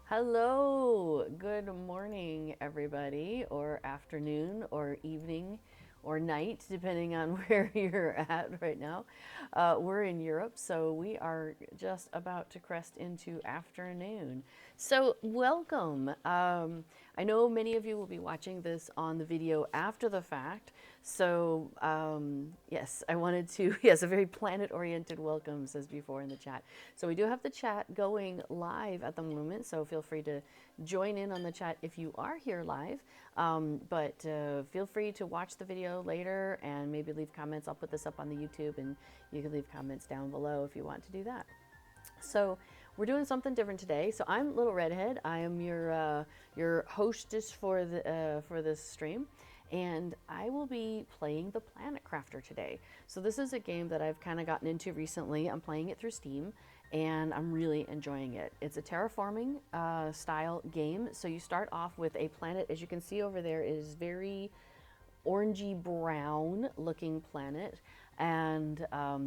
Hello, good morning, everybody, or afternoon, or evening, or night, depending on where you're at right now. We're in Europe, so we are just about to crest into afternoon. So, welcome. I know many of you will be watching this on the video after the fact. So, yes, I wanted to, yes, a very planet oriented welcome, says before in the chat. So, we do have the chat going live at the moment. So, feel free to join in on the chat if you are here live. But feel free to watch the video later and maybe leave comments. I'll put this up on the YouTube and you can leave comments down below if you want to do that. So we're doing something different today. So I'm Little Redhead. I am your hostess for this stream, and I will be playing the Planet Crafter today. So this is a game that I've kind of gotten into recently. I'm playing it through Steam, and I'm really enjoying it. It's a terraforming style game. So you start off with a planet, as you can see over there, it is very orangey brown looking planet, and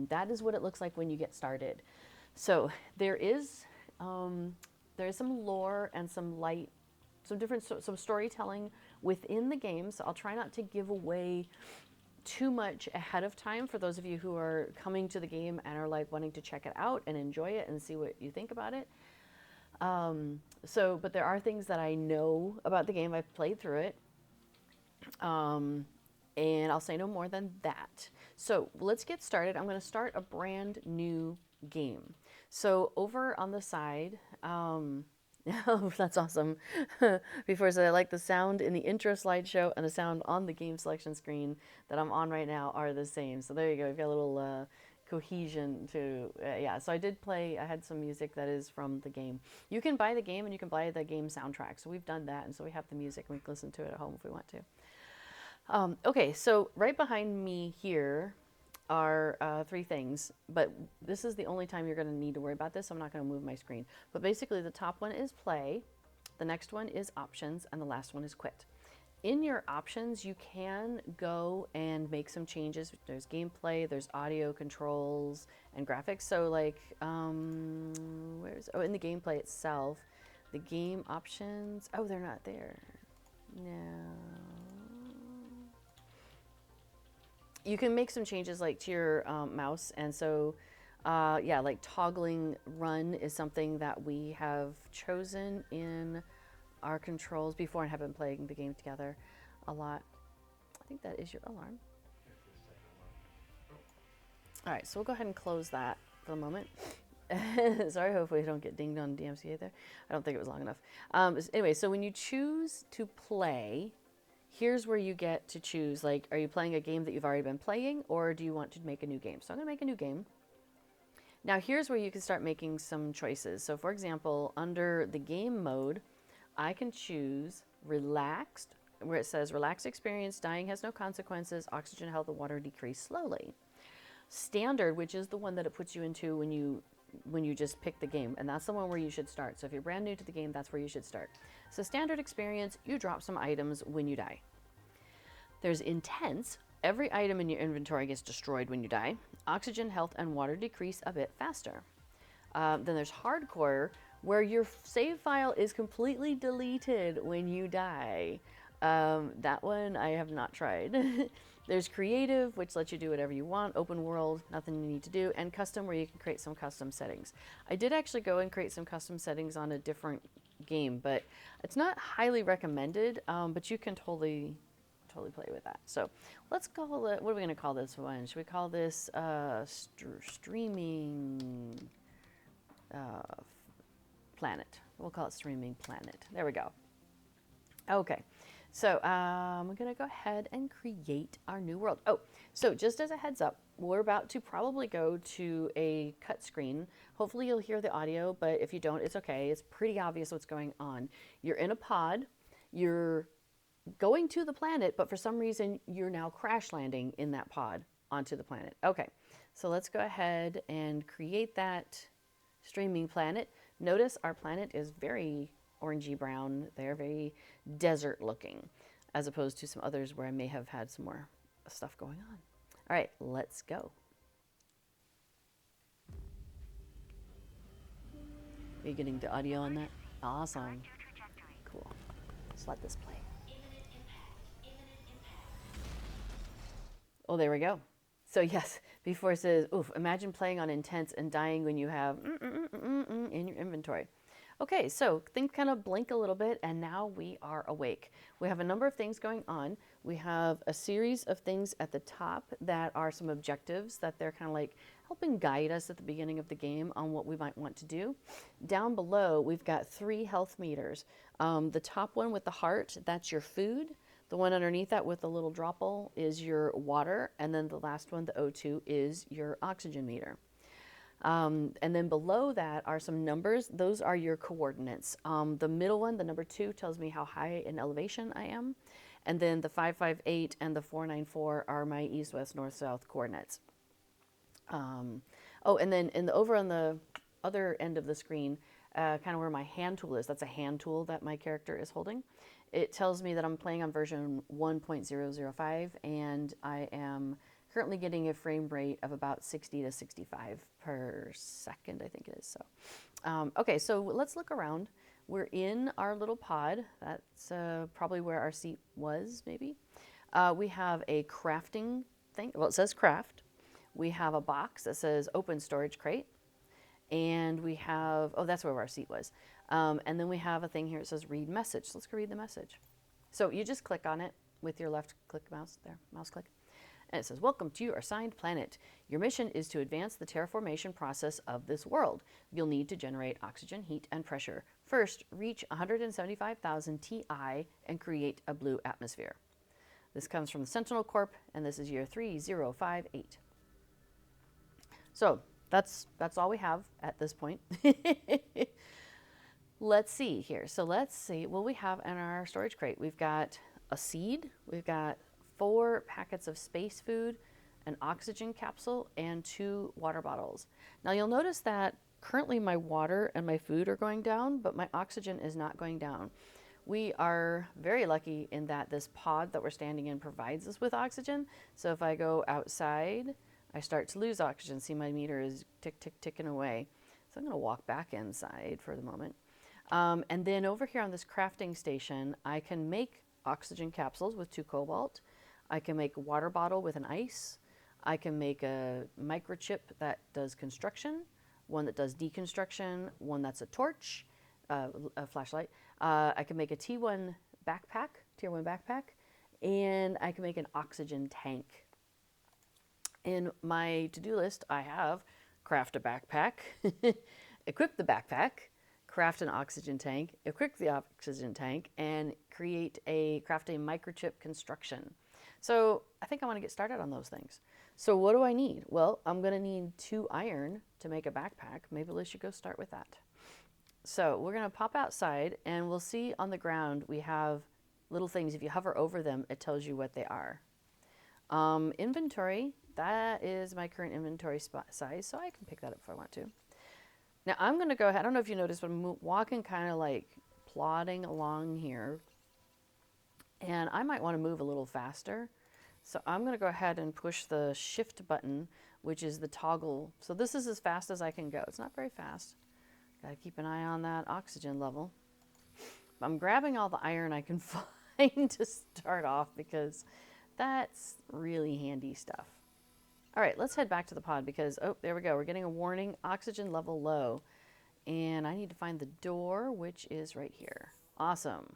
that is what it looks like when you get started. So there is some lore and some light, some storytelling within the game. So I'll try not to give away too much ahead of time for those of you who are coming to the game and are like wanting to check it out and enjoy it and see what you think about it. But there are things that I know about the game. I've played through it. And I'll say no more than that. So let's get started. I'm going to start a brand new game. So over on the side, oh, that's awesome. Before I say, I like the sound in the intro slideshow and the sound on the game selection screen that I'm on right now are the same. So there you go. We've got a little cohesion to, yeah. So I did play, I had some music that is from the game. You can buy the game and you can buy the game soundtrack. So we've done that. And so we have the music and we can listen to it at home if we want to. Okay, so right behind me here are three things, but this is the only time you're going to need to worry about this, so I'm not going to move my screen. But basically, the top one is play, the next one is options, and the last one is quit. In your options, you can go and make some changes. There's gameplay, there's audio controls, and graphics. So, like, in the gameplay itself, the game options, oh, they're not there. No. You can make some changes like to your mouse, and so yeah, like toggling run is something that we have chosen in our controls before and have been playing the game together a lot. I think that is your alarm. All right, so we'll go ahead and close that for the moment. Sorry, hopefully I don't get dinged on DMCA there. I don't think it was long enough. Anyway, so when you choose to play, here's where you get to choose, like, are you playing a game that you've already been playing, or do you want to make a new game? So I'm going to make a new game. Now here's where you can start making some choices. So for example, under the game mode, I can choose relaxed, where it says relaxed experience, dying has no consequences, oxygen, health, and water decrease slowly. Standard, which is the one that it puts you into when you just pick the game, and that's the one where you should start. So if you're brand new to the game, that's where you should start. So standard experience, you drop some items when you die. There's intense, every item in your inventory gets destroyed when you die. Oxygen, health, and water decrease a bit faster. Then there's hardcore, where your save file is completely deleted when you die. That one I have not tried. There's creative, which lets you do whatever you want. Open world, nothing you need to do. And custom, where you can create some custom settings. I did actually go and create some custom settings on a different game, but it's not highly recommended, but you can totally play with that. So let's call it, what are we going to call this one? Should we call this streaming planet? We'll call it streaming planet. There we go. Okay. So I'm going to go ahead and create our new world. Oh, so just as a heads up, we're about to probably go to a cut screen. Hopefully you'll hear the audio, but if you don't, it's okay. It's pretty obvious what's going on. You're in a pod. You're going to the planet, but for some reason, you're now crash landing in that pod onto the planet. Okay, so let's go ahead and create that streaming planet. Notice our planet is very orangey brown. They're very desert looking, as opposed to some others where I may have had some more stuff going on. All right, let's go. Are you getting the audio on that? Awesome. Cool. Let's let this play. Oh, there we go. So yes, before it says, oof, imagine playing on intense and dying when you have in your inventory. Okay, so think kind of blink a little bit, and now we are awake. We have a number of things going on. We have a series of things at the top that are some objectives that they're kind of like helping guide us at the beginning of the game on what we might want to do. Down below, we've got 3 health meters. The top one with the heart, that's your food. The one underneath that with the little dropple is your water. And then the last one, the O2, is your oxygen meter. And then below that are some numbers. Those are your coordinates. The middle one, the number 2, tells me how high in elevation I am. And then the 558 and the 494 are my east, west, north, south coordinates. Oh, and then over on the other end of the screen, kind of where my hand tool is, that's a hand tool that my character is holding. It tells me that I'm playing on version 1.005, and I am currently getting a frame rate of about 60 to 65 per second, I think it is. So, okay, so let's look around. We're in our little pod. That's probably where our seat was, maybe. We have a crafting thing. Well, it says craft. We have a box that says open storage crate. And we have, oh, that's where our seat was. And then we have a thing here that says read message. So let's go read the message. So you just click on it with your left click mouse there, mouse click. And it says, welcome to your assigned planet. Your mission is to advance the terraformation process of this world. You'll need to generate oxygen, heat, and pressure. First, reach 175,000 Ti and create a blue atmosphere. This comes from the Sentinel Corp, and this is year 3058. So that's all we have at this point. Let's see here. So let's see what we have in our storage crate. We've got a seed. We've got 4 packets of space food, an oxygen capsule, and 2 water bottles. Now you'll notice that currently my water and my food are going down, but my oxygen is not going down. We are very lucky in that this pod that we're standing in provides us with oxygen. So if I go outside, I start to lose oxygen. See, my meter is ticking away. So I'm going to walk back inside for the moment. And then over here on this crafting station, I can make oxygen capsules with 2 cobalt. I can make a water bottle with an ice. I can make a microchip that does construction, one that does deconstruction, one that's a torch, a flashlight. I can make a T1 backpack, tier 1 backpack, and I can make an oxygen tank. In my to-do list, I have craft a backpack, equip the backpack, craft an oxygen tank, equip the oxygen tank, and craft a microchip construction. So I think I want to get started on those things. So what do I need? Well, I'm going to need 2 iron to make a backpack. Maybe we should go start with that. So we're going to pop outside, and we'll see on the ground we have little things. If you hover over them, it tells you what they are. Inventory, that is my current inventory size, so I can pick that up if I want to. Now I'm going to go ahead, I don't know if you noticed, but I'm walking kind of like plodding along here. And I might want to move a little faster. So I'm going to go ahead and push the shift button, which is the toggle. So this is as fast as I can go. It's not very fast. Got to keep an eye on that oxygen level. I'm grabbing all the iron I can find to start off because that's really handy stuff. All right, let's head back to the pod because, oh, there we go. We're getting a warning, oxygen level low. And I need to find the door, which is right here. Awesome.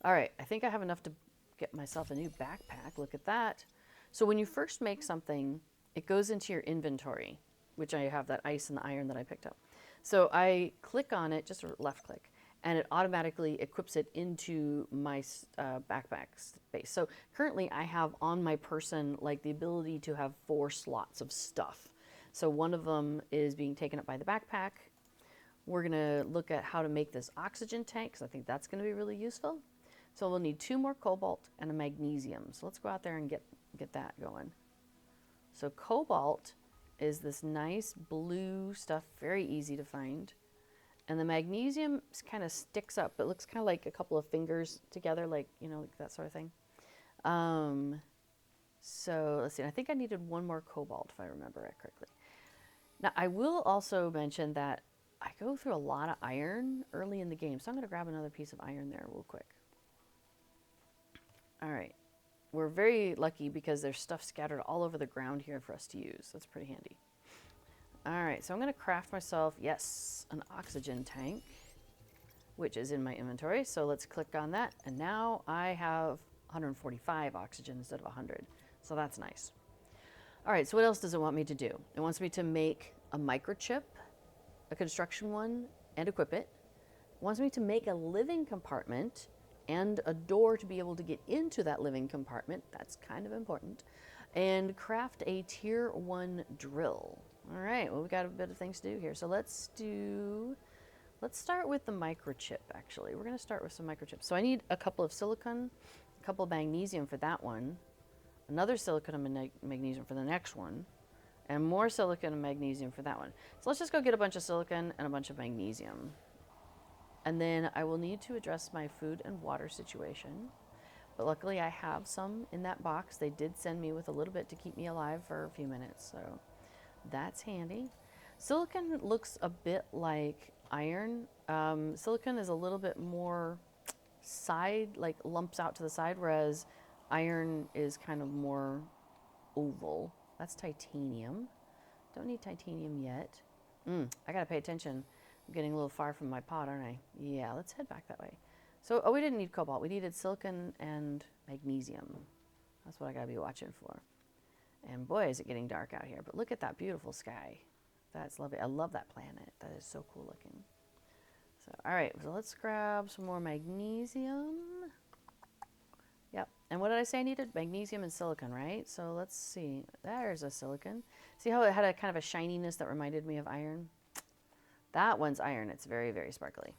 All right, I think I have enough to get myself a new backpack. Look at that. So when you first make something, it goes into your inventory, which I have that ice and the iron that I picked up. So I click on it, just a left click, and it automatically equips it into my backpack space. So currently I have on my person like the ability to have 4 slots of stuff. So one of them is being taken up by the backpack. We're gonna look at how to make this oxygen tank because I think that's gonna be really useful. So we'll need 2 more cobalt and a magnesium. So let's go out there and get that going. So cobalt is this nice blue stuff, very easy to find. And the magnesium kind of sticks up. It looks kind of like a couple of fingers together, like, you know, like that sort of thing. So let's see, I think I needed 1 more cobalt if I remember it correctly. Now I will also mention that I go through a lot of iron early in the game, so I'm going to grab another piece of iron there real quick. All right. We're very lucky because there's stuff scattered all over the ground here for us to use. That's pretty handy. All right, so I'm going to craft myself, yes, an oxygen tank, which is in my inventory. So let's click on that. And now I have 145 oxygen instead of 100. So that's nice. All right, so what else does it want me to do? It wants me to make a microchip, a construction one, and equip it. It wants me to make a living compartment and a door to be able to get into that living compartment. That's kind of important. And craft a tier 1 drill. All right, well, we got a bit of things to do here. So let's start with the microchip, actually. We're gonna start with some microchips. So I need a couple of silicon, a couple of magnesium for that one, another silicon and magnesium for the next one, and more silicon and magnesium for that one. So let's just go get a bunch of silicon and a bunch of magnesium. And then I will need to address my food and water situation. But luckily I have some in that box. They did send me with a little bit to keep me alive for a few minutes, so that's handy. Silicon looks a bit like iron. Silicon is a little bit more side, like lumps out to the side, whereas iron is kind of more oval. That's titanium. Don't need titanium yet. I gotta pay attention. I'm getting a little far from my pot, aren't I? Yeah, let's head back that way. So, we didn't need cobalt. We needed silicon and magnesium. That's what I gotta be watching for. And boy, is it getting dark out here. But look at that beautiful sky. That's lovely. I love that planet. That is so cool looking. So, all right, so let's grab some more magnesium. Yep. And what did I say I needed? Magnesium and silicon, right? So let's see. There's a silicon. See how it had a kind of a shininess that reminded me of iron? That one's iron. It's very, very sparkly.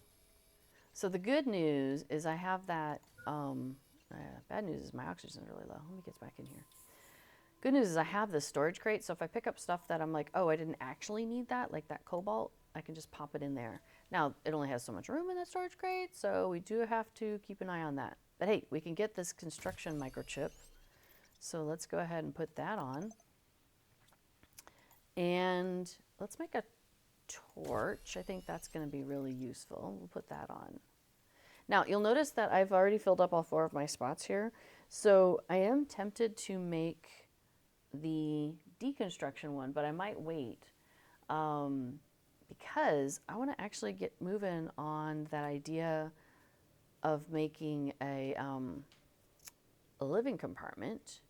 So the good news is I have that. Bad news is my oxygen is really low. Let me get back in here. Good news is I have this storage crate, so if I pick up stuff that I'm like, oh, I didn't actually need that, like that cobalt, I can just pop it in there. Now, it only has so much room in that storage crate, so we do have to keep an eye on that. But hey, we can get this construction microchip. So let's go ahead and put that on. And let's make a torch. I think that's going to be really useful. We'll put that on. Now, you'll notice that I've already filled up all 4 of my spots here. So I am tempted to make the deconstruction one, but I might wait because I want to actually get moving on that idea of making a living compartment.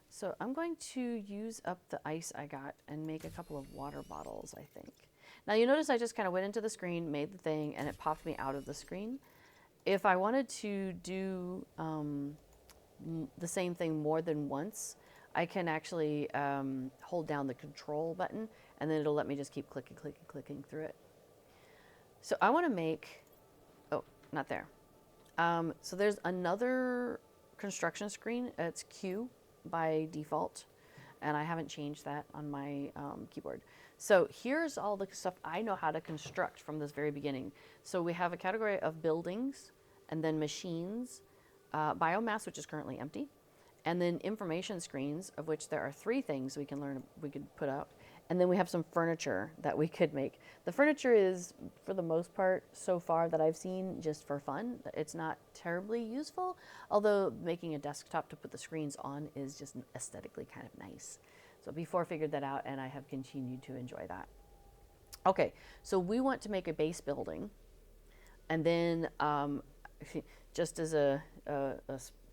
So I'm going to use up the ice I got and make a couple of water bottles, I think. Now you notice I just kind of went into the screen, made the thing, and it popped me out of the screen. If I wanted to do the same thing more than once, I can actually hold down the control button, and then it'll let me just keep clicking through it. So I want to make, oh, not there. So there's another construction screen. It's Q by default, and I haven't changed that on my keyboard. So here's all the stuff I know how to construct from this very beginning. So we have a category of buildings, and then machines, biomass, which is currently empty, and then information screens, of which there are 3 things we could put up, and then we have some furniture that we could make. The furniture is, for the most part, so far that I've seen, just for fun. It's not terribly useful, although making a desktop to put the screens on is just aesthetically kind of nice. So before I figured that out, and I have continued to enjoy that. Okay, so we want to make a base building, and then just as a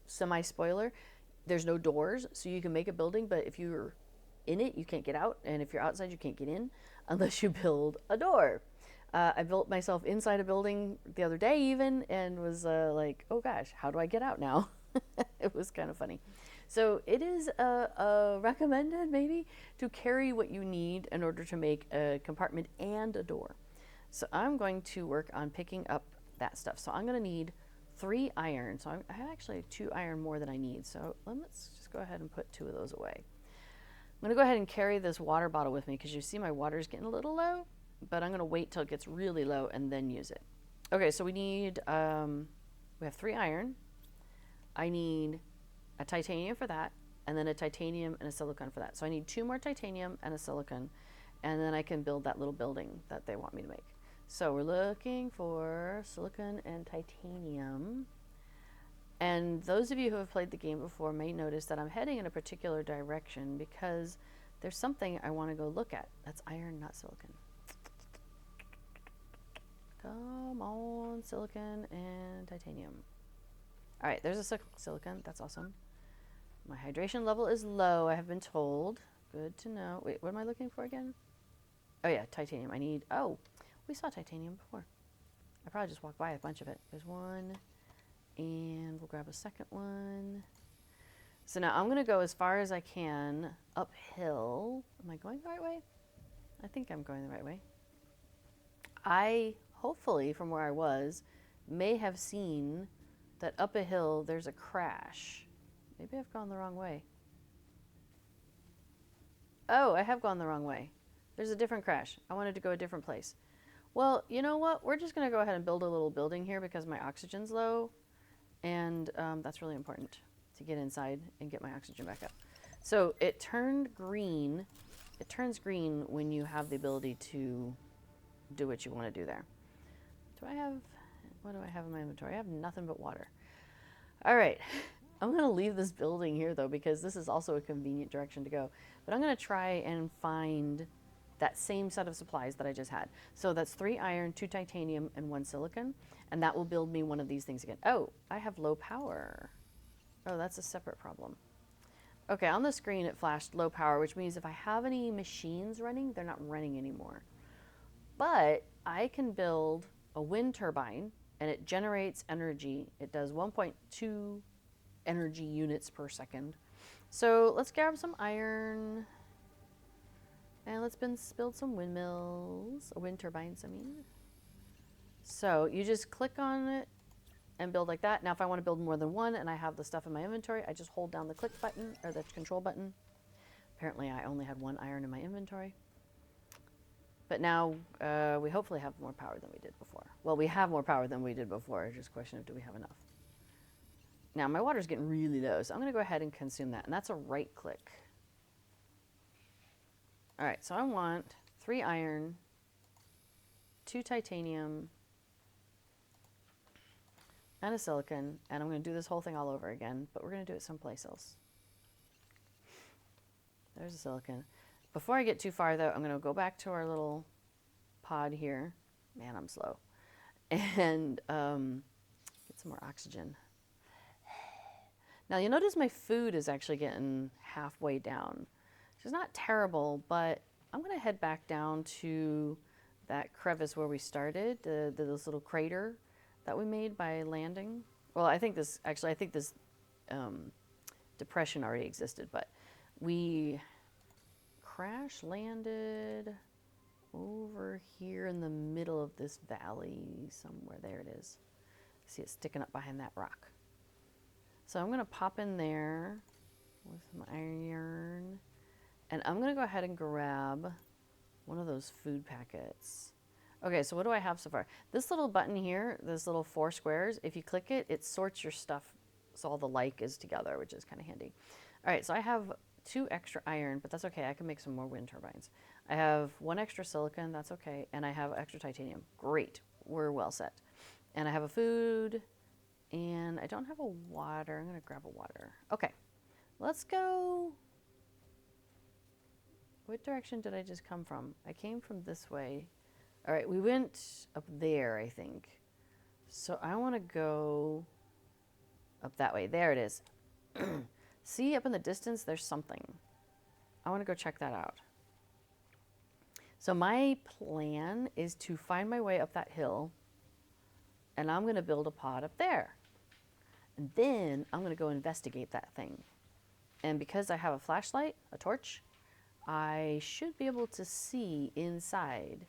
semi-spoiler, there's no doors, so you can make a building, but if you're in it, you can't get out, and if you're outside, you can't get in unless you build a door. I built myself inside a building the other day even, and was like, oh gosh, how do I get out now? It was kind of funny. So it is recommended maybe to carry what you need in order to make a compartment and a door. So I'm going to work on picking up that stuff. So I'm going to need 3 iron. So I have actually 2 iron more than I need. So let's just go ahead and put 2 of those away. I'm going to go ahead and carry this water bottle with me because you see my water is getting a little low, but I'm going to wait till it gets really low and then use it. Okay, so we need, we have 3 iron. I need a titanium for that, and then a titanium and a silicon for that. So I need 2 more titanium and a silicon, and then I can build that little building that they want me to make. So we're looking for silicon and titanium. And those of you who have played the game before may notice that I'm heading in a particular direction because there's something I want to go look at. That's iron, not silicon. Come on, silicon and titanium. All right, there's a silicon. That's awesome. My hydration level is low, I have been told. Good to know. Wait, what am I looking for again? Oh yeah, titanium. I need, oh, we saw titanium before. I probably just walked by a bunch of it. There's one, and we'll grab a second one. So now I'm gonna go as far as I can uphill. Am I going the right way? I think I'm going the right way. I, hopefully from where I was, may have seen that up a hill there's a crash. Maybe I've gone the wrong way. Oh, I have gone the wrong way. There's a different crash. I wanted to go a different place. Well, you know what? We're just going to go ahead and build a little building here because my oxygen's low. And that's really important to get inside and get my oxygen back up. So it turned green. It turns green when you have the ability to do what you want to do there. What do I have in my inventory? I have nothing but water. All right. I'm going to leave this building here, though, because this is also a convenient direction to go. But I'm going to try and find that same set of supplies that I just had. So that's 3 iron, 2 titanium, and 1 silicon. And that will build me one of these things again. Oh, I have low power. Oh, that's a separate problem. Okay, on the screen it flashed low power, which means if I have any machines running, they're not running anymore. But I can build a wind turbine, and it generates energy. It does 1.2 energy units per second. So let's grab some iron, and let's build some windmills, wind turbines, I mean. So you just click on it and build like that. Now if I want to build more than one and I have the stuff in my inventory, I just hold down the click button, or the control button. Apparently I only had 1 iron in my inventory. But now we hopefully have more power than we did before. Well, we have more power than we did before. It's just a question of, do we have enough? Now my water's getting really low, so I'm going to go ahead and consume that. And that's a right click. All right, so I want 3 iron, 2 titanium, and a silicon. And I'm going to do this whole thing all over again, but we're going to do it someplace else. There's a silicon. Before I get too far, though, I'm going to go back to our little pod here. Man, I'm slow. And get some more oxygen. Now, you'll notice my food is actually getting halfway down. Which is not terrible, but I'm going to head back down to that crevice where we started, this little crater that we made by landing. Well, I think this depression already existed, but we crash landed over here in the middle of this valley somewhere. There it is. See it sticking up behind that rock. So I'm going to pop in there with some iron, and I'm going to go ahead and grab one of those food packets. Okay, so what do I have so far? This little button here, this little 4 squares, if you click it, it sorts your stuff so all the like is together, which is kind of handy. All right, so I have 2 extra iron, but that's okay. I can make some more wind turbines. I have 1 extra silicon, that's okay, and I have extra titanium. Great, we're well set. And I have a food, and I don't have a water. I'm gonna grab a water. Okay, let's go. What direction did I just come from? I came from this way. All right, we went up there, I think. So I wanna go up that way. There it is. See, up in the distance, there's something. I wanna go check that out. So my plan is to find my way up that hill, and I'm gonna build a pod up there. And then I'm gonna go investigate that thing. And because I have a flashlight, a torch, I should be able to see inside,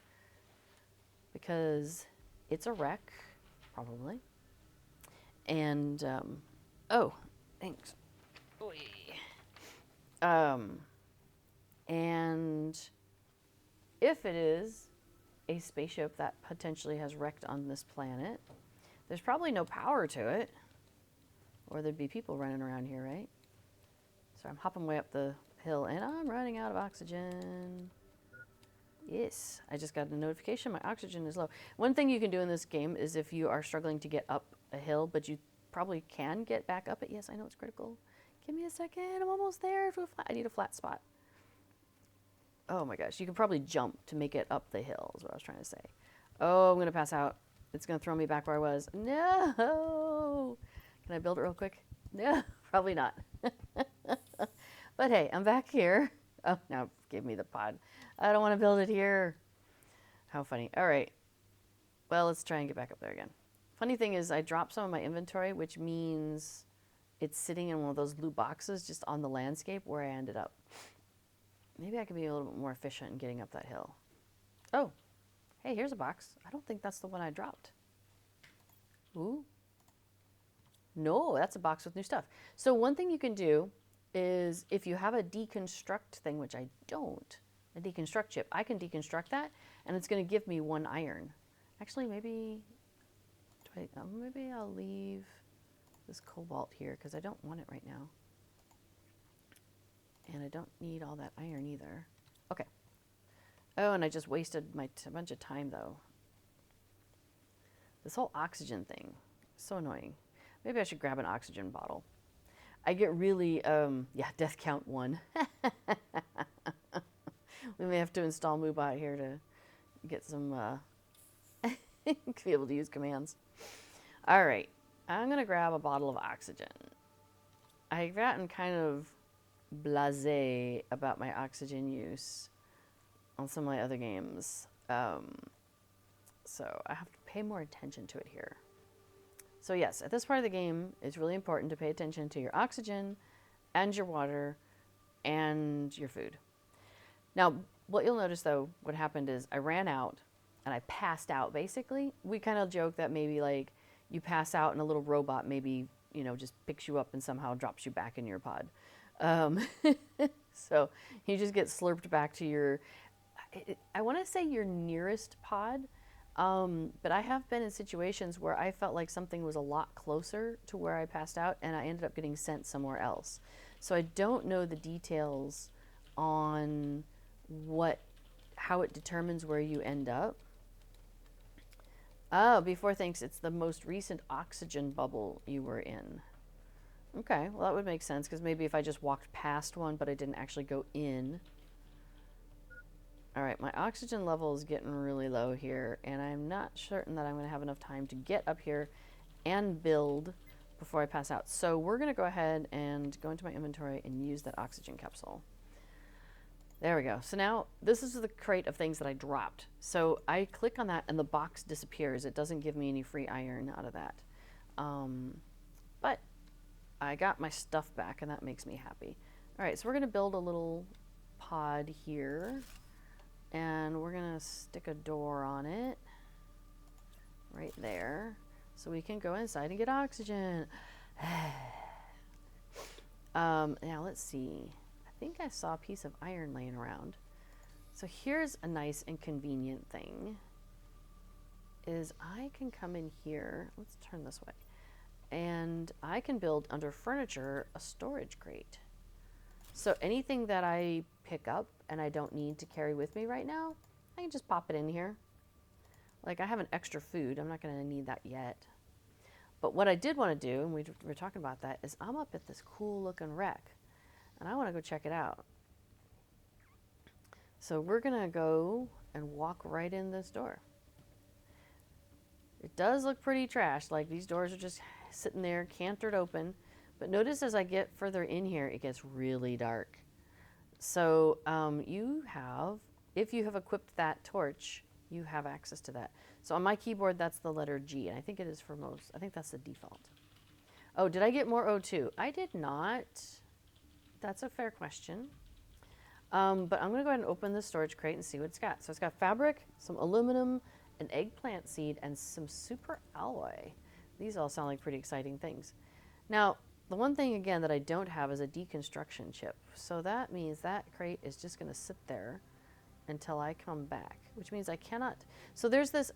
because it's a wreck, probably. And, oh, thanks. And if it is a spaceship that potentially has wrecked on this planet, there's probably no power to it, or there'd be people running around here, right? So I'm hopping way up the hill, and I'm running out of oxygen. Yes, I just got a notification. My oxygen is low. One thing you can do in this game is if you are struggling to get up a hill, but you probably can get back up it. Yes, I know it's critical. Give me a second. I'm almost there to a flat. I need a flat spot. Oh my gosh. You can probably jump to make it up the hill is what I was trying to say. Oh, I'm going to pass out. It's going to throw me back where I was. No. Can I build it real quick? No, probably not. But hey, I'm back here. Oh, now give me the pod. I don't want to build it here. How funny. All right. Well, let's try and get back up there again. Funny thing is I dropped some of my inventory, which means it's sitting in one of those blue boxes just on the landscape where I ended up. Maybe I could be a little bit more efficient in getting up that hill. Oh, hey, here's a box. I don't think that's the one I dropped. Ooh. No, that's a box with new stuff. So one thing you can do is if you have a deconstruct thing, which I don't, a deconstruct chip, I can deconstruct that and it's going to give me 1 iron. Actually, maybe I'll leave this cobalt here because I don't want it right now. And I don't need all that iron either. Okay. Oh, and I just wasted a bunch of time though. This whole oxygen thing, so annoying. Maybe I should grab an oxygen bottle. I get really, yeah, death count 1. We may have to install Moobot here to get some, to be able to use commands. All right, I'm going to grab a bottle of oxygen. I've gotten kind of blasé about my oxygen use on some of my other games. So I have to pay more attention to it here. So yes, at this part of the game, it's really important to pay attention to your oxygen and your water and your food. Now, what you'll notice though, what happened is I ran out and I passed out basically. We kind of joke that maybe like you pass out and a little robot maybe, you know, just picks you up and somehow drops you back in your pod. So you just get slurped back to your, I want to say your nearest pod. But I have been in situations where I felt like something was a lot closer to where I passed out and I ended up getting sent somewhere else. So I don't know the details on how it determines where you end up. Oh, before thanks, it's the most recent oxygen bubble you were in. Okay, well that would make sense because maybe if I just walked past one but I didn't actually go in. All right, my oxygen level is getting really low here, and I'm not certain that I'm going to have enough time to get up here and build before I pass out. So we're going to go ahead and go into my inventory and use that oxygen capsule. There we go. So now this is the crate of things that I dropped. So I click on that and the box disappears. It doesn't give me any free iron out of that. But I got my stuff back, and that makes me happy. All right, so we're going to build a little pod here. And we're going to stick a door on it right there so we can go inside and get oxygen. Now let's see. I think I saw a piece of iron laying around. So here's a nice and convenient thing is I can come in here. Let's turn this way. And I can build under furniture a storage crate. So anything that I pick up and I don't need to carry with me right now, I can just pop it in here. Like I have an extra food. I'm not going to need that yet. But what I did want to do, and we were talking about that, is I'm up at this cool looking wreck. And I want to go check it out. So we're going to go and walk right in this door. It does look pretty trashed. Like these doors are just sitting there, cantered open. But notice as I get further in here, it gets really dark. So if you have equipped that torch, you have access to that. So on my keyboard, that's the letter G, and I think it is for most. I think that's the default. Oh, did I get more O2? I did not. That's a fair question. But I'm going to go ahead and open the storage crate and see what it's got. So it's got fabric, some aluminum, an eggplant seed, and some super alloy. These all sound like pretty exciting things. Now, the one thing, again, that I don't have is a deconstruction chip. So that means that crate is just going to sit there until I come back, which means I cannot. So there's this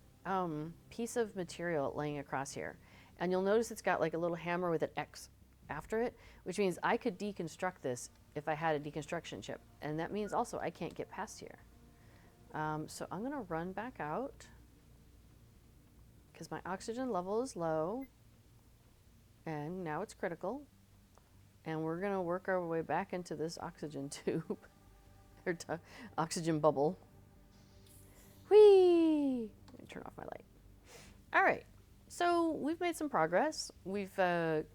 piece of material laying across here. And you'll notice it's got like a little hammer with an X after it, which means I could deconstruct this if I had a deconstruction chip. And that means also I can't get past here. So I'm gonna run back out because my oxygen level is low and now it's critical. And we're gonna work our way back into this oxygen tube or oxygen bubble. Whee! Let me turn off my light. All right, so we've made some progress. We've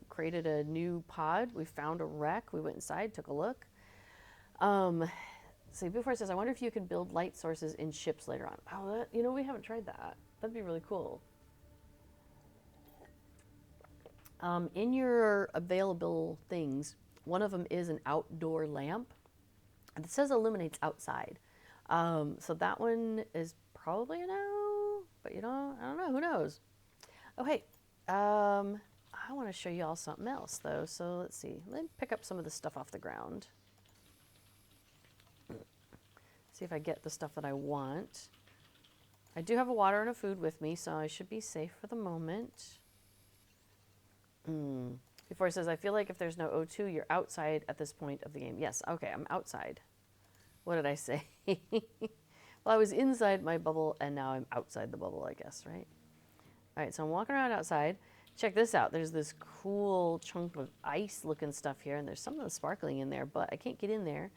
created a new pod. We found a wreck. We went inside, took a look. See, before it says, I wonder if you can build light sources in ships later on. Oh, that, we haven't tried that. That'd be really cool. In your available things, one of them is an outdoor lamp. And it says illuminates outside. So that one is probably a no, but I don't know, who knows? Oh, hey, I want to show you all something else though. So let's see, let me pick up some of the stuff off the ground. See if I get the stuff that I want. I do have a water and a food with me, so I should be safe for the moment. Before it says, I feel like if there's no O2, you're outside at this point of the game. Yes, okay, I'm outside. What did I say? Well, I was inside my bubble, and now I'm outside the bubble, I guess, right? All right, so I'm walking around outside. Check this out. There's this cool chunk of ice-looking stuff here, and there's something sparkling in there, but I can't get in there.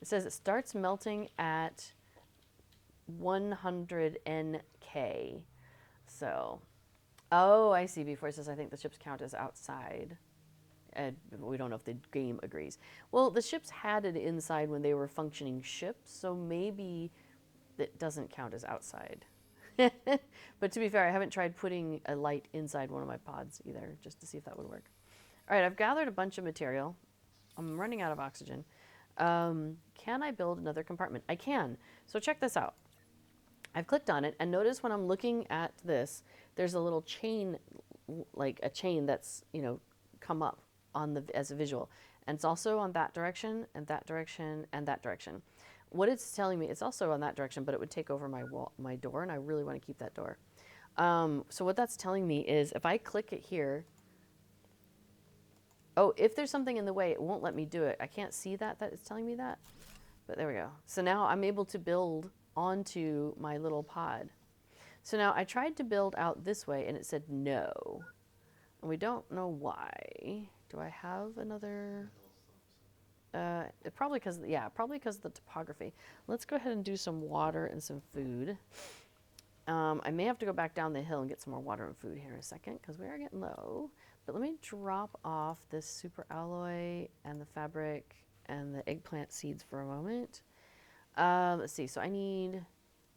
It says it starts melting at 100 NK. So, oh, I see. Before it says, I think the ships count as outside. We don't know if the game agrees. Well, the ships had it inside when they were functioning ships, so maybe it doesn't count as outside. But to be fair, I haven't tried putting a light inside one of my pods either, just to see if that would work. All right, I've gathered a bunch of material. I'm running out of oxygen. Can I build another compartment? I can. So check this out. I've clicked on it, and notice when I'm looking at this, there's a little chain, like a chain that's, come up on as a visual. And it's also on that direction, and that direction, and that direction. What it's telling me, it's also on that direction, but it would take over my door, and I really want to keep that door. So what that's telling me is if I click it here, oh, if there's something in the way, it won't let me do it. I can't see that it's telling me that, but there we go. So now I'm able to build onto my little pod. So now I tried to build out this way, and it said no. And we don't know why. Do I have another? Probably because of the topography. Let's go ahead and do some water and some food. I may have to go back down the hill and get some more water and food here in a second because we are getting low. But let me drop off this super alloy and the fabric and the eggplant seeds for a moment. Let's see. So I need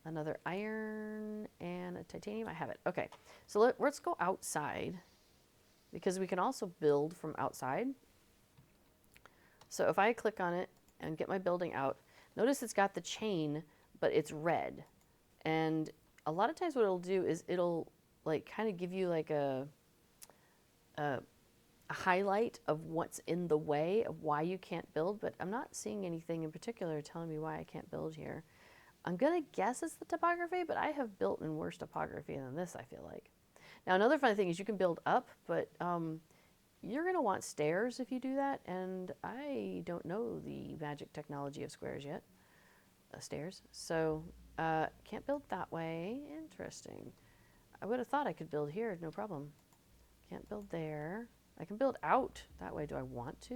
another iron and a titanium. I have it. Okay. So let's go outside because we can also build from outside. So if I click on it and get my building out, notice it's got the chain, but it's red. And a lot of times what it'll do is it'll like kind of give you like a highlight of what's in the way of why you can't build, but I'm not seeing anything in particular telling me why I can't build here. I'm gonna guess it's the topography, but I have built in worse topography than this, I feel like. Now another funny thing is you can build up, but you're going to want stairs if you do that, and I don't know the magic technology of squares yet. Stairs. So, can't build that way. Interesting. I would have thought I could build here, no problem. Can't build there. I can build out that way. Do I want to?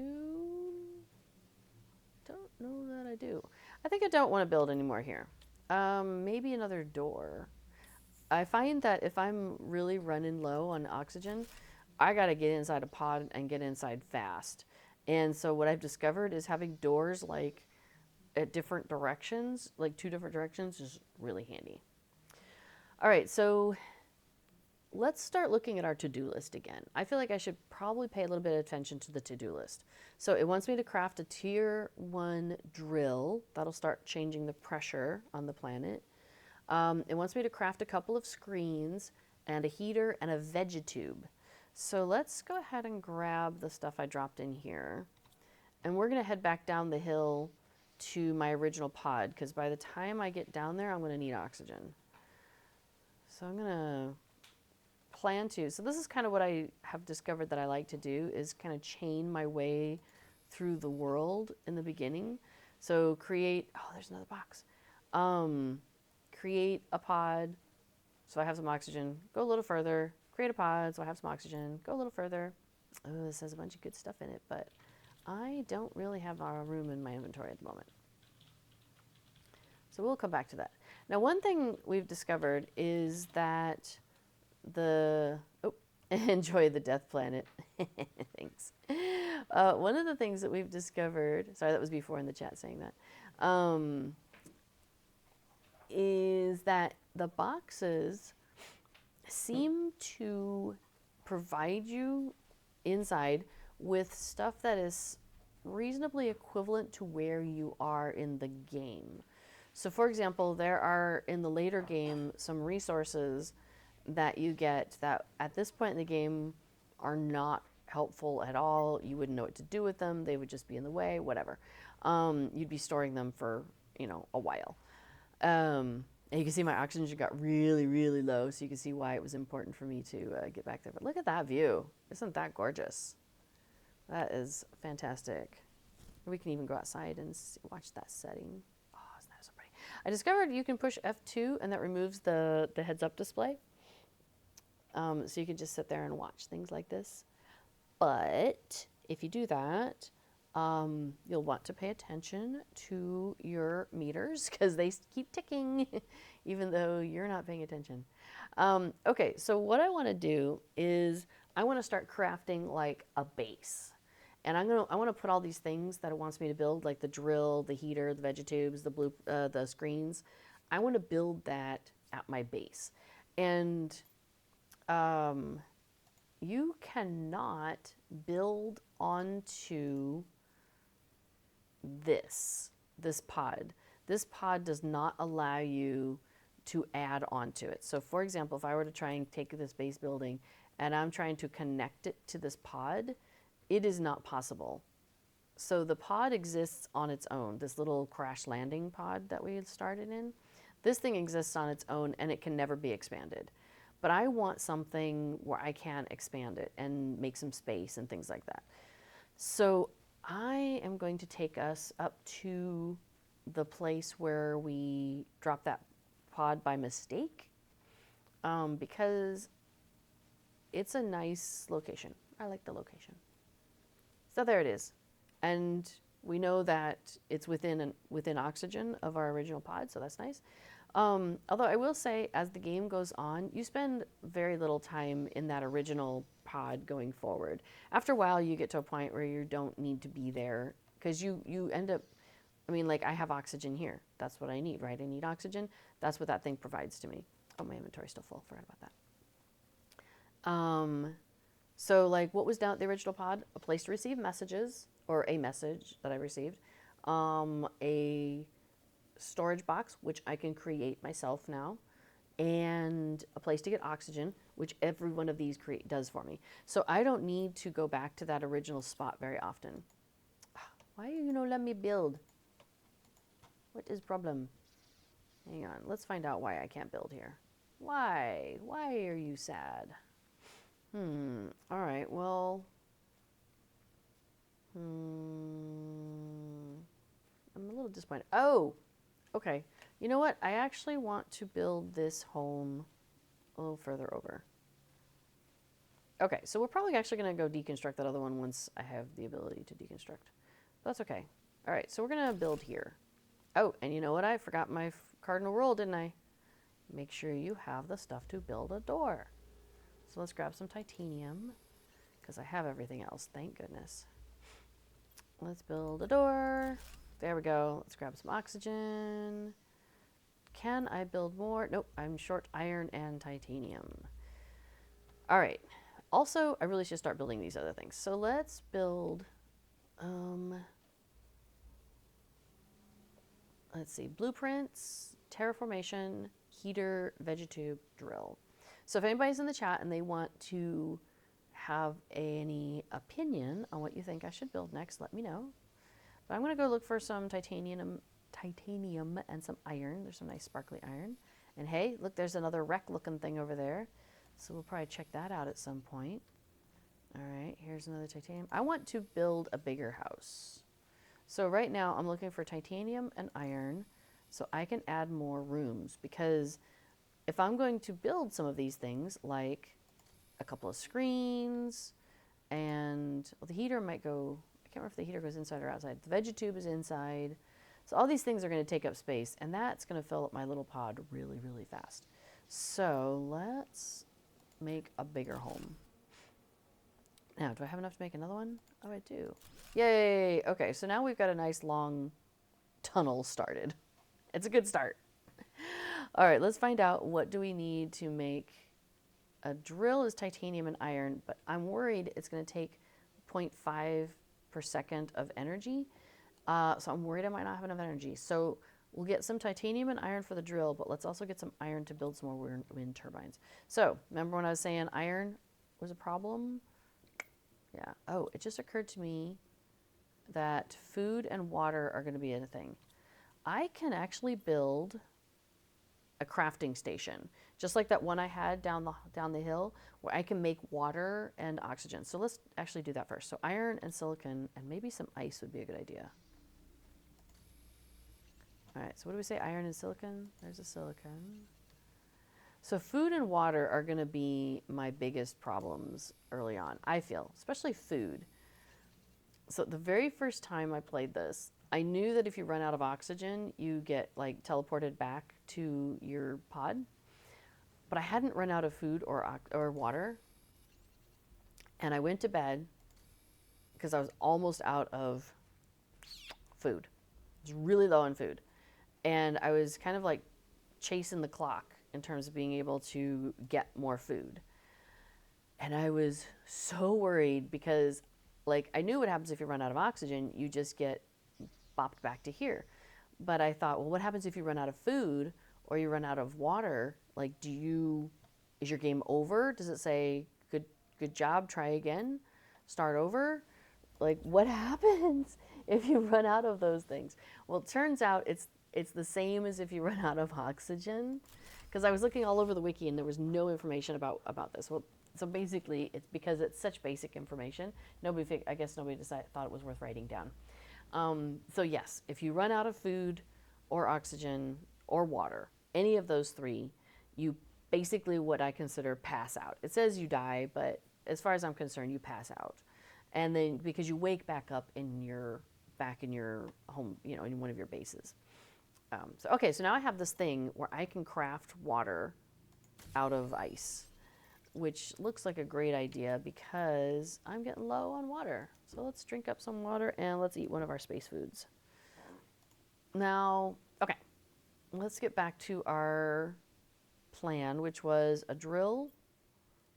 Don't know that I do. I think I don't want to build anymore here. Maybe another door. I find that if I'm really running low on oxygen, I got to get inside a pod and get inside fast. And so what I've discovered is having doors like at different directions, like 2 different directions, is really handy. All right, so let's start looking at our to-do list again. I feel like I should probably pay a little bit of attention to the to-do list. So it wants me to craft a tier 1 drill. That'll start changing the pressure on the planet. It wants me to craft a couple of screens and a heater and a vegetube. So let's go ahead and grab the stuff I dropped in here. And we're going to head back down the hill to my original pod, because by the time I get down there, I'm going to need oxygen. So I'm going to plan to. So this is kind of what I have discovered that I like to do, is kind of chain my way through the world in the beginning. So create, oh, there's another box. create a pod, so I have some oxygen, go a little further, create a pod, so I have some oxygen, go a little further. Oh, this has a bunch of good stuff in it, but I don't really have room in my inventory at the moment. So we'll come back to that. Now, one thing we've discovered is that enjoy the death planet. Thanks. One of the things that we've discovered, sorry, that was before in the chat saying that, is that the boxes seem to provide you inside with stuff that is reasonably equivalent to where you are in the game. So for example, there are in the later game some resources that you get that at this point in the game are not helpful at all. You wouldn't know what to do with them. They would just be in the way, whatever. You'd be storing them for, a while. And you can see my oxygen got really, really low, so you can see why it was important for me to get back there. But look at that view. Isn't that gorgeous? That is fantastic. We can even go outside and watch that setting. Oh, isn't that so pretty? I discovered you can push F2 and that removes the heads-up display. So you can just sit there and watch things like this. But if you do that, you'll want to pay attention to your meters because they keep ticking even though you're not paying attention. Okay, so what I want to do is I want to start crafting like a base. And I want to put all these things that it wants me to build, like the drill, the heater, the vegetubes, the screens. I want to build that at my base. And you cannot build onto this pod. This pod does not allow you to add onto it. So for example, if I were to try and take this base building and I'm trying to connect it to this pod, it is not possible. So the pod exists on its own, this little crash landing pod that we had started in. This thing exists on its own and it can never be expanded. But I want something where I can expand it and make some space and things like that. So I am going to take us up to the place where we dropped that pod by mistake because it's a nice location. I like the location. So there it is. And we know that it's within oxygen of our original pod, so that's nice. Although I will say, as the game goes on, you spend very little time in that original pod going forward. After a while, you get to a point where you don't need to be there because you end up, like I have oxygen here. That's what I need, right? I need oxygen. That's what that thing provides to me. Oh, my inventory's still full. Forgot about that. So like what was down at the original pod? A place to receive messages, or a message that I received. A storage box, which I can create myself now, and a place to get oxygen, which every one of these does for me. So I don't need to go back to that original spot very often. Why you let me build? What is problem? Hang on, let's find out why I can't build here. Why? Why are you sad? All right, well, I'm a little disappointed. Oh, okay. You know what? I actually want to build this home a little further over. Okay, so we're probably actually going to go deconstruct that other one once I have the ability to deconstruct. That's okay. All right, so we're going to build here. Oh, and you know what? I forgot my cardinal rule, didn't I? Make sure you have the stuff to build a door. So let's grab some titanium, because I have everything else, thank goodness. Let's build a door. There we go. Let's grab some oxygen. Can I build more? Nope, I'm short iron and titanium. All right. Also, I really should start building these other things. So let's build, let's see, blueprints, terraformation, heater, vegetube, drill. So if anybody's in the chat and they want to have any opinion on what you think I should build next, let me know. But I'm going to go look for some titanium and some iron. There's some nice sparkly iron. And hey, look, there's another wreck looking thing over there. So we'll probably check that out at some point. All right, here's another titanium. I want to build a bigger house. So right now I'm looking for titanium and iron. so I can add more rooms, because if I'm going to build some of these things, like a couple of screens, and well, the heater might go, I can't remember if the heater goes inside or outside. The VeggieTube is inside. So all these things are going to take up space, and that's going to fill up my little pod really, really fast. So let's make a bigger home. Now, do I have enough to make another one? Oh, I do. Yay! Okay, so now we've got a nice long tunnel started. It's a good start. All right, let's find out, what do we need to make a drill? Is titanium and iron, but I'm worried it's going to take 0.5 per second of energy. So I'm worried I might not have enough energy. So we'll get some titanium and iron for the drill, but let's also get some iron to build some more wind turbines. So remember when I was saying iron was a problem? Yeah. Oh, it just occurred to me that food and water are going to be a thing. I can actually build a crafting station, just like that one I had down the hill, where I can make water and oxygen. So let's actually do that first. So iron and silicon, and maybe some ice would be a good idea. All right, so what do we say? Iron and silicon? There's a silicon. So food and water are going to be my biggest problems early on, I feel, especially food. So the very first time I played this, I knew that if you run out of oxygen, you get like teleported back to your pod. But I hadn't run out of food or water. And I went to bed because I was almost out of food. I was really low on food. And I was kind of like chasing the clock in terms of being able to get more food. And I was so worried because, like, I knew what happens if you run out of oxygen. You just get bopped back to here. But I thought, well, what happens if you run out of food or you run out of water? Like, is your game over? Does it say, good job, try again, start over? Like, what happens if you run out of those things? Well, it turns out it's the same as if you run out of oxygen. Because I was looking all over the wiki and there was no information about this. Well, so basically, it's because it's such basic information. I guess nobody thought it was worth writing down. So yes, if you run out of food or oxygen or water, any of those three, you basically what I consider pass out. It says you die, but as far as I'm concerned, you pass out. And then because you wake back up back in your home, in one of your bases. So now I have this thing where I can craft water out of ice, which looks like a great idea because I'm getting low on water. So let's drink up some water and let's eat one of our space foods. Now, okay, let's get back to our plan, which was a drill,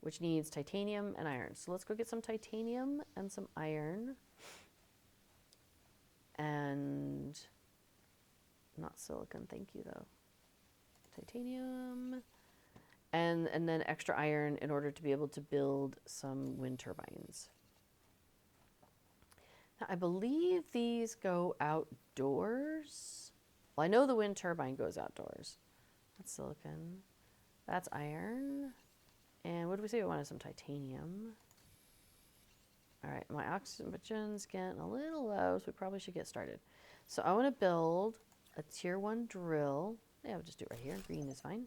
which needs titanium and iron. So let's go get some titanium and some iron. And not silicon, thank you though. Titanium. And then extra iron in order to be able to build some wind turbines. Now, I believe these go outdoors. Well, I know the wind turbine goes outdoors. That's silicon. That's iron. And what did we say? We wanted some titanium. All right, my oxygen's getting a little low, so we probably should get started. So I want to build a tier 1 drill. Yeah, we'll just do it right here. Green is fine.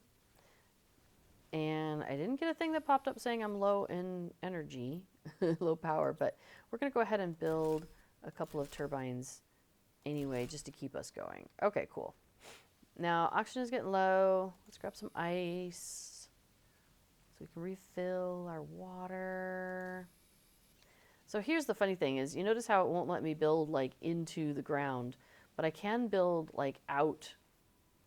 And I didn't get a thing that popped up saying I'm low in energy, low power, but we're going to go ahead and build a couple of turbines anyway, just to keep us going. Okay, cool. Now, oxygen is getting low. Let's grab some ice so we can refill our water. So here's the funny thing is, you notice how it won't let me build like into the ground, but I can build like out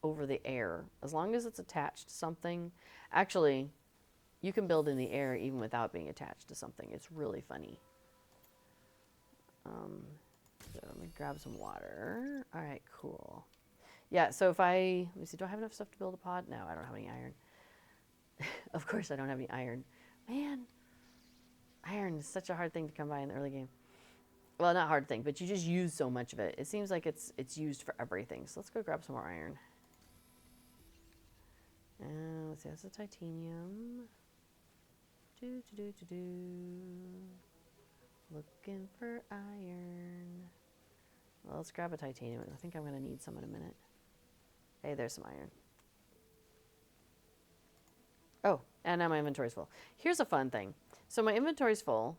over the air as long as it's attached to something. Actually, you can build in the air even without being attached to something. It's really funny. So let me grab some water. All right, cool. Yeah, so let me see, do I have enough stuff to build a pod? No, I don't have any iron. Of course I don't have any iron. Man, iron is such a hard thing to come by in the early game. Well, not hard thing, but you just use so much of it. It seems like it's used for everything. So let's go grab some more iron. And let's see, that's the titanium. Looking for iron. Well, let's grab a titanium. I think I'm going to need some in a minute. Hey, there's some iron. Oh, and now my inventory's full. Here's a fun thing. So my inventory's full,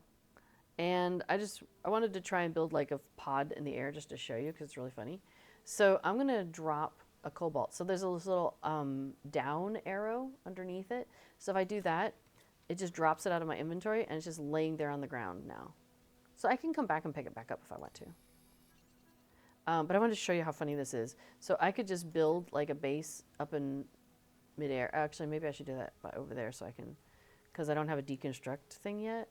and I wanted to try and build like a pod in the air just to show you because it's really funny. So I'm gonna drop a cobalt. So there's this little down arrow underneath it. So if I do that, it just drops it out of my inventory and it's just laying there on the ground now. So I can come back and pick it back up if I want to. But I wanted to show you how funny this is. So I could just build like a base up in midair. Actually, maybe I should do that over there so I can, because I don't have a deconstruct thing yet.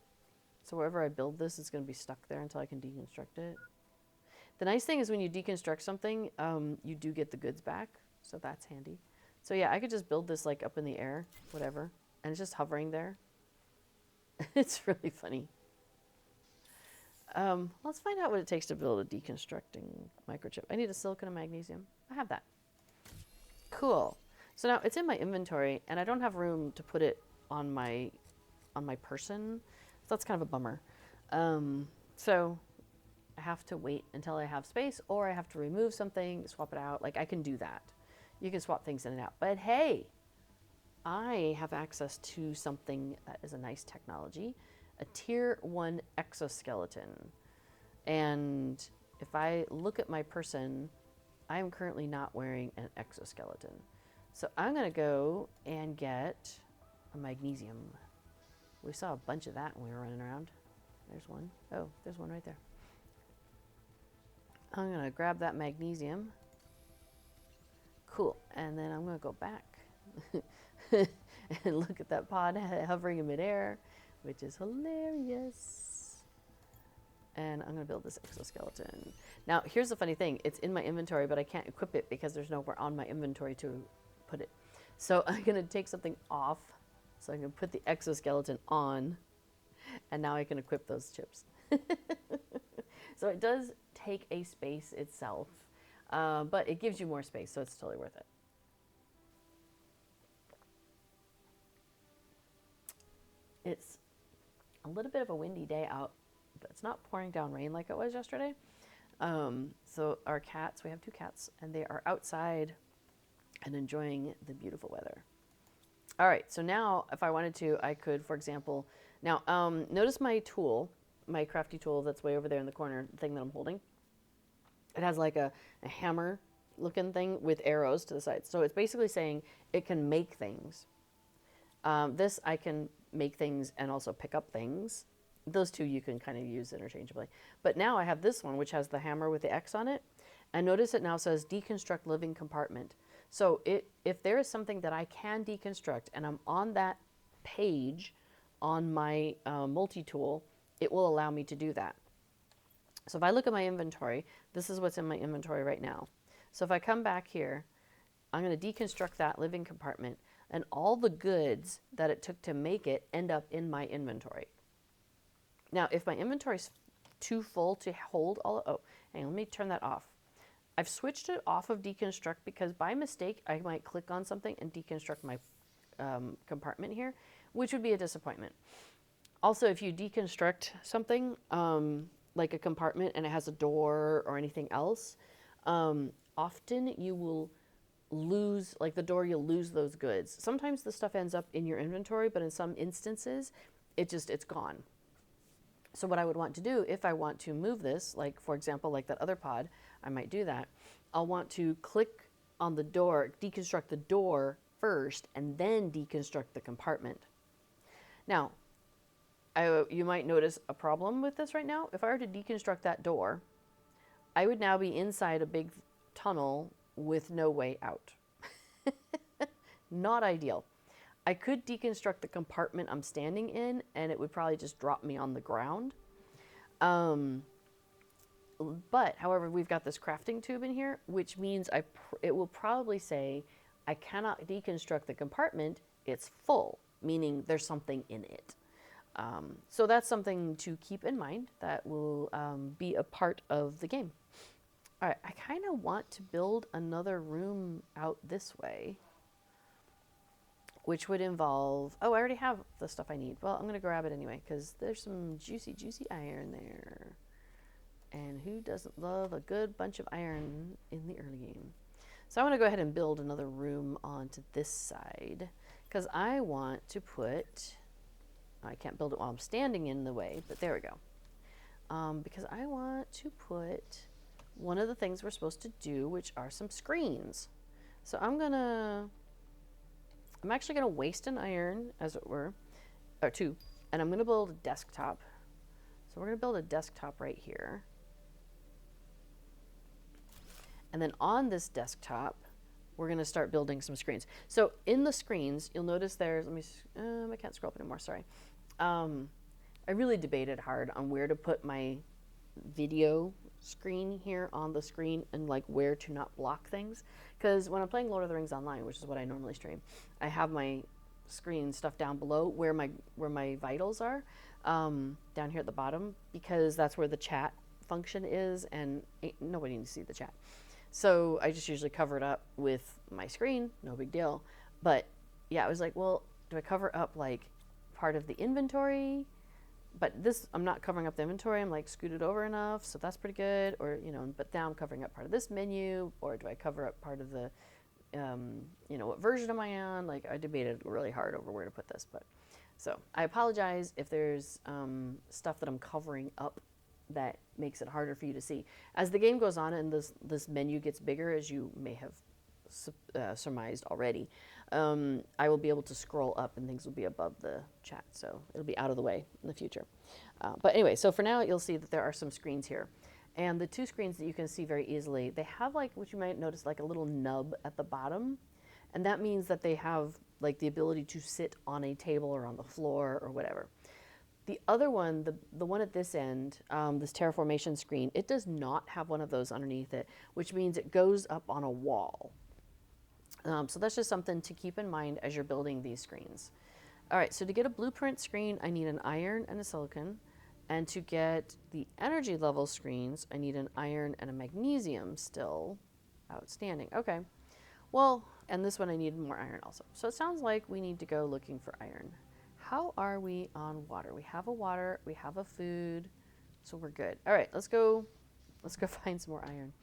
So wherever I build this, it's going to be stuck there until I can deconstruct it. The nice thing is when you deconstruct something, you do get the goods back. So that's handy. So yeah, I could just build this like up in the air, whatever. And it's just hovering there. It's really funny. Let's find out what it takes to build a deconstructing microchip. I need a silicon and magnesium. I have that. Cool. So now it's in my inventory, and I don't have room to put it on my person. So that's kind of a bummer. So I have to wait until I have space, or I have to remove something, swap it out. Like I can do that. You can swap things in and out. But hey, I have access to something that is a nice technology. A tier 1 exoskeleton. And if I look at my person, I am currently not wearing an exoskeleton. So I'm going to go and get a magnesium. We saw a bunch of that when we were running around. There's one. Oh, there's one right there. I'm going to grab that magnesium. Cool. And then I'm going to go back and look at that pod hovering in midair, which is hilarious. And I'm going to build this exoskeleton. Now, here's the funny thing. It's in my inventory, but I can't equip it because there's nowhere on my inventory to put it. So I'm going to take something off. So I'm going to put the exoskeleton on. And now I can equip those chips. So it does take a space itself, but it gives you more space, so it's totally worth it. It's a little bit of a windy day out, but it's not pouring down rain like it was yesterday. So our cats, we have 2 cats, and they are outside and enjoying the beautiful weather. All right, so now if I wanted to, I could, for example, now notice my tool, my crafty tool that's way over there in the corner, the thing that I'm holding. It has like a hammer looking thing with arrows to the sides. So it's basically saying it can make things. This I can make things and also pick up things. Those two you can kind of use interchangeably. But now I have this one, which has the hammer with the X on it. And notice it now says deconstruct living compartment. So if there is something that I can deconstruct and I'm on that page on my multi-tool, it will allow me to do that. So if I look at my inventory, this is what's in my inventory right now. So if I come back here, I'm going to deconstruct that living compartment, and all the goods that it took to make it end up in my inventory. Now, if my inventory is too full to hold all, oh, hang on, let me turn that off. I've switched it off of deconstruct because by mistake, I might click on something and deconstruct my compartment here, which would be a disappointment. Also, if you deconstruct something, like a compartment and it has a door or anything else, often you will lose, like the door, you'll lose those goods. Sometimes the stuff ends up in your inventory, but in some instances, it's gone. So what I would want to do if I want to move this, like for example, like that other pod, I might do that. I'll want to click on the door, deconstruct the door first, and then deconstruct the compartment. Now, you might notice a problem with this right now. If I were to deconstruct that door, I would now be inside a big tunnel with no way out. Not ideal. I could deconstruct the compartment I'm standing in, and it would probably just drop me on the ground. But, however, we've got this crafting tube in here, which means it will probably say, I cannot deconstruct the compartment, it's full, meaning there's something in it. So that's something to keep in mind that will be a part of the game. All right, I kind of want to build another room out this way, which would involve, oh, I already have the stuff I need. Well, I'm going to grab it anyway, because there's some juicy, juicy iron there. And who doesn't love a good bunch of iron in the early game? So I want to go ahead and build another room onto this side because I want to put, I can't build it while I'm standing in the way, but there we go. Because I want to put one of the things we're supposed to do, which are some screens. So I'm actually gonna waste an iron, as it were, or two, and I'm gonna build a desktop. So we're gonna build a desktop right here. And then on this desktop, we're gonna start building some screens. So in the screens, you'll notice there's, I can't scroll up anymore, sorry. I really debated hard on where to put my video screen here on the screen and like where to not block things. Because when I'm playing Lord of the Rings online, which is what I normally stream, I have my screen stuff down below where my vitals are, down here at the bottom, because that's where the chat function is, and nobody needs to see the chat. So I just usually cover it up with my screen, no big deal. But yeah, I was like, well, do I cover up like part of the inventory? But this, I'm not covering up the inventory. I'm like scooted over enough, so that's pretty good. Or, you know, but now I'm covering up part of this menu, or do I cover up part of the, you know, what version am I on? Like, I debated really hard over where to put this, but so I apologize if there's stuff that I'm covering up that makes it harder for you to see. As the game goes on and this menu gets bigger, as you may have surmised already, I will be able to scroll up and things will be above the chat, so it'll be out of the way in the future. But anyway, so for now you'll see that there are some screens here. And the two screens that you can see very easily, they have like, what you might notice, like a little nub at the bottom. And that means that they have like the ability to sit on a table or on the floor or whatever. The other one, the one at this end, this terraformation screen, it does not have one of those underneath it, which means it goes up on a wall. So that's just something to keep in mind as you're building these screens. All right, so to get a blueprint screen, I need an iron and a silicon. And to get the energy level screens, I need an iron and a magnesium still. Outstanding. Okay. Well, and this one I need more iron also. So it sounds like we need to go looking for iron. How are we on water? We have a water, we have a food, so we're good. All right, let's go find some more iron.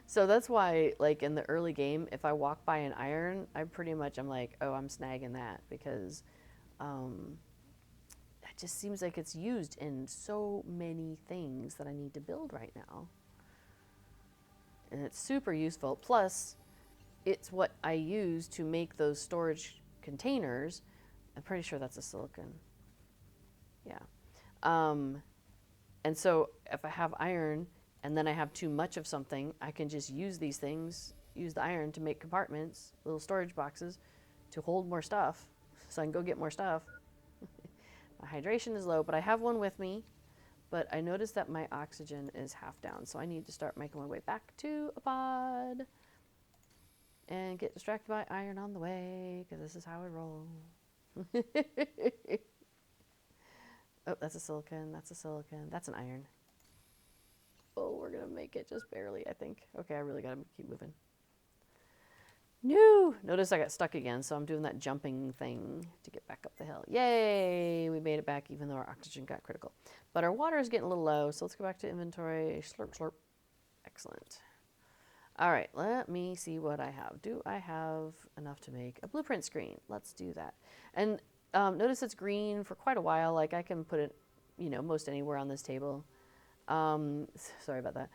So that's why, like in the early game, if I walk by an iron, I'm like, oh, I'm snagging that, because it just seems like it's used in so many things that I need to build right now. And it's super useful. Plus, it's what I use to make those storage containers. I'm pretty sure that's a silicon. Yeah. And so if I have iron and then I have too much of something, I can just use these things, use the iron to make compartments, little storage boxes to hold more stuff, so I can go get more stuff. My hydration is low, but I have one with me. But I noticed that my oxygen is half down, so I need to start making my way back to a pod and get distracted by iron on the way, because this is how I roll. Oh, that's a silicon, that's a silicon, that's an iron. Oh, we're gonna make it just barely, I think. Okay, I really gotta keep moving. No! Notice I got stuck again, so I'm doing that jumping thing to get back up the hill. Yay! We made it back even though our oxygen got critical. But our water is getting a little low, so let's go back to inventory. Slurp, slurp. Excellent. All right, let me see what I have. Do I have enough to make a blueprint screen? Let's do that. And notice it's green for quite a while. Like I can put it, you know, most anywhere on this table. Sorry about that.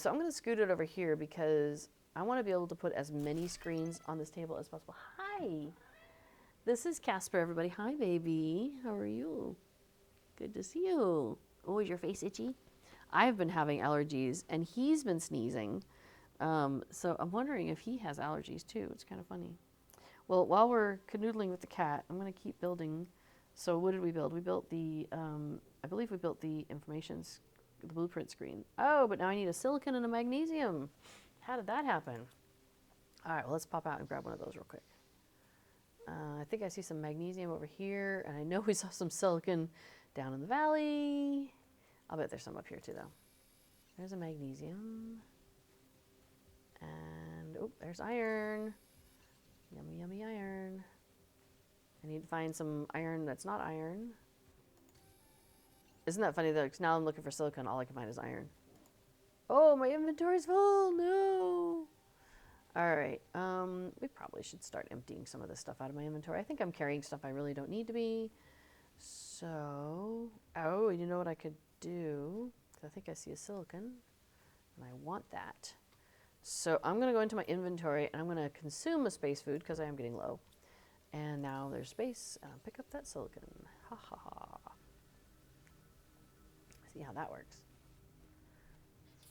So I'm going to scoot it over here because I want to be able to put as many screens on this table as possible. Hi, this is Casper, everybody. Hi, baby. How are you? Good to see you. Oh, is your face itchy? I've been having allergies, and he's been sneezing. So I'm wondering if he has allergies too. It's kind of funny. Well, while we're canoodling with the cat, I'm going to keep building. So what did we build? We built the, I believe we built the the blueprint screen. Oh, but now I need a silicon and a magnesium. How did that happen? All right, well, let's pop out and grab one of those real quick. I think I see some magnesium over here, and I know we saw some silicon down in the valley. I'll bet there's some up here too, though. There's a magnesium. And, oh, there's iron. Yummy, yummy iron. I need to find some iron that's not iron. Isn't that funny though? Because now I'm looking for silicon, all I can find is iron. Oh, my inventory's full. No. All right. We probably should start emptying some of this stuff out of my inventory. I think I'm carrying stuff I really don't need to be. So, oh, you know what I could do? I think I see a silicon, and I want that. So I'm going to go into my inventory, and I'm going to consume a space food because I am getting low. And now there's space, and I'll pick up that silicon. Ha ha ha. See how that works.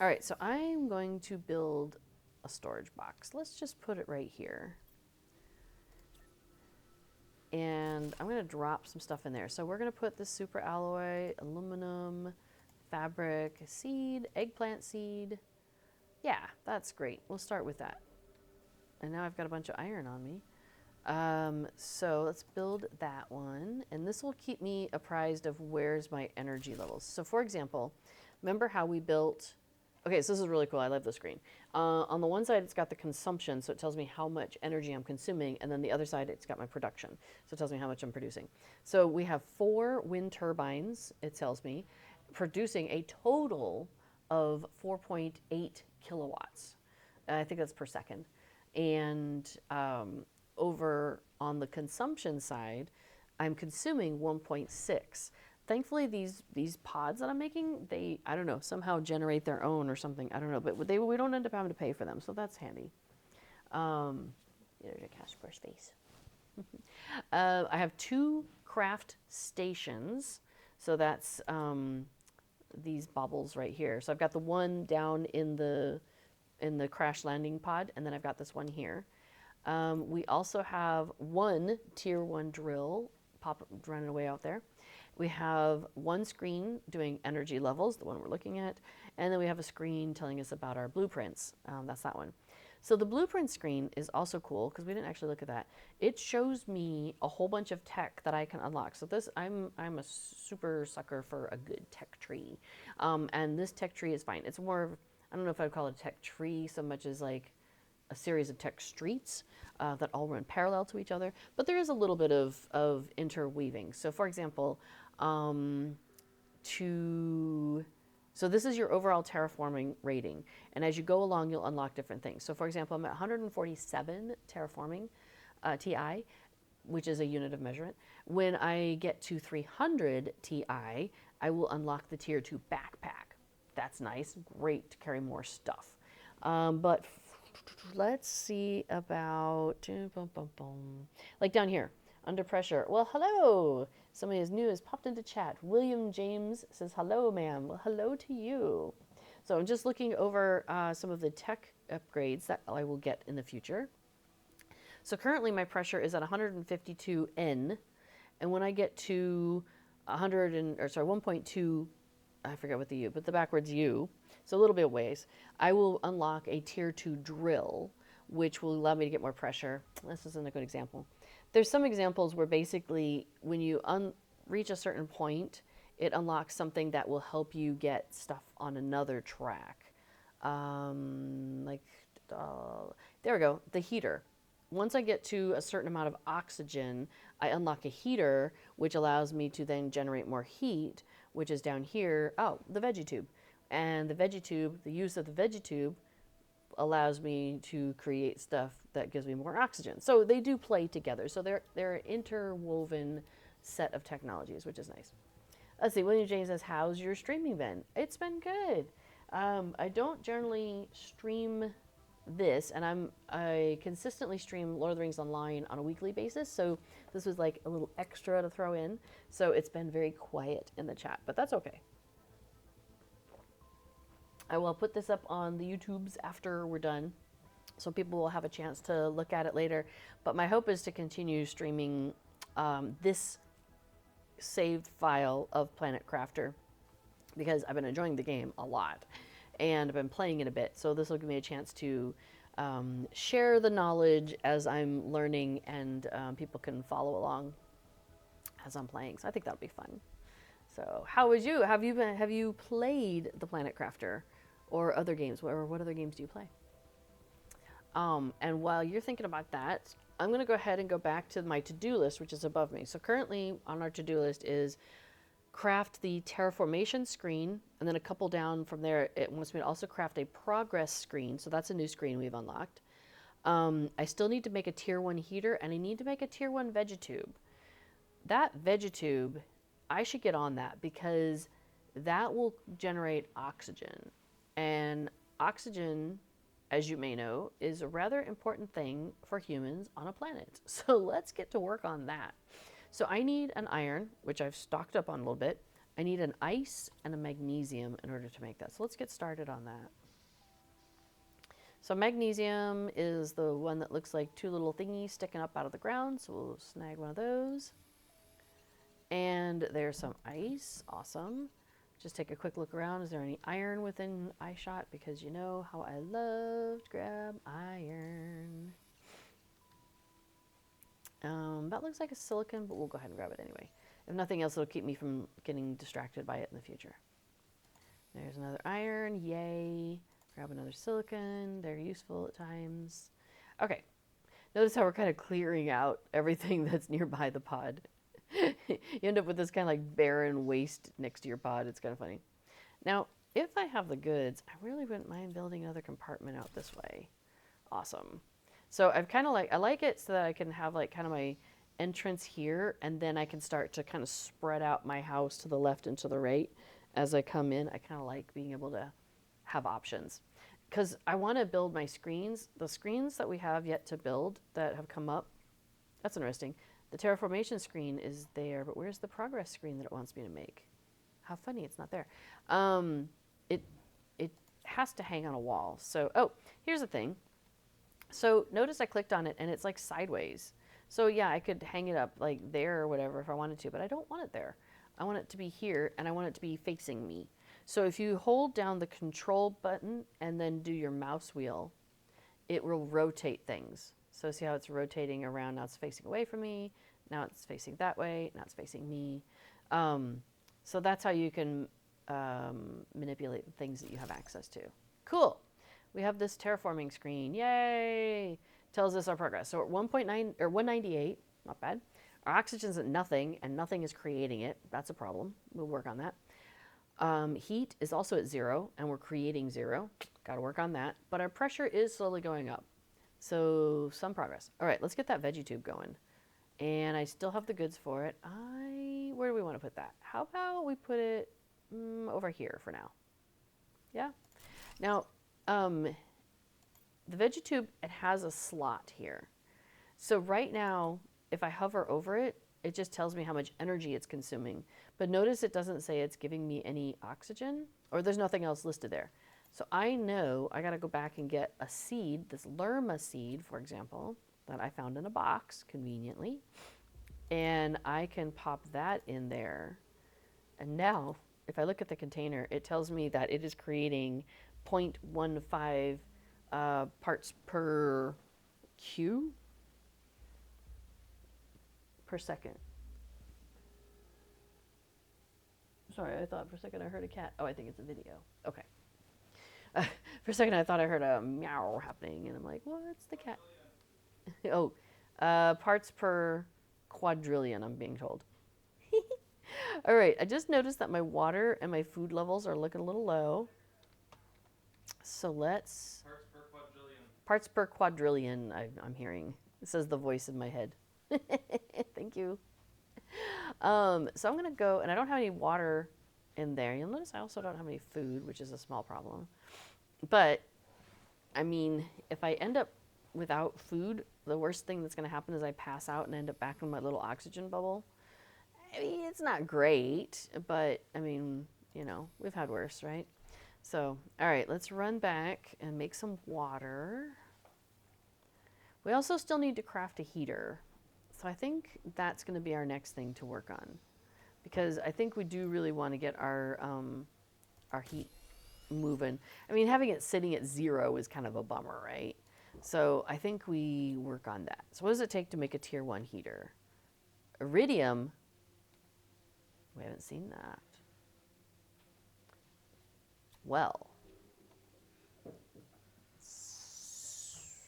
All right, so I'm going to build a storage box. Let's just put it right here. And I'm going to drop some stuff in there. So we're going to put this super alloy, aluminum, fabric, seed, eggplant seed. Yeah, that's great. We'll start with that. And now I've got a bunch of iron on me. So let's build that one. And this will keep me apprised of where's my energy levels. So for example, remember how we built... Okay, so this is really cool. I love this screen. On the one side, it's got the consumption, so it tells me how much energy I'm consuming, and then the other side, it's got my production, so it tells me how much I'm producing. So we have 4 wind turbines, it tells me, producing a total of 4.8 kilowatts. I think that's per second. And over on the consumption side, I'm consuming 1.6. Thankfully, these pods that I'm making, they, I don't know, somehow generate their own or something. I don't know, but we don't end up having to pay for them, so that's handy. There's a cash for space. I have 2 craft stations, so that's these bubbles right here. So I've got the one down in the crash landing pod, and then I've got this one here. We also have 1 tier 1 drill running away out there. We have 1 screen doing energy levels, the one we're looking at, and then we have a screen telling us about our blueprints. That's that one. So the blueprint screen is also cool because we didn't actually look at that. It shows me a whole bunch of tech that I can unlock. So this, I'm a super sucker for a good tech tree, and this tech tree is fine. It's more of, I don't know if I'd call it a tech tree so much as like a series of tech streets that all run parallel to each other, but there is a little bit of interweaving. So for example, so this is your overall terraforming rating, and as you go along, you'll unlock different things. So for example, I'm at 147 terraforming TI, which is a unit of measurement. When I get to 300 TI, I will unlock the tier 2 backpack. That's nice, great to carry more stuff. But let's see about, like down here, under pressure. Well, hello. Somebody as new has popped into chat. William James says, hello, ma'am. Well, hello to you. So I'm just looking over some of the tech upgrades that I will get in the future. So currently my pressure is at 152 N. And when I get to 1.2, I forget what the U, but the backwards U, so a little bit of ways, I will unlock a tier 2 drill, which will allow me to get more pressure. This isn't a good example. There's some examples where basically when you reach a certain point, it unlocks something that will help you get stuff on another track. There we go, the heater. Once I get to a certain amount of oxygen, I unlock a heater, which allows me to then generate more heat, which is down here. Oh, the veggie tube. And the veggie tube, the use of the veggie tube allows me to create stuff that gives me more oxygen. So they do play together. So they're an interwoven set of technologies, which is nice. Let's see, William James says, how's your streaming been? It's been good. I don't generally stream this, and I consistently stream Lord of the Rings Online on a weekly basis, so this was like a little extra to throw in. So it's been very quiet in the chat, but that's okay. I will put this up on the YouTubes after we're done, so people will have a chance to look at it later. But my hope is to continue streaming this saved file of Planet Crafter, because I've been enjoying the game a lot, and I've been playing it a bit. So this will give me a chance to share the knowledge as I'm learning, and people can follow along as I'm playing. So I think that'll be fun. So how was you? Have you played the Planet Crafter or other games? Or what other games do you play? And while you're thinking about that, I'm going to go ahead and go back to my to-do list, which is above me. So currently on our to-do list is craft the terraformation screen, and then a couple down from there, it wants me to also craft a progress screen. So that's a new screen we've unlocked. I still need to make a tier 1 heater, and I need to make a tier 1 vegetube. That vegetube, I should get on that because that will generate oxygen. And oxygen, as you may know, is a rather important thing for humans on a planet. So let's get to work on that. So I need an iron, which I've stocked up on a little bit. I need an ice and a magnesium in order to make that. So let's get started on that. So magnesium is the one that looks like two little thingies sticking up out of the ground. So we'll snag one of those. And there's some ice. Awesome. Just take a quick look around. Is there any iron within eye shot? Because you know how I love to grab iron. That looks like a silicon, but we'll go ahead and grab it anyway. If nothing else, it'll keep me from getting distracted by it in the future. There's another iron. Yay. Grab another silicon. They're useful at times. Okay. Notice how we're kind of clearing out everything that's nearby the pod. You end up with this kind of like barren waste next to your pod. It's kind of funny. Now, if I have the goods, I really wouldn't mind building another compartment out this way. Awesome. So I've kind of like, I like it so that I can have like kind of my entrance here, and then I can start to kind of spread out my house to the left and to the right as I come in. I kind of like being able to have options because I want to build my screens. The screens that we have yet to build that have come up, that's interesting. The terraformation screen is there, but where's the progress screen that it wants me to make? How funny, it's not there. It has to hang on a wall. So, oh, here's the thing. So notice I clicked on it and it's like sideways. So yeah, I could hang it up like there or whatever if I wanted to, but I don't want it there. I want it to be here and I want it to be facing me. So if you hold down the control button and then do your mouse wheel, it will rotate things. So see how it's rotating around? Now it's facing away from me. Now it's facing that way. Now it's facing me. So that's how you can manipulate the things that you have access to. Cool. We have this terraforming screen. Yay! Tells us our progress. So we're at 1.9 or 198. Not bad. Our oxygen's at nothing, and nothing is creating it. That's a problem. We'll work on that. Heat is also at 0, and we're creating 0. Got to work on that. But our pressure is slowly going up. So some progress. All right, let's get that veggie tube going. And I still have the goods for it. Where do we want to put that? How about we put it over here for now? Yeah. Now, the veggie tube, it has a slot here. So right now, if I hover over it, it just tells me how much energy it's consuming. But notice it doesn't say it's giving me any oxygen, or there's nothing else listed there. So I know I got to go back and get a seed, this lerma seed, for example, that I found in a box conveniently. And I can pop that in there. And now, if I look at the container, it tells me that it is creating 0.15 parts per Q per second. Sorry, I thought for a second I heard a cat. Oh, I think it's a video. Okay. For a second I thought I heard a meow happening, and I'm like, what's the cat? Oh, parts per quadrillion, I'm being told. All right, I just noticed that my water and my food levels are looking a little low. So let's... Parts per quadrillion. Parts per quadrillion, I'm hearing. It says the voice in my head. Thank you. So I'm going to go, and I don't have any water in there. You'll notice I also don't have any food, which is a small problem. But, I mean, if I end up without food, the worst thing that's going to happen is I pass out and end up back in my little oxygen bubble. I mean, it's not great, but, I mean, you know, we've had worse, right? So, all right, let's run back and make some water. We also still need to craft a heater. So I think that's going to be our next thing to work on, because I think we do really want to get our heat moving. I mean, having it sitting at 0 is kind of a bummer, right? So I think we work on that. So what does it take to make a tier 1 heater? Iridium. We haven't seen that. Well,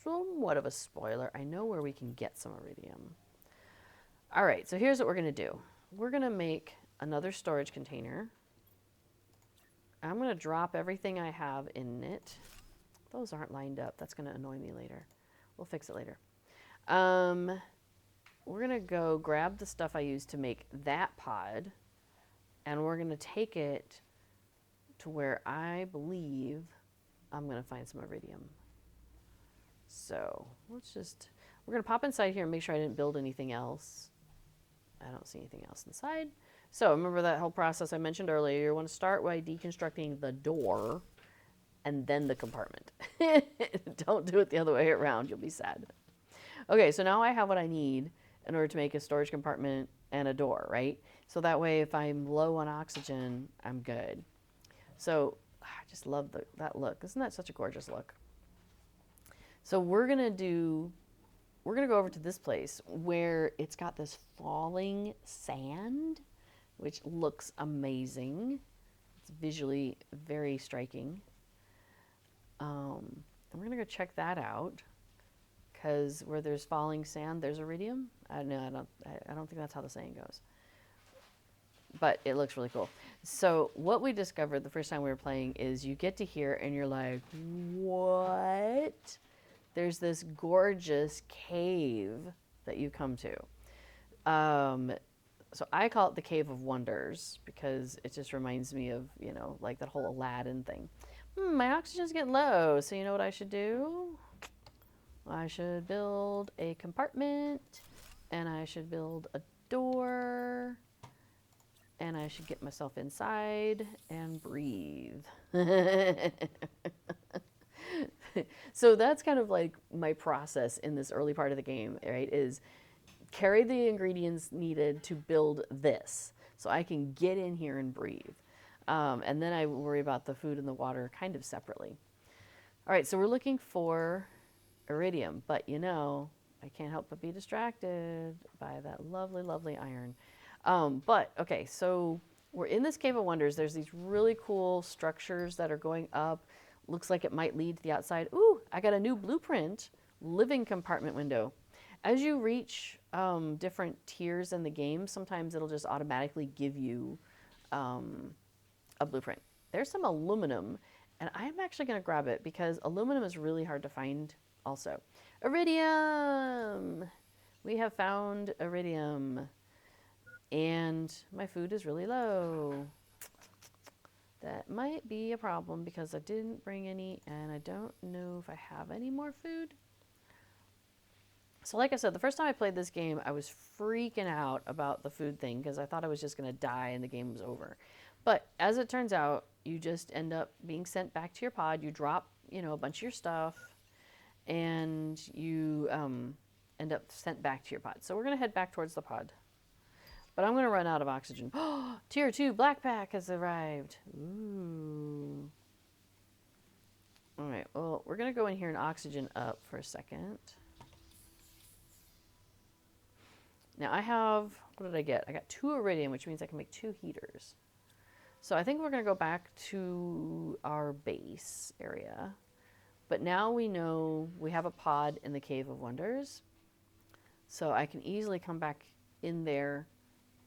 somewhat of a spoiler. I know where we can get some iridium. All right, so here's what we're going to do. We're going to make another storage container. I'm going to drop everything I have in it. Those aren't lined up. That's going to annoy me later. We'll fix it later. We're going to go grab the stuff I used to make that pod, and we're going to take it to where I believe I'm going to find some iridium. So we're going to pop inside here and make sure I didn't build anything else. I don't see anything else inside. So remember that whole process I mentioned earlier. You want to start by deconstructing the door and then the compartment. Don't do it the other way around. You'll be sad. Okay, so now I have what I need in order to make a storage compartment and a door, right? So that way if I'm low on oxygen, I'm good. So I just love that look. Isn't that such a gorgeous look? So we're going to go over to this place where it's got this falling sand, which looks amazing. It's visually very striking. And we're going to go check that out, because where there's falling sand, there's iridium. I don't think that's how the saying goes. But it looks really cool. So what we discovered the first time we were playing is you get to here and you're like, what? There's this gorgeous cave that you come to. So I call it the Cave of Wonders because it just reminds me of, like that whole Aladdin thing. My oxygen's getting low, so you know what I should do? I should build a compartment, and I should build a door, and I should get myself inside and breathe. So that's kind of like my process in this early part of the game, right? Is carry the ingredients needed to build this so I can get in here and breathe. And then I worry about the food and the water kind of separately. All right, so we're looking for iridium, but I can't help but be distracted by that lovely, lovely iron. But okay, so we're in this Cave of Wonders. There's these really cool structures that are going up. Looks like it might lead to the outside. Ooh, I got a new blueprint. Living compartment window. As you reach different tiers in the game, sometimes it'll just automatically give you a blueprint. There's some aluminum, and I'm actually going to grab it because aluminum is really hard to find also. Iridium! We have found iridium, and my food is really low. That might be a problem because I didn't bring any, and I don't know if I have any more food. So like I said, the first time I played this game, I was freaking out about the food thing because I thought I was just going to die and the game was over. But as it turns out, you just end up being sent back to your pod. You drop, a bunch of your stuff, and you end up sent back to your pod. So we're going to head back towards the pod. But I'm going to run out of oxygen. Tier 2 black pack has arrived. Ooh. All right, well, we're going to go in here and oxygen up for a second. Now I have, what did I get? I got 2 iridium, which means I can make 2 heaters. So I think we're going to go back to our base area. But now we know we have a pod in the Cave of Wonders. So I can easily come back in there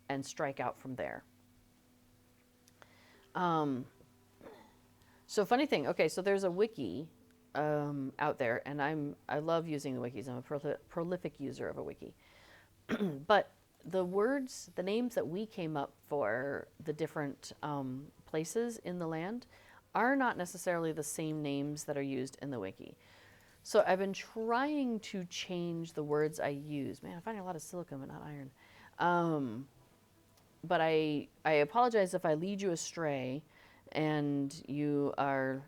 and strike out from there. So funny thing, okay, so there's a wiki out there, and I love using the wikis. I'm a prolific user of a wiki. But the names that we came up for the different places in the land are not necessarily the same names that are used in the wiki. So I've been trying to change the words I use. Man, I'm finding a lot of silicon but not iron. But I apologize if I lead you astray and you are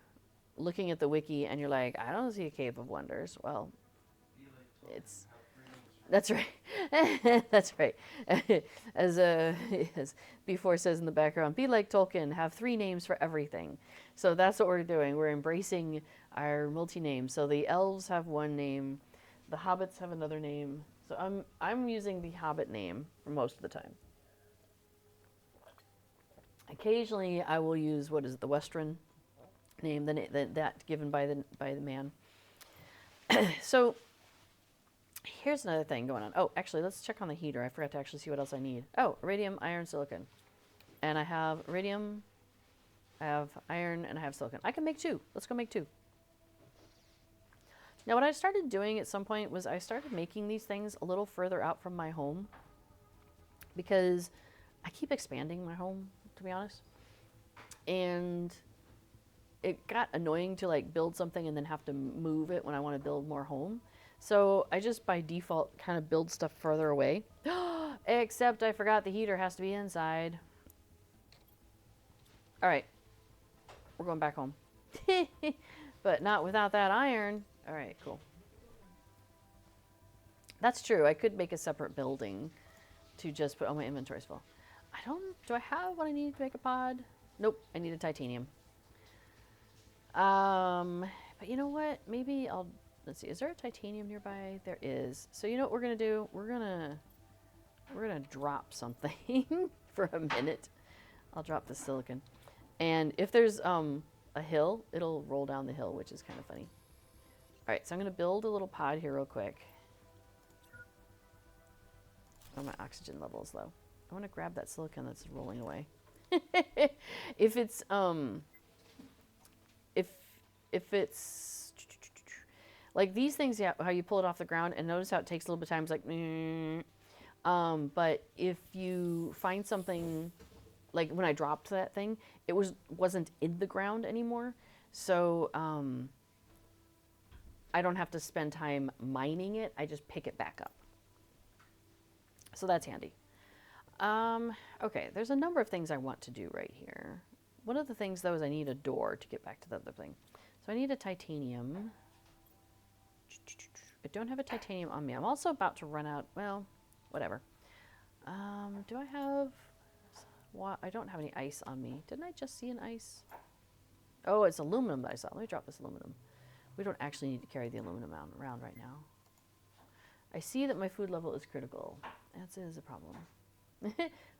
looking at the wiki and you're like, I don't see a Cave of Wonders. Well, that's right. That's right. As B4 says in the background, be like Tolkien, have 3 names for everything. So that's what we're doing. We're embracing our multi-names. So the elves have one name, the hobbits have another name. So I'm using the hobbit name for most of the time. Occasionally, I will use the Western name, that given by the man. So here's another thing going on. Oh, actually, let's check on the heater. I forgot to actually see what else I need. Oh, iridium, iron, silicon. And I have iridium, I have iron, and I have silicon. I can make 2. Let's go make 2. Now what I started doing at some point was I started making these things a little further out from my home because I keep expanding my home, to be honest. And it got annoying to like build something and then have to move it when I want to build more home. So I just by default kind of build stuff further away. Except I forgot the heater has to be inside. All right, we're going back home. But not without that iron. All right, cool. That's true. I could make a separate building to just put, oh, my inventory's full. Do I have what I need to make a pod? Nope, I need a titanium. But you know what? Maybe let's see, is there a titanium nearby? There is. So you know what we're gonna do? We're gonna drop something for a minute. I'll drop the silicon. And if there's a hill, it'll roll down the hill, which is kind of funny. All right, so I'm gonna build a little pod here real quick. Oh, my oxygen levels low. I want to grab that silicon that's rolling away. If it's if it's like these things, yeah, how you pull it off the ground, and notice how it takes a little bit of time. It's like, but if you find something, like when I dropped that thing, it wasn't in the ground anymore, so I don't have to spend time mining it. I just pick it back up. So that's handy. Okay, there's a number of things I want to do right here. One of the things, though, is I need a door to get back to the other thing. So I need a titanium. I don't have a titanium on me. I'm also about to run out. Well, whatever. Do I have... Well, I don't have any ice on me. Didn't I just see an ice? Oh, it's aluminum that I saw. Let me drop this aluminum. We don't actually need to carry the aluminum around right now. I see that my food level is critical. That is a problem.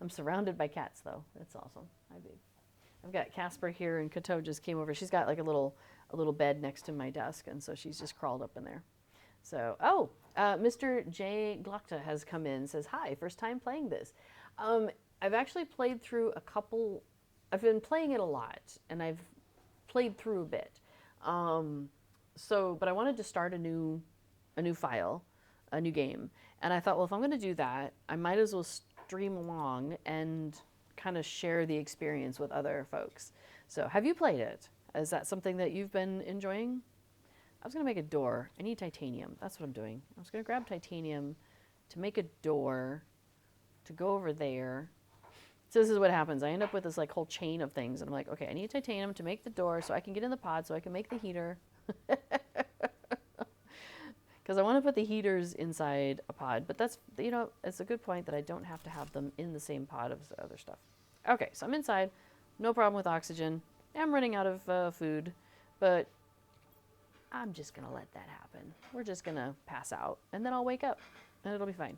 I'm surrounded by cats, though. That's awesome. Hi, babe. I've got Casper here, and Kato just came over. She's got like a little bed next to my desk, and so she's just crawled up in there. So, Mr. J. Glockta has come in, says, hi, first time playing this. I've actually played through a couple, I've been playing it a lot, and I've played through a bit. But I wanted to start a new file, a new game. And I thought, well, if I'm going to do that, I might as well stream along and kind of share the experience with other folks. So have you played it? Is that something that you've been enjoying? I was going to make a door. I need titanium. That's what I'm doing. I was going to grab titanium to make a door to go over there. So this is what happens. I end up with this like whole chain of things. And I'm like, okay, I need titanium to make the door so I can get in the pod so I can make the heater. Because I want to put the heaters inside a pod. But that's, you know, it's a good point that I don't have to have them in the same pod as the other stuff. Okay, so I'm inside. No problem with oxygen. I'm running out of food. But I'm just going to let that happen. We're just going to pass out. And then I'll wake up. And it'll be fine.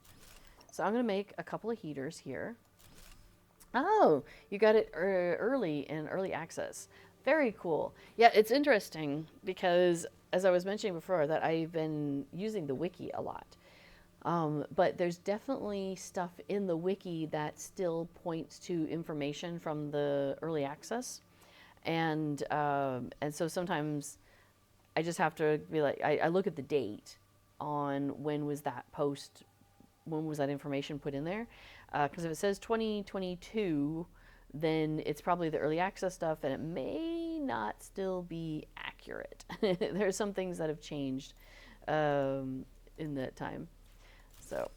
So I'm going to make a couple of heaters here. Oh, you got it early in early access. Very cool. Yeah, it's interesting because, as I was mentioning before, that I've been using the wiki a lot. But there's definitely stuff in the wiki that still points to information from the early access. And so sometimes I just have to be like, I look at the date on when was that post, when was that information put in there. Because if it says 2022, then it's probably the early access stuff, and it may not still be accurate. There's some things that have changed in that time. So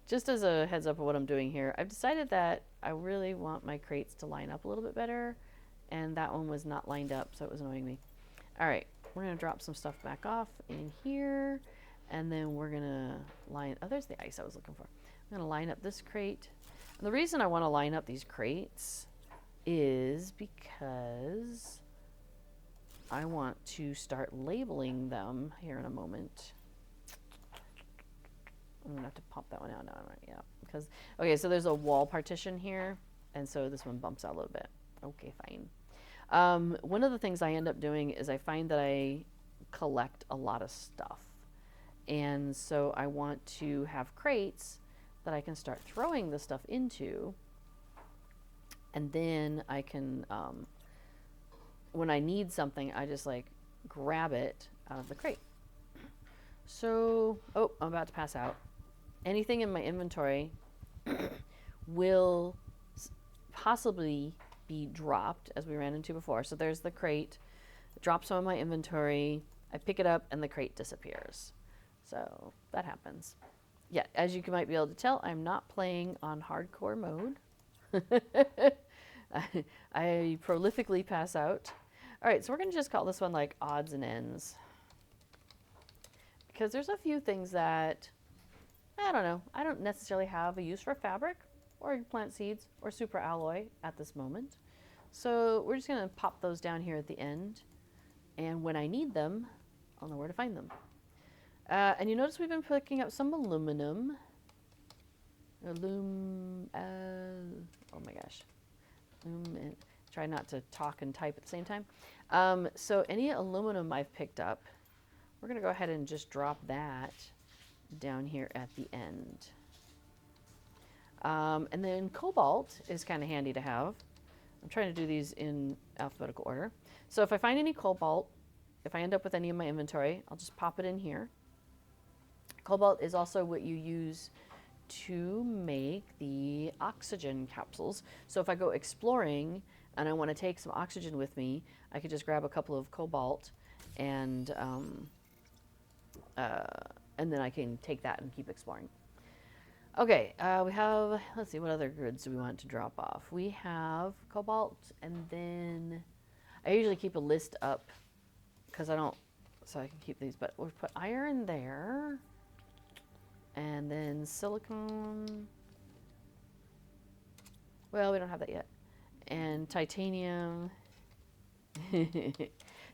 just as a heads up of what I'm doing here, I've decided that I really want my crates to line up a little bit better, and that one was not lined up, so it was annoying me. All right, we're going to drop some stuff back off in here, and then we're going to line... Oh, there's the ice I was looking for. I'm going to line up this crate. And the reason I want to line up these crates is because I want to start labeling them here in a moment. I'm going to have to pop that one out now. Yeah, because, okay, so there's a wall partition here, and so this one bumps out a little bit. Okay, fine. One of the things I end up doing is I find that I collect a lot of stuff. And so I want to have crates that I can start throwing the stuff into And then I can, when I need something, I just like grab it out of the crate. So, oh, I'm about to pass out. Anything in my inventory will possibly be dropped, as we ran into before. So there's the crate, drop some of my inventory, I pick it up, and the crate disappears. So that happens. Yeah, as you might be able to tell, I'm not playing on hardcore mode. I prolifically pass out. All right, so we're going to just call this one like odds and ends. Because there's a few things that, I don't know, I don't necessarily have a use for fabric or plant seeds or super alloy at this moment. So we're just going to pop those down here at the end. And when I need them, I'll know where to find them. And you notice we've been picking up some aluminum. Oh my gosh. Try not to talk and type at the same time. So any aluminum I've picked up, we're going to go ahead and just drop that down here at the end. And then cobalt is kind of handy to have. I'm trying to do these in alphabetical order. So if I find any cobalt, if I end up with any in my inventory, I'll just pop it in here. Cobalt is also what you use to make the oxygen capsules. So if I go exploring and I want to take some oxygen with me, I could just grab a couple of cobalt and then I can take that and keep exploring. Okay, we have, let's see, what other goods do we want to drop off? We have cobalt, and then I usually keep a list up because I don't, so I can keep these, but we'll put iron there, and then silicone. Well, we don't have that yet. And titanium.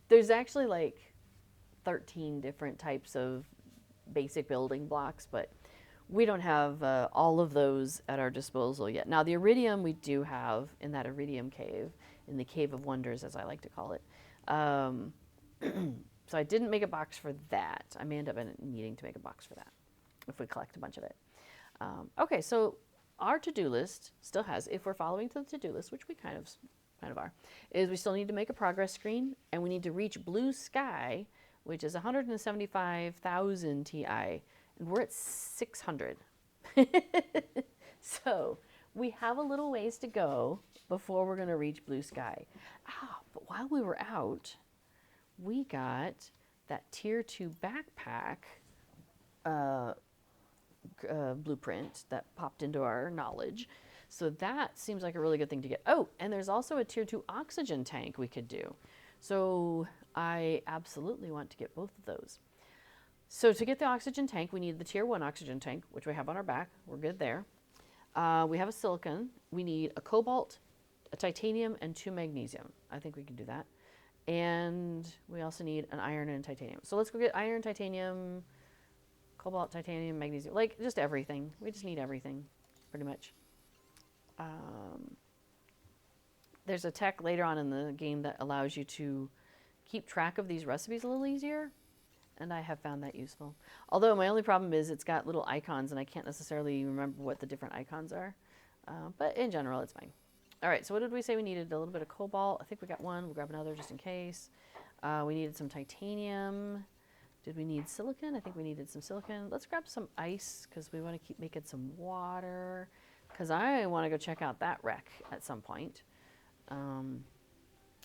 There's actually like 13 different types of basic building blocks, but we don't have all of those at our disposal yet. Now, the iridium we do have in that iridium cave, in the Cave of Wonders, as I like to call it. So I didn't make a box for that. I may end up needing to make a box for that if we collect a bunch of it. Okay, so our to-do list still has, if we're following the to-do list, which we kind of are, is we still need to make a progress screen, and we need to reach blue sky, which is 175,000 Ti, and we're at 600. So we have a little ways to go before we're going to reach blue sky. But while we were out, we got that tier 2 backpack blueprint that popped into our knowledge. So that seems like a really good thing to get. Oh, and there's also a tier 2 oxygen tank we could do. So I absolutely want to get both of those. So to get the oxygen tank, we need the tier 1 oxygen tank, which we have on our back. We're good there. We have a silicon. We need a cobalt, a titanium, and 2 magnesium. I think we can do that. And we also need an iron and titanium. So let's go get iron, titanium, cobalt, titanium, magnesium, like just everything. We just need everything, pretty much. There's a tech later on in the game that allows you to keep track of these recipes a little easier, and I have found that useful. Although my only problem is it's got little icons, and I can't necessarily remember what the different icons are. But in general, it's fine. All right, so what did we say we needed? A little bit of cobalt. I think we got one. We'll grab another just in case. We needed some titanium. Did we need silicon? I think we needed some silicon. Let's grab some ice because we want to keep making some water, because I want to go check out that wreck at some point.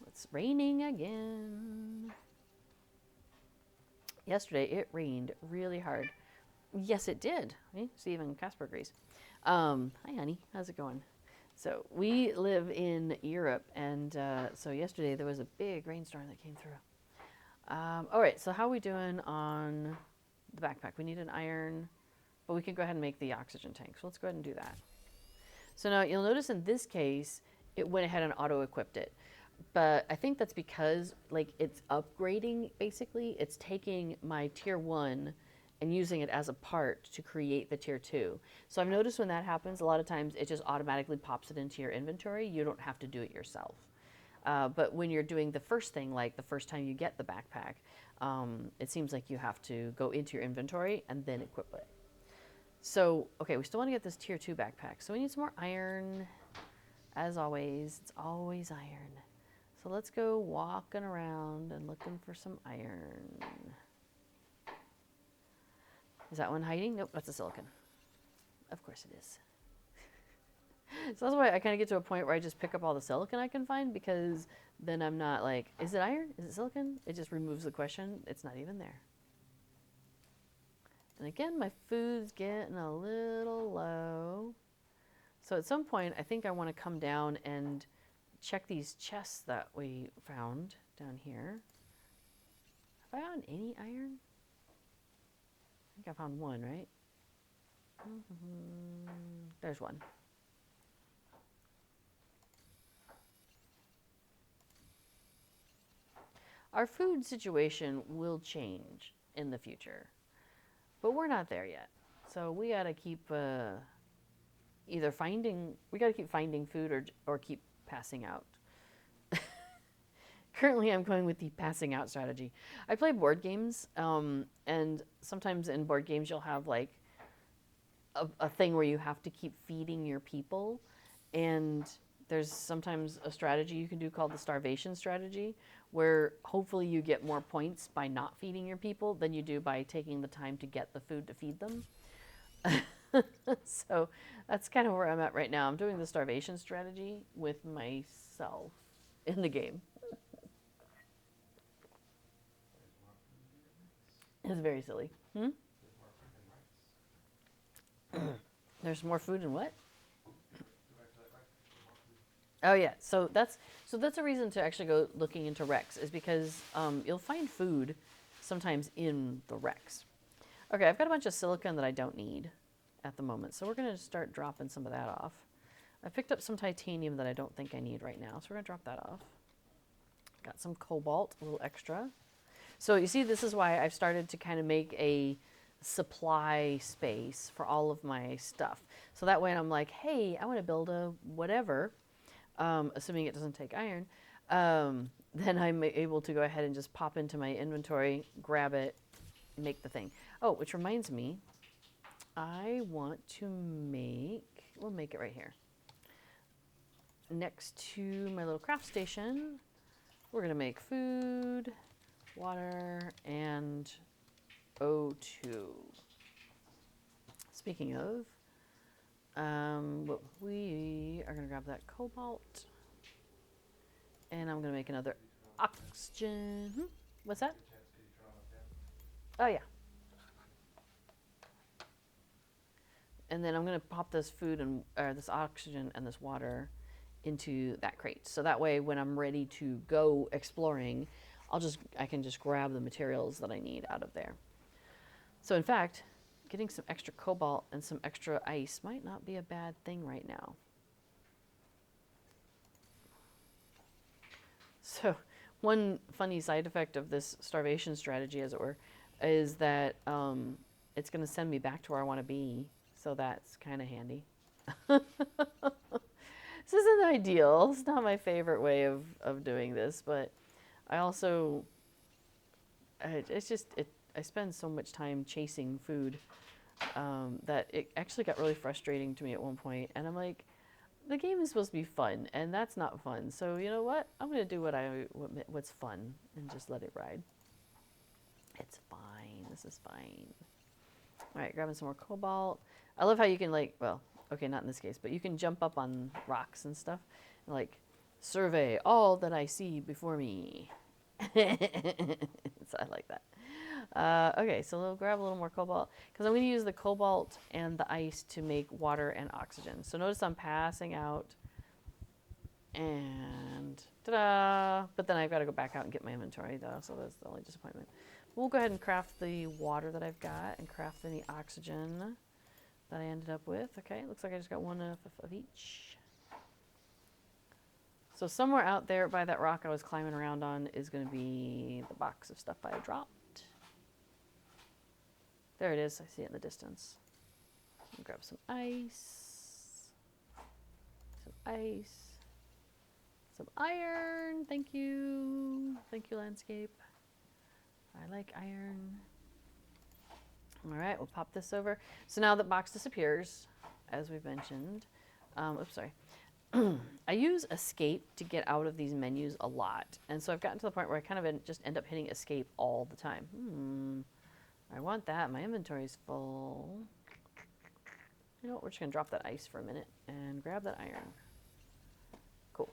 It's raining again. Yesterday it rained really hard. Yes, it did. See, even Casper agrees. Hi, honey. How's it going? So we live in Europe, and so yesterday there was a big rainstorm that came through. All right, so how are we doing on the backpack? We need an iron, but we can go ahead and make the oxygen tank. So let's go ahead and do that. So now you'll notice in this case, it went ahead and auto-equipped it. But I think that's because like it's upgrading, basically. It's taking my tier 1 and using it as a part to create the tier 2. So I've noticed when that happens, a lot of times it just automatically pops it into your inventory. You don't have to do it yourself. But when you're doing the first thing, like the first time you get the backpack, it seems like you have to go into your inventory and then equip it. So, okay, we still want to get this tier 2 backpack. So we need some more iron. As always, it's always iron. So let's go walking around and looking for some iron. Is that one hiding? Nope, that's a silicon. Of course it is. So that's why I kind of get to a point where I just pick up all the silicon I can find, because then I'm not like, is it iron? Is it silicon? It just removes the question. It's not even there. And again, my food's getting a little low. So at some point, I think I want to come down and check these chests that we found down here. Have I found any iron? I think I found one, right? There's one. Our food situation will change in the future, but we're not there yet. So we gotta keep either keep finding food or keep passing out. Currently, I'm going with the passing out strategy. I play board games, and sometimes in board games you'll have like a thing where you have to keep feeding your people, and there's sometimes a strategy you can do called the starvation strategy, where hopefully you get more points by not feeding your people than you do by taking the time to get the food to feed them. So that's kind of where I'm at right now. I'm doing the starvation strategy with myself in the game. It's very silly. There's more food in what? Oh yeah, so that's a reason to actually go looking into wrecks, is because you'll find food sometimes in the wrecks. Okay, I've got a bunch of silicon that I don't need at the moment, so we're going to start dropping some of that off. I picked up some titanium that I don't think I need right now, so we're going to drop that off. Got some cobalt, a little extra. So you see, this is why I've started to kind of make a supply space for all of my stuff. So that way I'm like, hey, I want to build a whatever, assuming it doesn't take iron, then I'm able to go ahead and just pop into my inventory, grab it, make the thing. Oh, which reminds me, I want to we'll make it right here. Next to my little craft station, we're going to make food, water, and O2. Speaking of, we are going to grab that cobalt, and I'm going to make another oxygen. What's that? Oh, yeah. And then I'm going to pop this food and this oxygen and this water into that crate. So that way, when I'm ready to go exploring, I can just grab the materials that I need out of there. So in fact, getting some extra cobalt and some extra ice might not be a bad thing right now. So one funny side effect of this starvation strategy, as it were, is that it's going to send me back to where I want to be. So that's kind of handy. This isn't ideal. It's not my favorite way of doing this, but I also, I spend so much time chasing food that it actually got really frustrating to me at one point. And I'm like, the game is supposed to be fun, and that's not fun. So you know what? I'm going to do what's fun and just let it ride. It's fine. This is fine. All right, grabbing some more cobalt. I love how you can well, okay, not in this case, but you can jump up on rocks and stuff and survey all that I see before me. So I like that. Okay, so we'll grab a little more cobalt, because I'm going to use the cobalt and the ice to make water and oxygen. So notice I'm passing out, and ta-da! But then I've got to go back out and get my inventory, though, so that's the only disappointment. We'll go ahead and craft the water that I've got and craft the oxygen that I ended up with. Okay, looks like I just got one of each. So somewhere out there by that rock I was climbing around on is going to be the box of stuff I dropped. There it is. I see it in the distance. I'll grab some ice. Some ice. Some iron. Thank you. Thank you, landscape. I like iron. All right, we'll pop this over. So now the box disappears, as we've mentioned. Oops, sorry. I use escape to get out of these menus a lot. And so I've gotten to the point where I kind of just end up hitting escape all the time. I want that. My inventory's full. You know what? We're just going to drop that ice for a minute and grab that iron. Cool.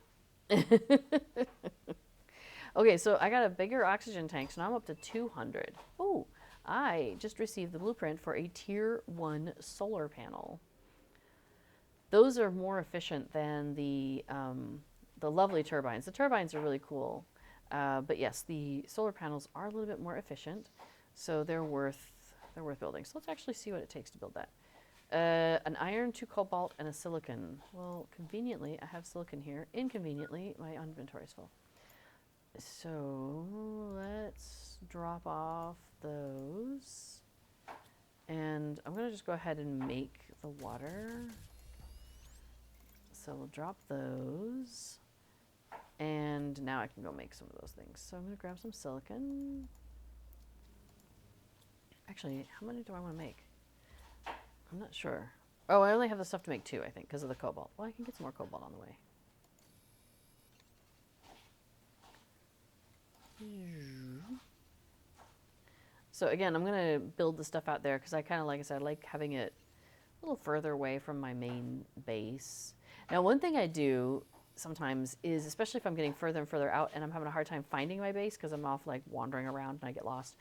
Okay, so I got a bigger oxygen tank, so now I'm up to 200. Oh, I just received the blueprint for a tier 1 solar panel. Those are more efficient than the lovely turbines. The turbines are really cool, but yes, the solar panels are a little bit more efficient, so they're worth building. So let's actually see what it takes to build that. An iron, 2 cobalt, and a silicon. Well, conveniently, I have silicon here. Inconveniently, my inventory is full. So let's drop off those. And I'm going to just go ahead and make the water. So we'll drop those. And now I can go make some of those things. So I'm going to grab some silicon. Actually, how many do I want to make? I'm not sure. Oh, I only have the stuff to make 2, I think, because of the cobalt. Well, I can get some more cobalt on the way. So again, I'm going to build the stuff out there because I kind of, like I said, I like having it a little further away from my main base. Now, one thing I do sometimes is, especially if I'm getting further and further out and I'm having a hard time finding my base because I'm off like wandering around and I get lost,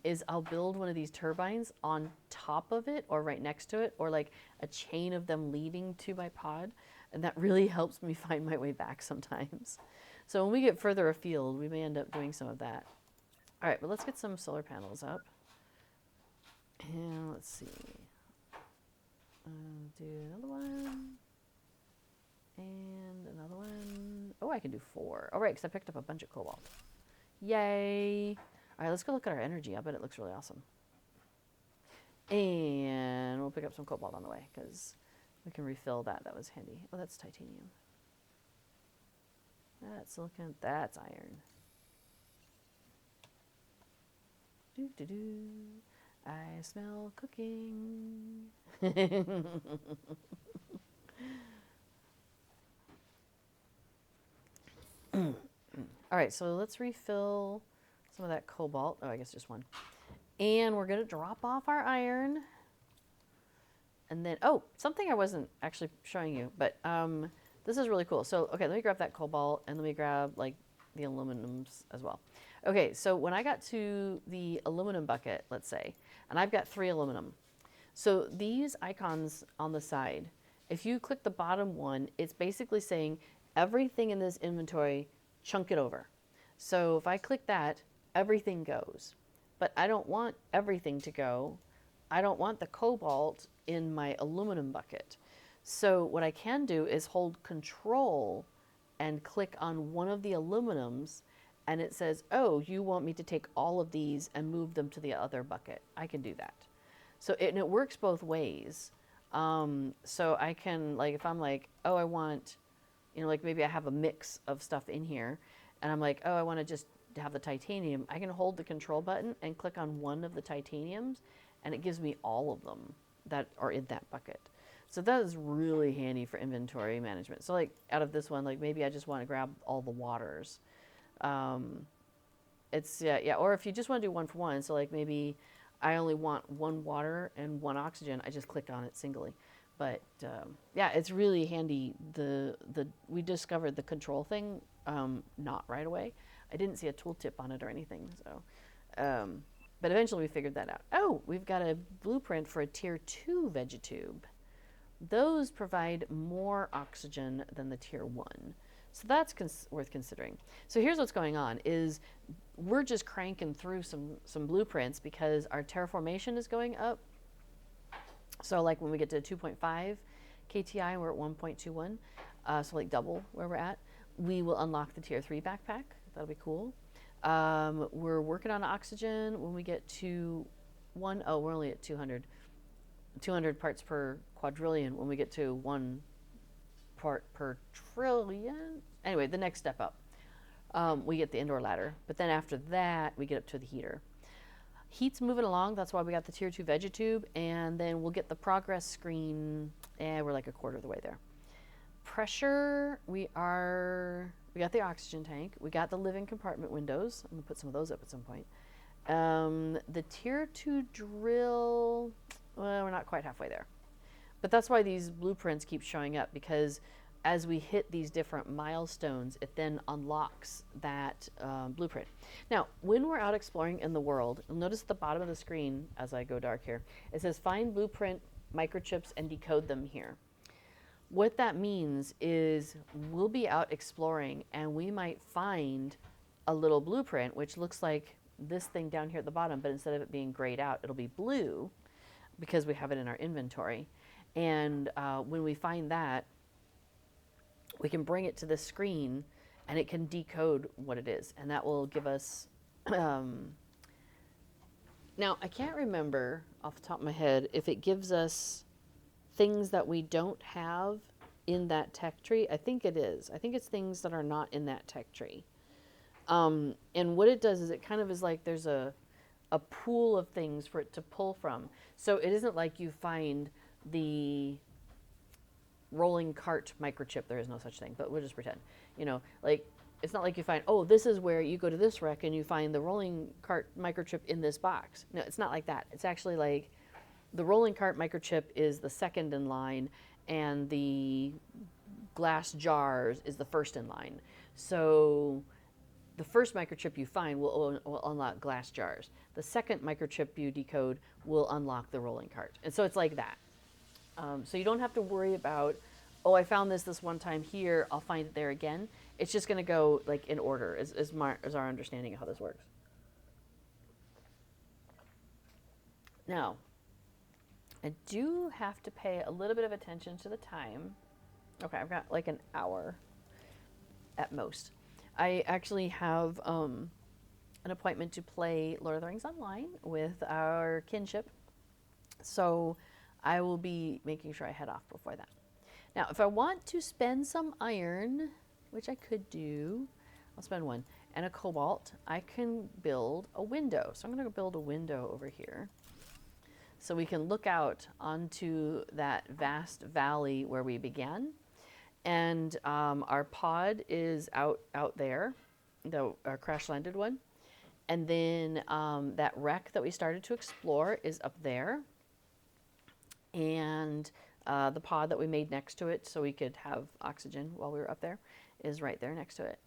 is I'll build one of these turbines on top of it or right next to it, or like a chain of them leading to my pod. And that really helps me find my way back sometimes. So when we get further afield, we may end up doing some of that. All right, but let's get some solar panels up. And let's see. Do another one. And another one. Oh, I can do 4. All right, because I picked up a bunch of cobalt. Yay. All right, let's go look at our energy. I bet it looks really awesome. And we'll pick up some cobalt on the way because we can refill that. That was handy. Oh, that's titanium. That's silicon. That's iron. Do do do. I smell cooking. All right, so let's refill some of that cobalt. Oh, I guess just one. And we're going to drop off our iron. And then, oh, something I wasn't actually showing you, but this is really cool. So, okay, let me grab that cobalt and let me grab like the aluminums as well. Okay, so when I got to the aluminum bucket, let's say, and I've got 3 aluminum. So these icons on the side, if you click the bottom one, it's basically saying everything in this inventory, chunk it over. So if I click that, everything goes. But I don't want everything to go. I don't want the cobalt in my aluminum bucket. So what I can do is hold Control and click on one of the aluminums, and it says, oh, you want me to take all of these and move them to the other bucket. I can do that. So it works both ways. So I can, like, if I'm like, oh, I want, you know, like maybe I have a mix of stuff in here, and I'm like, oh, I want to just have the titanium. I can hold the Control button and click on one of the titaniums, and it gives me all of them that are in that bucket. So that is really handy for inventory management. So like out of this one, like maybe I just want to grab all the waters. It's, yeah, or if you just want to do 1 for 1, so like maybe I only want 1 water and 1 oxygen, I just click on it singly. But yeah, it's really handy. We discovered the control thing not right away. I didn't see a tooltip on it or anything. So, but eventually we figured that out. Oh, we've got a blueprint for a tier 2 vegetube. Those provide more oxygen than the tier 1. So that's worth considering. So here's what's going on is we're just cranking through some blueprints because our terraformation is going up. So like when we get to 2.5 KTI, we're at 1.21, so like double where we're at, we will unlock the tier 3 backpack. That'll be cool. We're working on oxygen. When we get to we're only at 200 parts per quadrillion. When we get to 1 part per trillion, anyway, the next step up, we get the indoor ladder. But then after that, we get up to the heater. Heat's moving along. That's why we got the tier 2 vegetube, and then we'll get the progress screen. We're like a quarter of the way there. Pressure, we got the oxygen tank. We got the living compartment windows. I'm gonna put some of those up at some point. The tier 2 drill, well, we're not quite halfway there. But that's why these blueprints keep showing up, because as we hit these different milestones, it then unlocks that blueprint. Now, when we're out exploring in the world, you'll notice at the bottom of the screen, as I go dark here, it says find blueprint microchips and decode them here. What that means is we'll be out exploring and we might find a little blueprint, which looks like this thing down here at the bottom, but instead of it being grayed out, it'll be blue because we have it in our inventory. And when we find that, we can bring it to the screen and it can decode what it is. And that will give us, now I can't remember off the top of my head if it gives us things that we don't have in that tech tree. I think it is. I think it's things that are not in that tech tree. And what it does is it kind of is like there's a pool of things for it to pull from. So it isn't like you find the rolling cart microchip. There is no such thing, but we'll just pretend. You know, like it's not like you find, oh, this is where you go to this wreck and you find the rolling cart microchip in this box. No, it's not like that. It's actually like the rolling cart microchip is the second in line and the glass jars is the first in line. So the first microchip you find will unlock glass jars. The second microchip you decode will unlock the rolling cart. And so it's like that. So you don't have to worry about, oh, I found this one time here, I'll find it there again. It's just going to go like in order is our understanding of how this works. Now, I do have to pay a little bit of attention to the time. Okay, I've got like an hour at most. I actually have an appointment to play Lord of the Rings Online with our kinship. So I will be making sure I head off before that. Now, if I want to spend some iron, which I could do, I'll spend one, and a cobalt, I can build a window. So I'm going to build a window over here so we can look out onto that vast valley where we began. And our pod is out there, our crash landed one. And then that wreck that we started to explore is up there. And the pod that we made next to it so we could have oxygen while we were up there is right there next to it.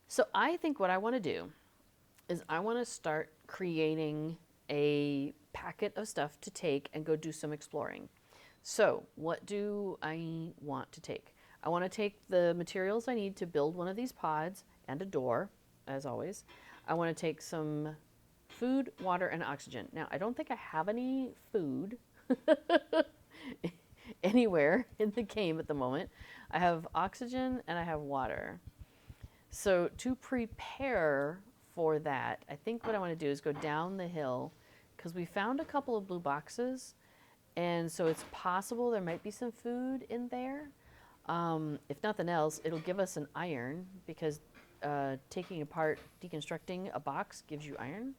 So I think what I want to do is I want to start creating a packet of stuff to take and go do some exploring. So what do I want to take? I want to take the materials I need to build one of these pods and a door, as always. I want to take some food, water, and oxygen. Now, I don't think I have any food anywhere in the game at the moment. I have oxygen and I have water. So to prepare for that, I think what I want to do is go down the hill because we found a couple of blue boxes, and so it's possible there might be some food in there. If nothing else, it'll give us an iron because taking apart, deconstructing a box gives you iron.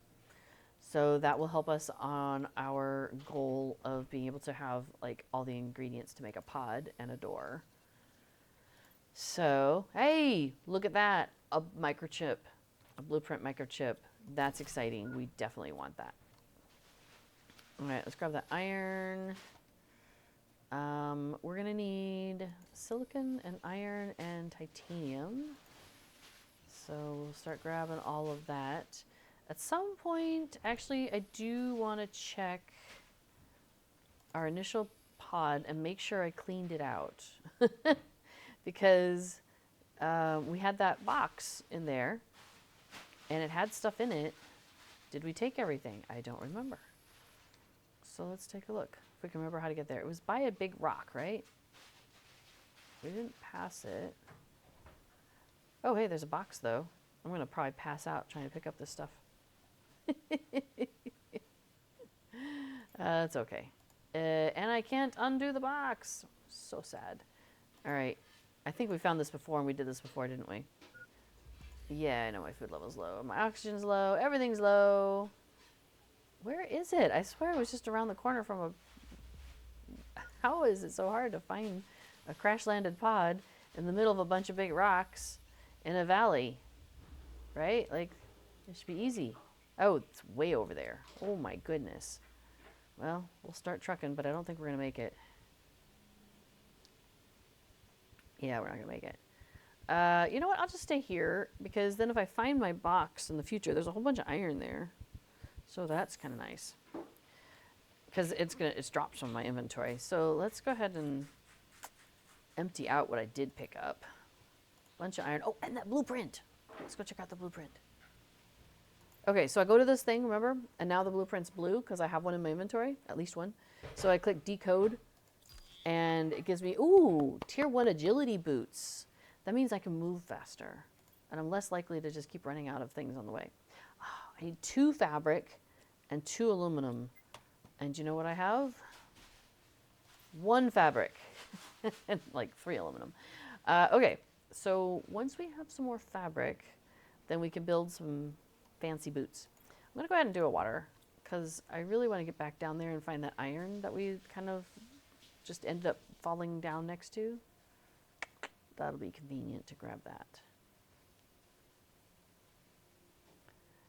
So that will help us on our goal of being able to have like all the ingredients to make a pod and a door. So, hey, look at that, a microchip, a blueprint microchip. That's exciting. We definitely want that. All right, let's grab that iron. We're gonna need silicon and iron and titanium. So we'll start grabbing all of that. At some point, actually, I do want to check our initial pod and make sure I cleaned it out. Because we had that box in there and it had stuff in it. Did we take everything? I don't remember. So let's take a look if we can remember how to get there. It was by a big rock, right? We didn't pass it. Oh, hey, there's a box though. I'm going to probably pass out trying to pick up this stuff. That's okay. And I can't undo the box. So sad. All right. I think we found this before and we did this before, didn't we? Yeah, I know my food level's low. My oxygen's low. Everything's low. Where is it? I swear it was just around the corner from a... How is it so hard to find a crash landed pod in the middle of a bunch of big rocks in a valley, right? Like, it should be easy. Oh, it's way over there. Oh my goodness. Well, we'll start trucking, but I don't think we're going to make it. Yeah, we're not going to make it. You know what? I'll just stay here, because then if I find my box in the future, there's a whole bunch of iron there. So that's kind of nice. Because it's dropped from my inventory. So let's go ahead and empty out what I did pick up. Bunch of iron. Oh, and that blueprint. Let's go check out the blueprint. Okay, so I go to this thing, remember? And now the blueprint's blue because I have one in my inventory, at least one. So I click decode, and it gives me, ooh, tier 1 agility boots. That means I can move faster, and I'm less likely to just keep running out of things on the way. Oh, I need 2 fabric and 2 aluminum. And you know what I have? 1 fabric and like 3 aluminum. Okay, so once we have some more fabric, then we can build some fancy boots. I'm gonna go ahead and do a water, because I really want to get back down there and find that iron that we kind of just ended up falling down next to. That'll be convenient to grab that.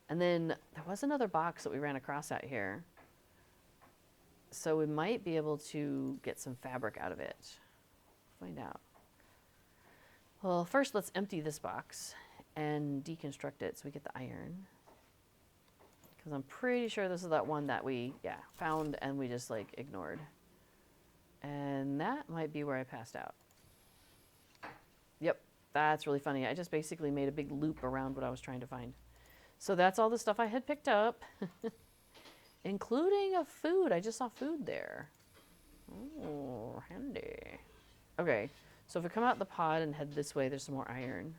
And then there was another box that we ran across out here. So we might be able to get some fabric out of it. Find out. Well, first let's empty this box and deconstruct it so we get the iron. Because I'm pretty sure this is that one that we, found and we just like ignored. And that might be where I passed out. Yep, that's really funny. I just basically made a big loop around what I was trying to find. So that's all the stuff I had picked up, including a food. I just saw food there. Oh, handy. Okay, so if we come out the pod and head this way, there's some more iron.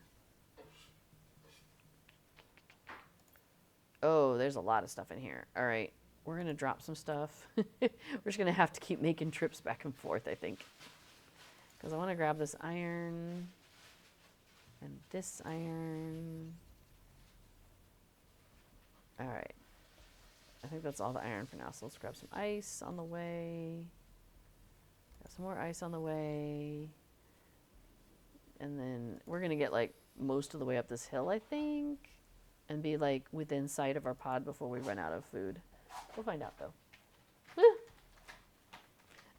Oh, there's a lot of stuff in here. All right, we're going to drop some stuff. We're just going to have to keep making trips back and forth, I think. Because I want to grab this iron and this iron. All right. I think that's all the iron for now. So let's grab some ice on the way. Got some more ice on the way. And then we're going to get like most of the way up this hill, I think. And be like within sight of our pod before we run out of food. We'll find out though. Woo!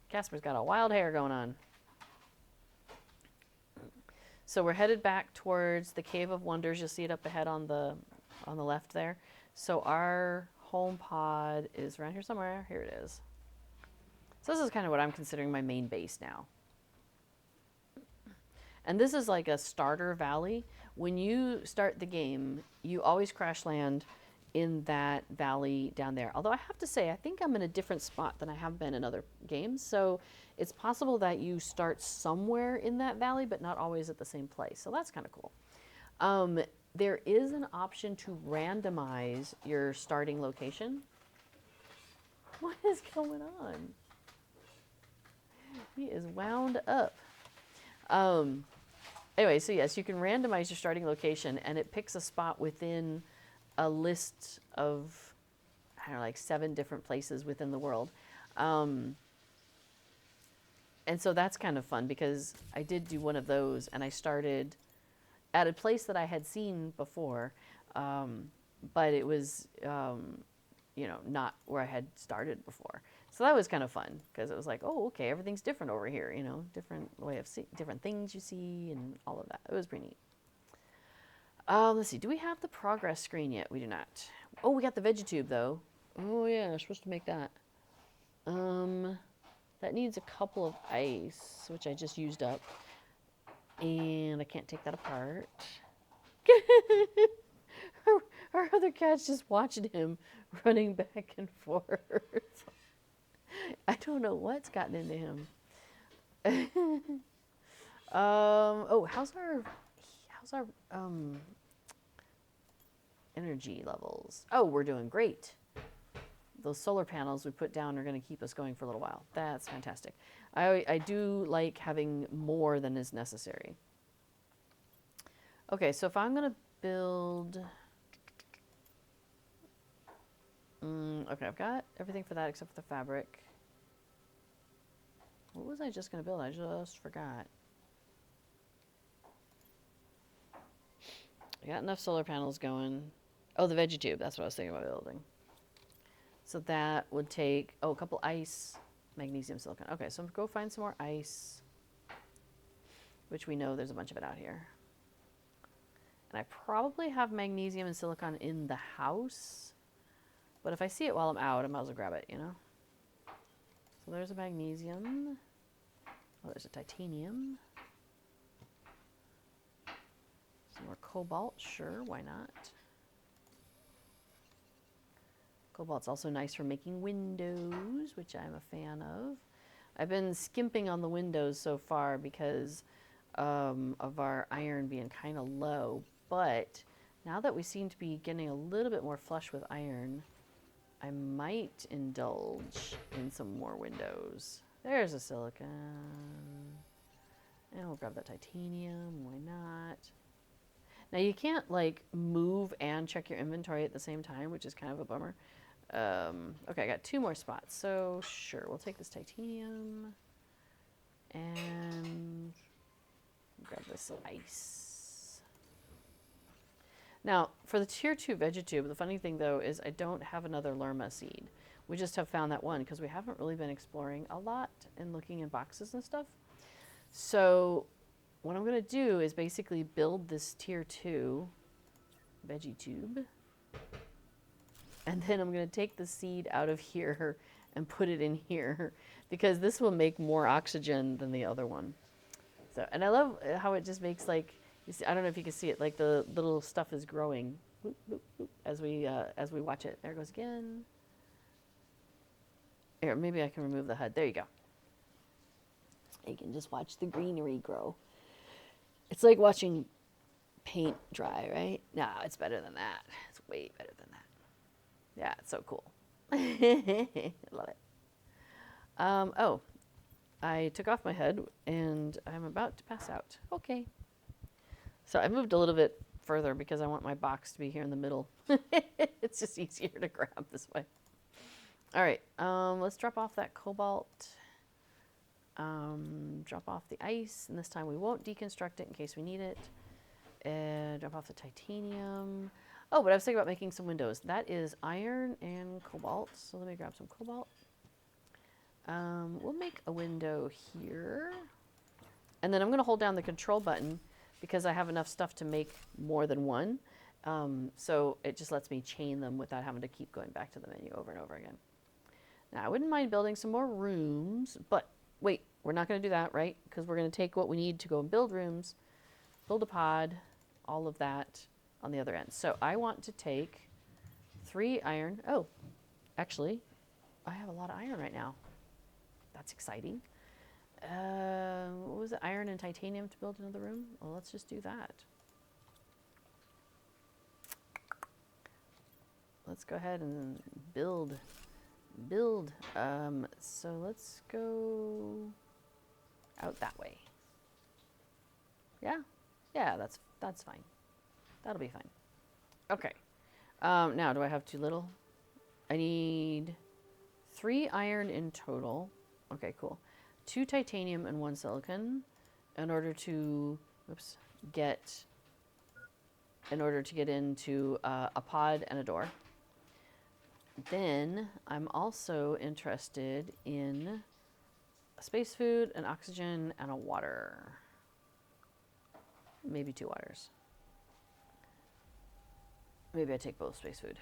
Casper's got a wild hair going on. So we're headed back towards the Cave of Wonders. You'll see it up ahead on the left there. So our home pod is around here somewhere. Here it is. So this is kind of what I'm considering my main base now. And this is like a starter valley. When you start the game, you always crash land in that valley down there. Although I have to say, I think I'm in a different spot than I have been in other games. So it's possible that you start somewhere in that valley, but not always at the same place. So that's kind of cool. There is an option to randomize your starting location. What is going on? He is wound up. Anyway, so yes, you can randomize your starting location, and it picks a spot within a list of, I don't know, like 7 different places within the world. And so that's kind of fun, because I did do one of those, and I started at a place that I had seen before, but it was, not where I had started before. So that was kind of fun, because it was like, oh, okay, everything's different over here, different way of different things you see and all of that. It was pretty neat. Let's see, do we have the progress screen yet? We do not. Oh, we got the VeggieTube though. Oh yeah, we're supposed to make that. That needs a couple of ice, which I just used up. And I can't take that apart. Our other cat's just watching him running back and forth. I don't know what's gotten into him. How's our energy levels? Oh, we're doing great. Those solar panels we put down are going to keep us going for a little while. That's fantastic. I do like having more than is necessary. Okay, so if I'm going to build... okay, I've got everything for that except for the fabric. What was I just going to build? I just forgot. I got enough solar panels going. Oh, the veggie tube. That's what I was thinking about building. So that would take, a couple ice, magnesium, silicon. Okay, so go find some more ice, which we know there's a bunch of it out here. And I probably have magnesium and silicon in the house, but if I see it while I'm out, I might as well grab it, you know? So there's a magnesium. Oh, there's a titanium. Some more cobalt, sure, why not? Cobalt's also nice for making windows, which I'm a fan of. I've been skimping on the windows so far because of our iron being kind of low, but now that we seem to be getting a little bit more flush with iron, I might indulge in some more windows. There's a silicon. And we'll grab that titanium, why not? Now you can't like move and check your inventory at the same time, which is kind of a bummer. Okay, I got 2 more spots, so sure, we'll take this titanium and grab this ice. Now, for the tier 2 vegetube, the funny thing though is I don't have another lerma seed. We just have found that one because we haven't really been exploring a lot and looking in boxes and stuff. So what I'm going to do is basically build this tier 2 vegetube. And then I'm going to take the seed out of here and put it in here because this will make more oxygen than the other one. So, and I love how it just makes like, you see, I don't know if you can see it, like the little stuff is growing boop, boop, boop, as we watch it. There it goes again. Here, maybe I can remove the HUD. There you go. You can just watch the greenery grow. It's like watching paint dry, right? No, it's better than that. It's way better than that. Yeah, it's so cool. I love it. Oh, I took off my head and I'm about to pass out. Okay. So I moved a little bit further because I want my box to be here in the middle. It's just easier to grab this way. All right, let's drop off that cobalt. Drop off the ice, and this time we won't deconstruct it in case we need it. And drop off the titanium. Oh, but I was thinking about making some windows. That is iron and cobalt. So let me grab some cobalt. We'll make a window here. And then I'm going to hold down the control button because I have enough stuff to make more than one. So it just lets me chain them without having to keep going back to the menu over and over again. Now, I wouldn't mind building some more rooms, but wait, we're not going to do that, right? Because we're going to take what we need to go and build rooms, build a pod, all of that on the other end. So I want to take 3 iron. Oh, actually, I have a lot of iron right now. That's exciting. What was it? Iron and titanium to build another room? Well, let's just do that. Let's go ahead and build. So let's go out that way. Yeah, that's fine. That'll be fine. Okay. Now, do I have too little? I need 3 iron in total. Okay, cool. 2 titanium and 1 silicon in order to, get into a pod and a door. Then I'm also interested in a space food, an oxygen, and a water. Maybe 2 waters. Maybe I take both space food.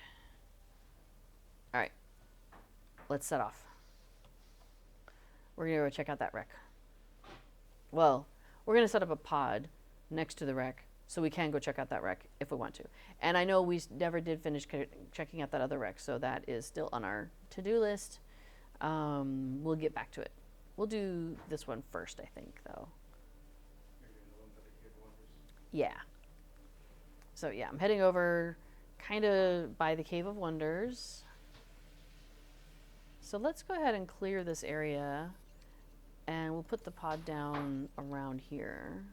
All right, let's set off. We're gonna go check out that wreck. Well, we're gonna set up a pod next to the wreck so we can go check out that wreck if we want to. And I know we never did finish checking out that other wreck, so that is still on our to-do list. We'll get back to it. We'll do this one first, I think, though. Yeah. So yeah, I'm heading over kind of by the Cave of Wonders. So let's go ahead and clear this area and we'll put the pod down around here.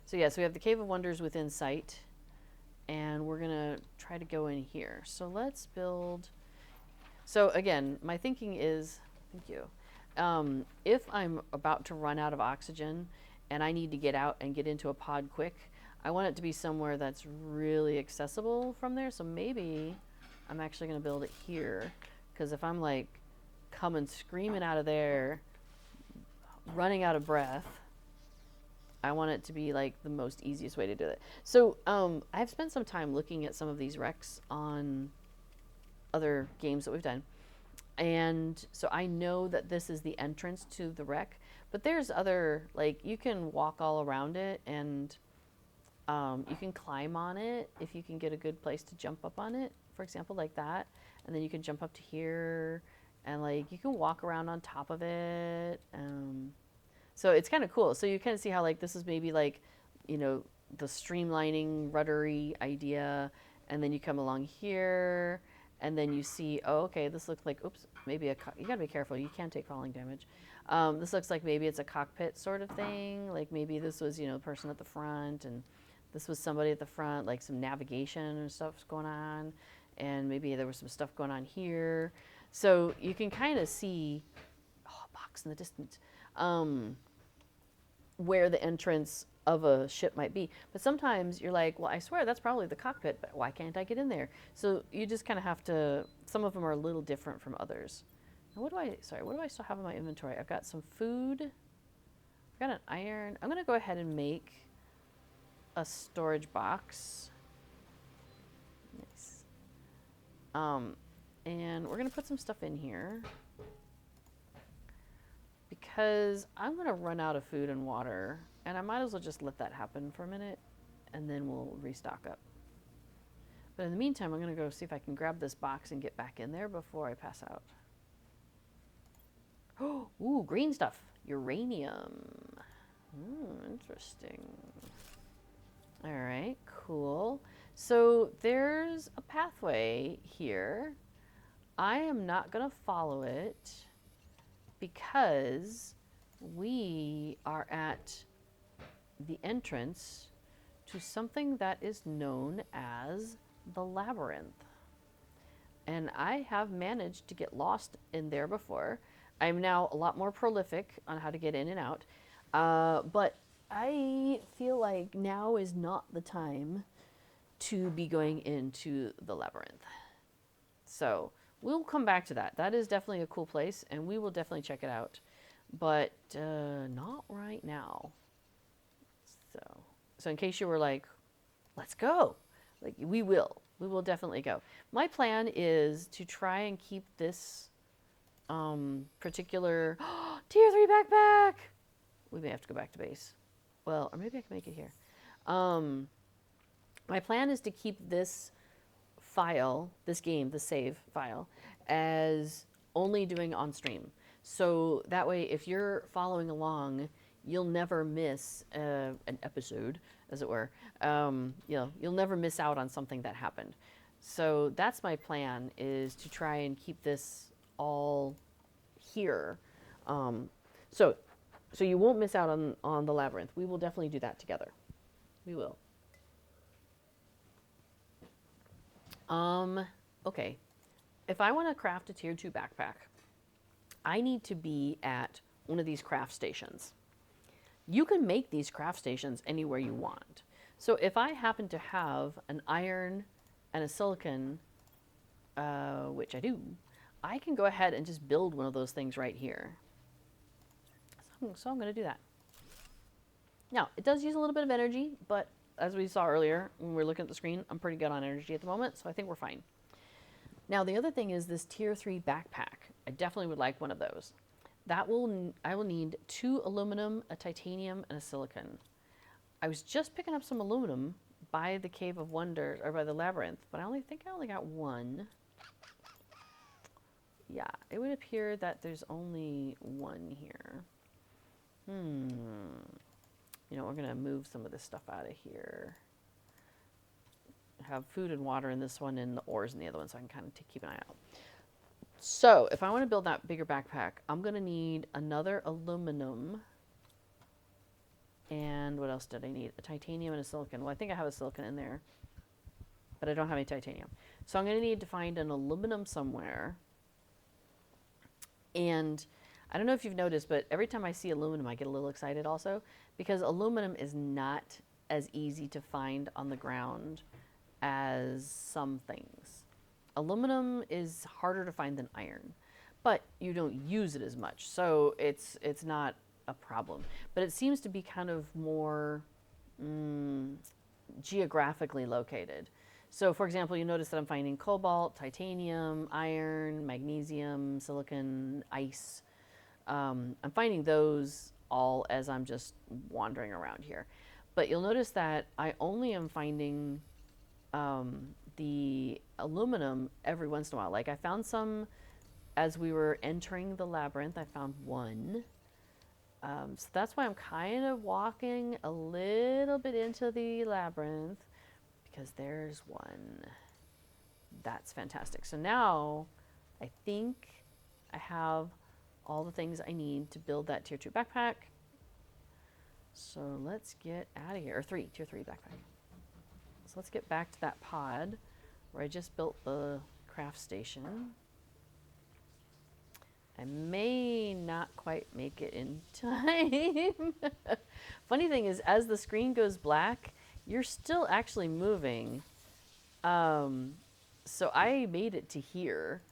So yeah, so we have the Cave of Wonders within sight and we're gonna try to go in here. So let's build, so again, my thinking is, thank you. If I'm about to run out of oxygen and I need to get out and get into a pod quick, I want it to be somewhere that's really accessible from there. So maybe I'm actually going to build it here, because if I'm like coming screaming out of there, running out of breath, I want it to be like the most easiest way to do it. So I've spent some time looking at some of these wrecks on other games that we've done. And so I know that this is the entrance to the wreck, but there's other, like, you can walk all around it, and you can climb on it if you can get a good place to jump up on it, for example, like that. And then you can jump up to here, and like you can walk around on top of it. So it's kind of cool. So you kind of see how like this is maybe like, you know, the streamlining ruddery idea, and then you come along here, and then you see, oh, okay, this looks like, oops, maybe you gotta be careful. You can take falling damage. This looks like maybe it's a cockpit sort of thing. Like maybe this was, you know, the person at the front, and this was somebody at the front, like some navigation and stuff's going on, and maybe there was some stuff going on here. So you can kind of see, oh, a box in the distance, where the entrance of a ship might be. But sometimes you're like, well, I swear that's probably the cockpit, but why can't I get in there? So you just kind of have to, some of them are a little different from others. Now what do I still have in my inventory? I've got some food, I've got an iron. I'm gonna go ahead and make a storage box. Nice. And we're gonna put some stuff in here, because I'm gonna run out of food and water, and I might as well just let that happen for a minute, and then we'll restock up. But in the meantime, I'm gonna go see if I can grab this box and get back in there before I pass out. Oh, ooh, green stuff, uranium. Interesting. All right, cool. So there's a pathway here. I am not gonna follow it, because we are at the entrance to something that is known as the labyrinth. And I have managed to get lost in there before. I'm now a lot more prolific on how to get in and out. But I feel like now is not the time to be going into the labyrinth. So we'll come back to that. That is definitely a cool place, and we will definitely check it out. But not right now. So in case you were like, let's go, like we will definitely go. My plan is to try and keep this particular tier 3 backpack. We may have to go back to base. Well, or maybe I can make it here. My plan is to keep this file, this game, the save file, as only doing on stream. So that way, if you're following along, you'll never miss an episode, as it were. You know, you'll never miss out on something that happened. So that's my plan, is to try and keep this all here. So you won't miss out on the labyrinth. We will definitely do that together. We will. Okay. If I want to craft a tier 2 backpack, I need to be at one of these craft stations. You can make these craft stations anywhere you want. So if I happen to have an iron and a silicon, which I do, I can go ahead and just build one of those things right here. So I'm going to do that. Now, it does use a little bit of energy, but as we saw earlier when we were looking at the screen, I'm pretty good on energy at the moment, so I think we're fine. Now, the other thing is this tier 3 backpack. I definitely would like one of those. I will need 2 aluminum, a titanium, and a silicon. I was just picking up some aluminum by the Cave of Wonders, or by the Labyrinth, but I only got 1. Yeah, it would appear that there's only 1 here. You know, we're going to move some of this stuff out of here. Have food and water in this one, and the ores in the other one, so I can kind of keep an eye out. So if I want to build that bigger backpack, I'm going to need another aluminum. And what else did I need? A titanium and a silicon. Well, I think I have a silicon in there, but I don't have any titanium. So I'm going to need to find an aluminum somewhere. And I don't know if you've noticed, but every time I see aluminum, I get a little excited also, because aluminum is not as easy to find on the ground as some things. Aluminum is harder to find than iron, but you don't use it as much, so it's not a problem. But it seems to be kind of more geographically located. So, for example, you notice that I'm finding cobalt, titanium, iron, magnesium, silicon, ice. I'm finding those all as I'm just wandering around here. But you'll notice that I only am finding the aluminum every once in a while. Like I found some as we were entering the labyrinth, I found one. So that's why I'm kind of walking a little bit into the labyrinth, because there's one. That's fantastic. So now I think I have all the things I need to build that tier 2 backpack. So let's get out of here. Or tier 3 backpack. So let's get back to that pod where I just built the craft station. I may not quite make it in time. Funny thing is, as the screen goes black, you're still actually moving. So I made it to here.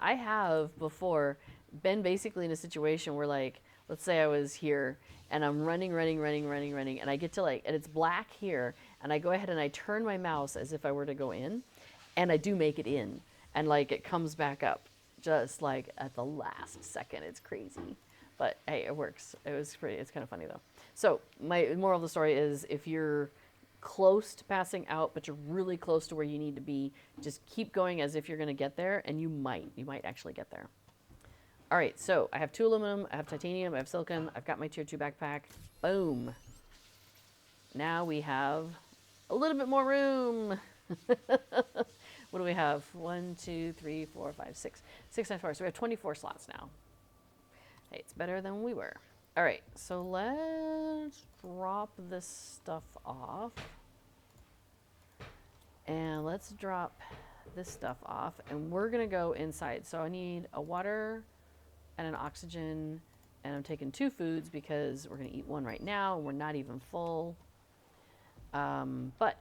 I have before been basically in a situation where, like, let's say I was here and I'm running, and I get to and it's black here, and I go ahead and I turn my mouse as if I were to go in, and I do make it in, and like it comes back up just like at the last second. It's crazy, but hey, it works. It's kind of funny though. So my moral of the story is, if you're close to passing out, but you're really close to where you need to be, just keep going as if you're going to get there, and you might actually get there. All right, so I have 2 aluminum, I have titanium, I have silicon, I've got my tier 2 backpack. Boom. Now we have a little bit more room. What do we have? 1, 2, 3, 4, 5, 6. 6 times 4. So we have 24 slots now. Hey, it's better than we were. All right, so let's drop this stuff off. And let's drop this stuff off. And we're going to go inside. So I need a water and an oxygen. And I'm taking 2 foods because we're going to eat 1 right now. We're not even full. But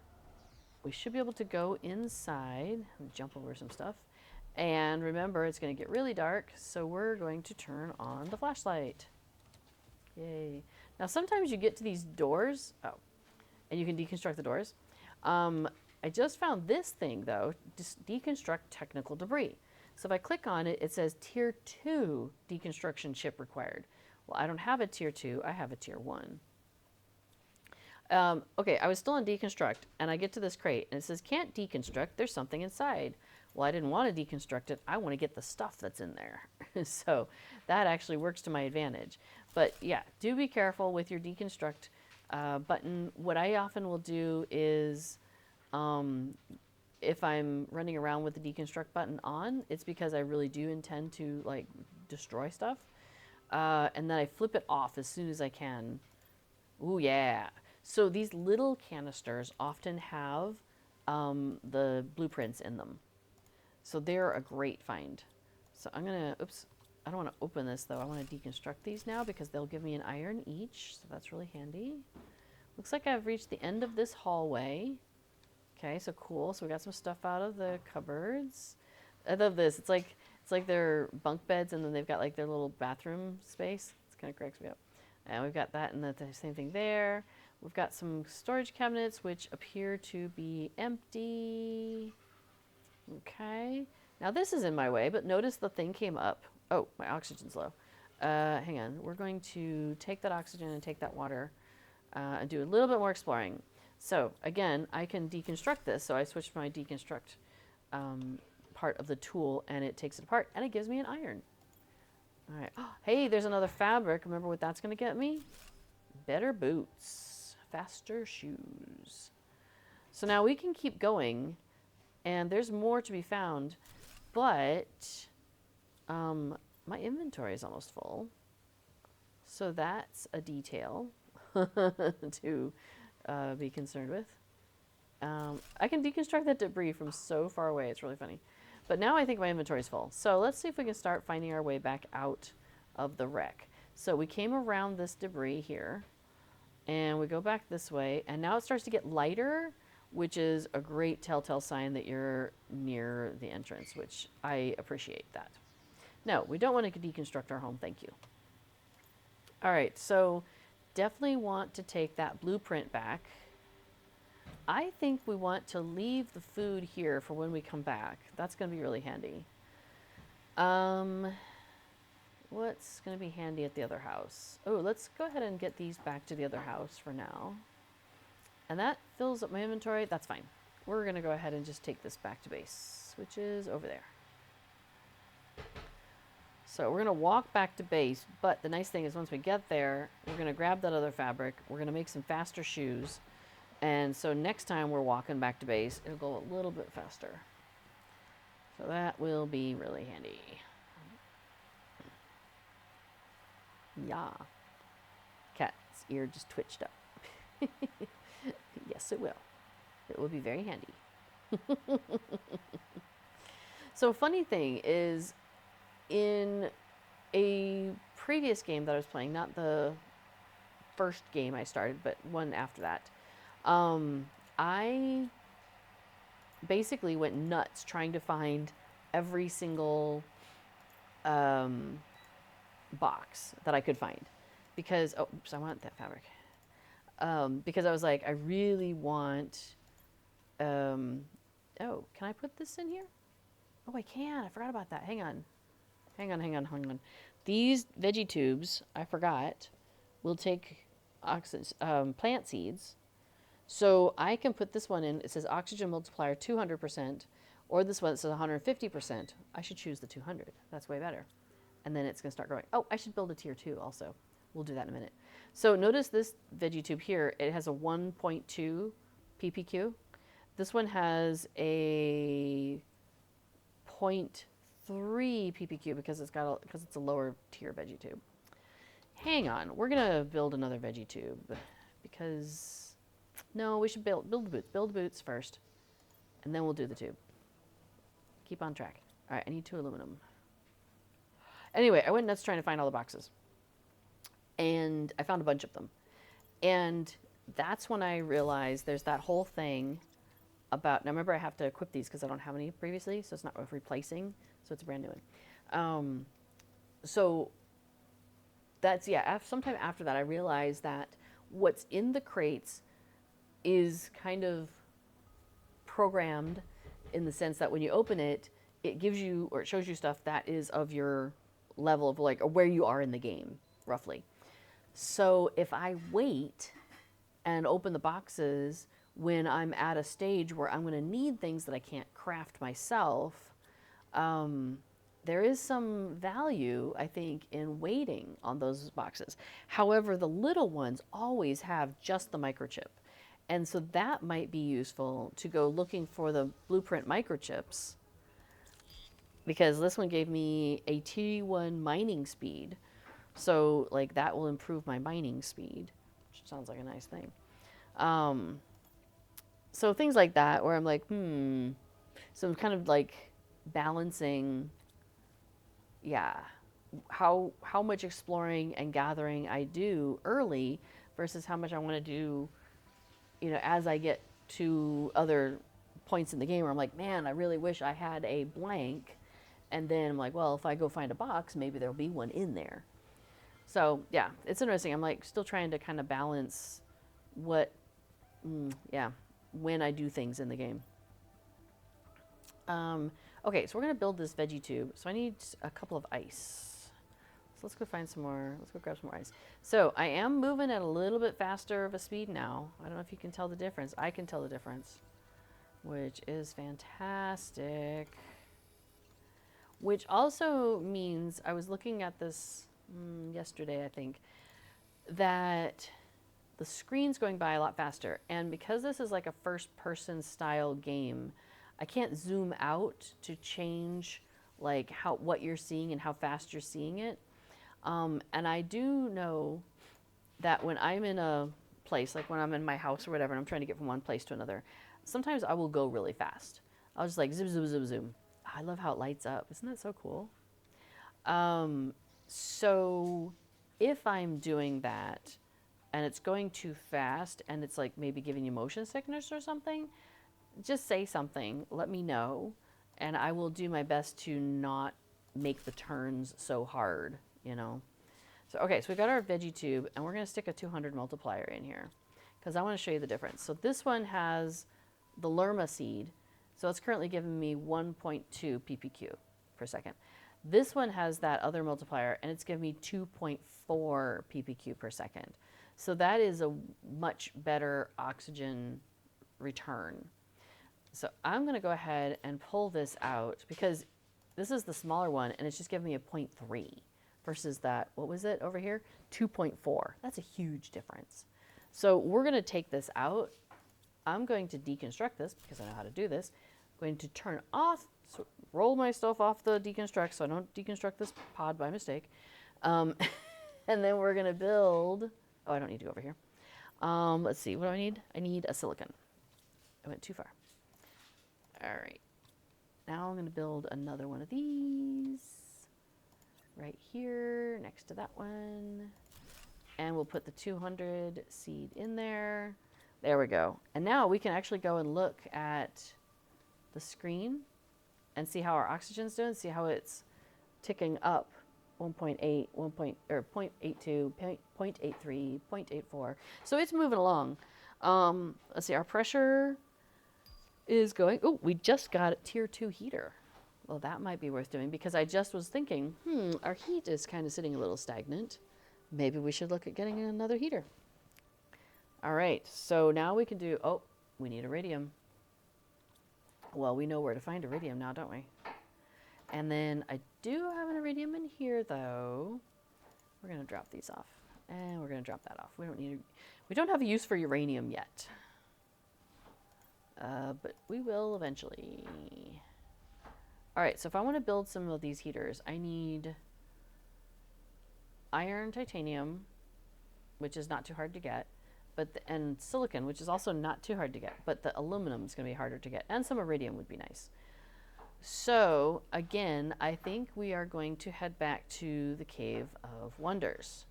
we should be able to go inside. Let me jump over some stuff. And remember, it's going to get really dark, so we're going to turn on the flashlight. Yay. Now, sometimes you get to these doors, and you can deconstruct the doors. I just found this thing, though, deconstruct technical debris. So if I click on it, it says Tier 2 deconstruction chip required. Well, I don't have a Tier 2, I have a Tier 1. Okay, I was still on deconstruct, and I get to this crate, and it says can't deconstruct, there's something inside. Well, I didn't want to deconstruct it, I want to get the stuff that's in there. So that actually works to my advantage. But yeah, do be careful with your deconstruct button. What I often will do is, if I'm running around with the deconstruct button on, it's because I really do intend to like destroy stuff. And then I flip it off as soon as I can. Ooh, yeah. So these little canisters often have the blueprints in them. So they're a great find. So I'm going to, oops, I don't want to open this though. I want to deconstruct these now because they'll give me an iron each. So that's really handy. Looks like I've reached the end of this hallway. Okay, so cool. So we got some stuff out of the cupboards. I love this. It's like their bunk beds, and then they've got like their little bathroom space. It kind of cracks me up. And we've got that, and the same thing there. We've got some storage cabinets which appear to be empty. Okay. Now this is in my way, but notice the thing came up. Oh, my oxygen's low. Hang on. We're going to take that oxygen and take that water and do a little bit more exploring. So again, I can deconstruct this. So I switched my deconstruct part of the tool, and it takes it apart, and it gives me an iron. All right. Oh, hey, there's another fabric. Remember what that's going to get me? Better boots, faster shoes. So now we can keep going, and there's more to be found, but my inventory is almost full. So that's a detail to be concerned with. I can deconstruct that debris from so far away. It's really funny. But now I think my inventory is full. So let's see if we can start finding our way back out of the wreck. So we came around this debris here, and we go back this way, and now it starts to get lighter, which is a great telltale sign that you're near the entrance, which I appreciate that. No, we don't want to deconstruct our home, thank you. All right, so definitely want to take that blueprint back. I think we want to leave the food here for when we come back. That's going to be really handy. What's going to be handy at the other house? Oh, let's go ahead and get these back to the other house for now. And that fills up my inventory. That's fine. We're going to go ahead and just take this back to base, which is over there. So we're going to walk back to base, but the nice thing is once we get there, we're going to grab that other fabric. We're going to make some faster shoes. And so next time we're walking back to base, it'll go a little bit faster. So that will be really handy. Yeah. Cat's ear just twitched up. Yes, it will. It will be very handy. So funny thing is, in a previous game that I was playing, not the first game I started, but one after that, I basically went nuts trying to find every single box that I could find, because oops, I want that fabric. Because I was like, I really want. Oh, can I put this in here? Oh, I can. I forgot about that. Hang on. These veggie tubes, I forgot, will take plant seeds. So I can put this one in. It says oxygen multiplier 200%, or this one that says 150%. I should choose the 200. That's way better. And then it's going to start growing. Oh, I should build a tier 2 also. We'll do that in a minute. So notice this veggie tube here. It has a 1.2 ppq. This one has a 0.3 ppq because it's a lower tier veggie tube. Hang on, we're gonna build another veggie tube because no, we should build the boots. Build the boots first, and then we'll do the tube. Keep on track. All right, I need 2 aluminum. Anyway, I went nuts trying to find all the boxes, and I found a bunch of them, and that's when I realized there's that whole thing about. Now remember, I have to equip these because I don't have any previously, so it's not worth replacing. So it's a brand new one. So that's, yeah, sometime after that, I realized that what's in the crates is kind of programmed in the sense that when you open it, it gives you, or it shows you stuff that is of your level of like, or where you are in the game, roughly. So if I wait and open the boxes when I'm at a stage where I'm going to need things that I can't craft myself, there is some value, I think, in waiting on those boxes. However, the little ones always have just the microchip. And so that might be useful to go looking for the blueprint microchips, because this one gave me a T1 mining speed. So like that will improve my mining speed, which sounds like a nice thing. So things like that where I'm like, So I'm kind of like balancing, yeah, how much exploring and gathering I do early versus how much I want to do, as I get to other points in the game where I'm like, man, I really wish I had a blank. And then I'm like, well, if I go find a box, maybe there'll be one in there. So yeah, it's interesting. I'm like still trying to kind of balance when I do things in the game. Okay, so we're gonna build this veggie tube. So I need a couple of ice. So let's go find some more. Let's go grab some more ice. So I am moving at a little bit faster of a speed now. I don't know if you can tell the difference. I can tell the difference, which is fantastic. Which also means, I was looking at this yesterday, I think, that the screen's going by a lot faster. And because this is like a first-person style game, I can't zoom out to change like what you're seeing and how fast you're seeing it. And I do know that when I'm in a place, like when I'm in my house or whatever, and I'm trying to get from one place to another, sometimes I will go really fast. I'll just like zoom, zoom, zoom, zoom. I love how it lights up. Isn't that so cool? So if I'm doing that and it's going too fast and it's like maybe giving you motion sickness or something, just say something, let me know, and I will do my best to not make the turns so hard, you know. So, okay, so we got our veggie tube, and we're going to stick a 200 multiplier in here because I want to show you the difference. So this one has the Lerma seed, so it's currently giving me 1.2 ppq per second. This one has that other multiplier, and it's giving me 2.4 ppq per second. So that is a much better oxygen return. So I'm going to go ahead and pull this out because this is the smaller one, and it's just giving me a 0.3 versus that, what was it over here? 2.4. That's a huge difference. So we're going to take this out. I'm going to deconstruct this because I know how to do this. I'm going to turn off, so roll my stuff off the deconstruct so I don't deconstruct this pod by mistake. And then we're going to build, oh, I don't need to go over here. Let's see, what do I need? I need a silicon. I went too far. All right. Now I'm going to build another one of these right here next to that one. And we'll put the 200 seed in there. There we go. And now we can actually go and look at the screen and see how our oxygen's doing, see how it's ticking up 1.8, 0.82, 0.83, 0.84. So it's moving along. Let's see, our pressure is going, oh, we just got a tier 2 heater. Well, that might be worth doing because I just was thinking, our heat is kind of sitting a little stagnant. Maybe we should look at getting another heater. All right, so now we can do, oh, we need iridium. Well, we know where to find iridium now, don't we? And then I do have an iridium in here, though. We're going to drop these off, and we're going to drop that off. We don't have a use for uranium yet. But we will eventually. All right, so if I want to build some of these heaters, I need iron, titanium, which is not too hard to get, and silicon, which is also not too hard to get, but the aluminum is going to be harder to get, and some iridium would be nice. So again, I think we are going to head back to the Cave of Wonders.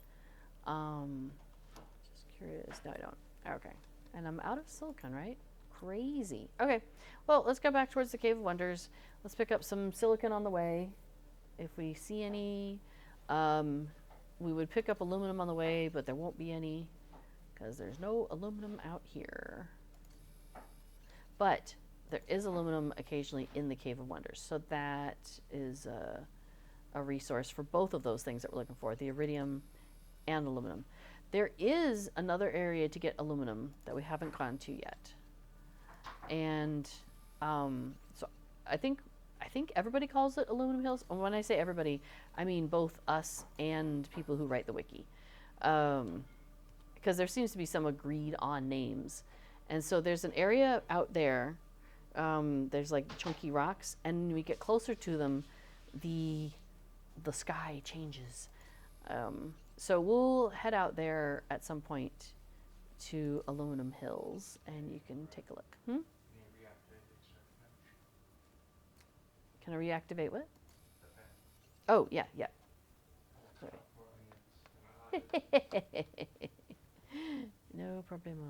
Just curious. No, I don't. Okay. And I'm out of silicon, right? Crazy. Okay, well, let's go back towards the Cave of Wonders. Let's pick up some silicon on the way. If we see any, we would pick up aluminum on the way, but there won't be any because there's no aluminum out here. But there is aluminum occasionally in the Cave of Wonders, so that is a resource for both of those things that we're looking for, the iridium and aluminum. There is another area to get aluminum that we haven't gone to yet. And so I think everybody calls it Aluminum Hills. And when I say everybody, I mean both us and people who write the wiki. Because there seems to be some agreed on names. And so there's an area out there, there's like chunky rocks, and when we get closer to them, the sky changes. So we'll head out there at some point to Aluminum Hills, and you can take a look. Can I reactivate what? Oh, yeah. No problemo.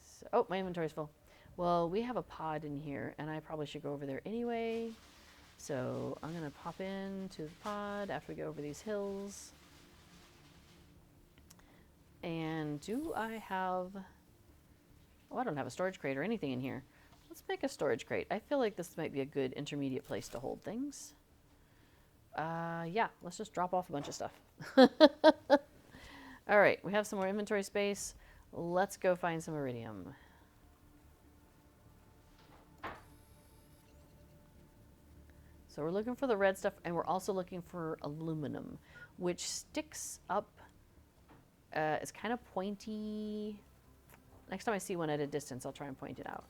So, oh, my inventory's full. Well, we have a pod in here, and I probably should go over there anyway. So I'm going to pop into the pod after we go over these hills. And do I have... Oh, I don't have a storage crate or anything in here. Let's make a storage crate. I feel like this might be a good intermediate place to hold things. Yeah, let's just drop off a bunch of stuff. All right, we have some more inventory space. Let's go find some iridium. So we're looking for the red stuff, and we're also looking for aluminum, which sticks up. It's kind of pointy. Next time I see one at a distance, I'll try and point it out.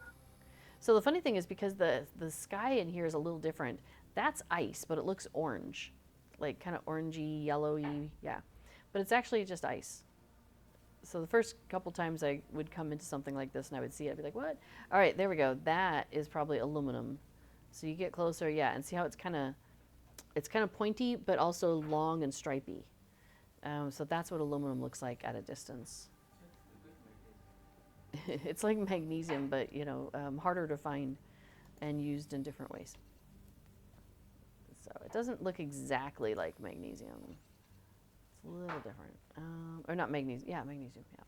So the funny thing is, because the sky in here is a little different, that's ice, but it looks orange. Like kind of orangey, yellowy, yeah. But it's actually just ice. So the first couple times I would come into something like this and I would see it, I'd be like, what? All right, there we go. That is probably aluminum. So you get closer, yeah, and see how it's kind of It's kind of pointy, but also long and stripy. So that's what aluminum looks like at a distance. It's like magnesium, but you know, harder to find and used in different ways. So it doesn't look exactly like magnesium. It's a little different. Or not magnesium. Yeah, magnesium. Yeah.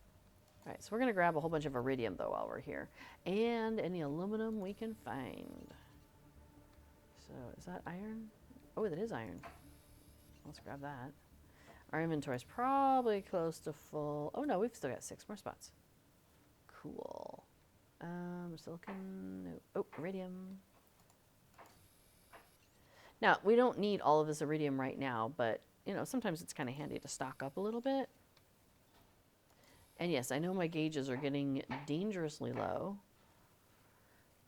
All right, so we're going to grab a whole bunch of iridium, though, while we're here. And any aluminum we can find. So is that iron? Oh, that is iron. Let's grab that. Our inventory is probably close to full. Oh, no, we've still got 6 more spots. Cool. Silicon. No. Oh, iridium. Now, we don't need all of this iridium right now, but, you know, sometimes it's kind of handy to stock up a little bit. And yes, I know my gauges are getting dangerously low.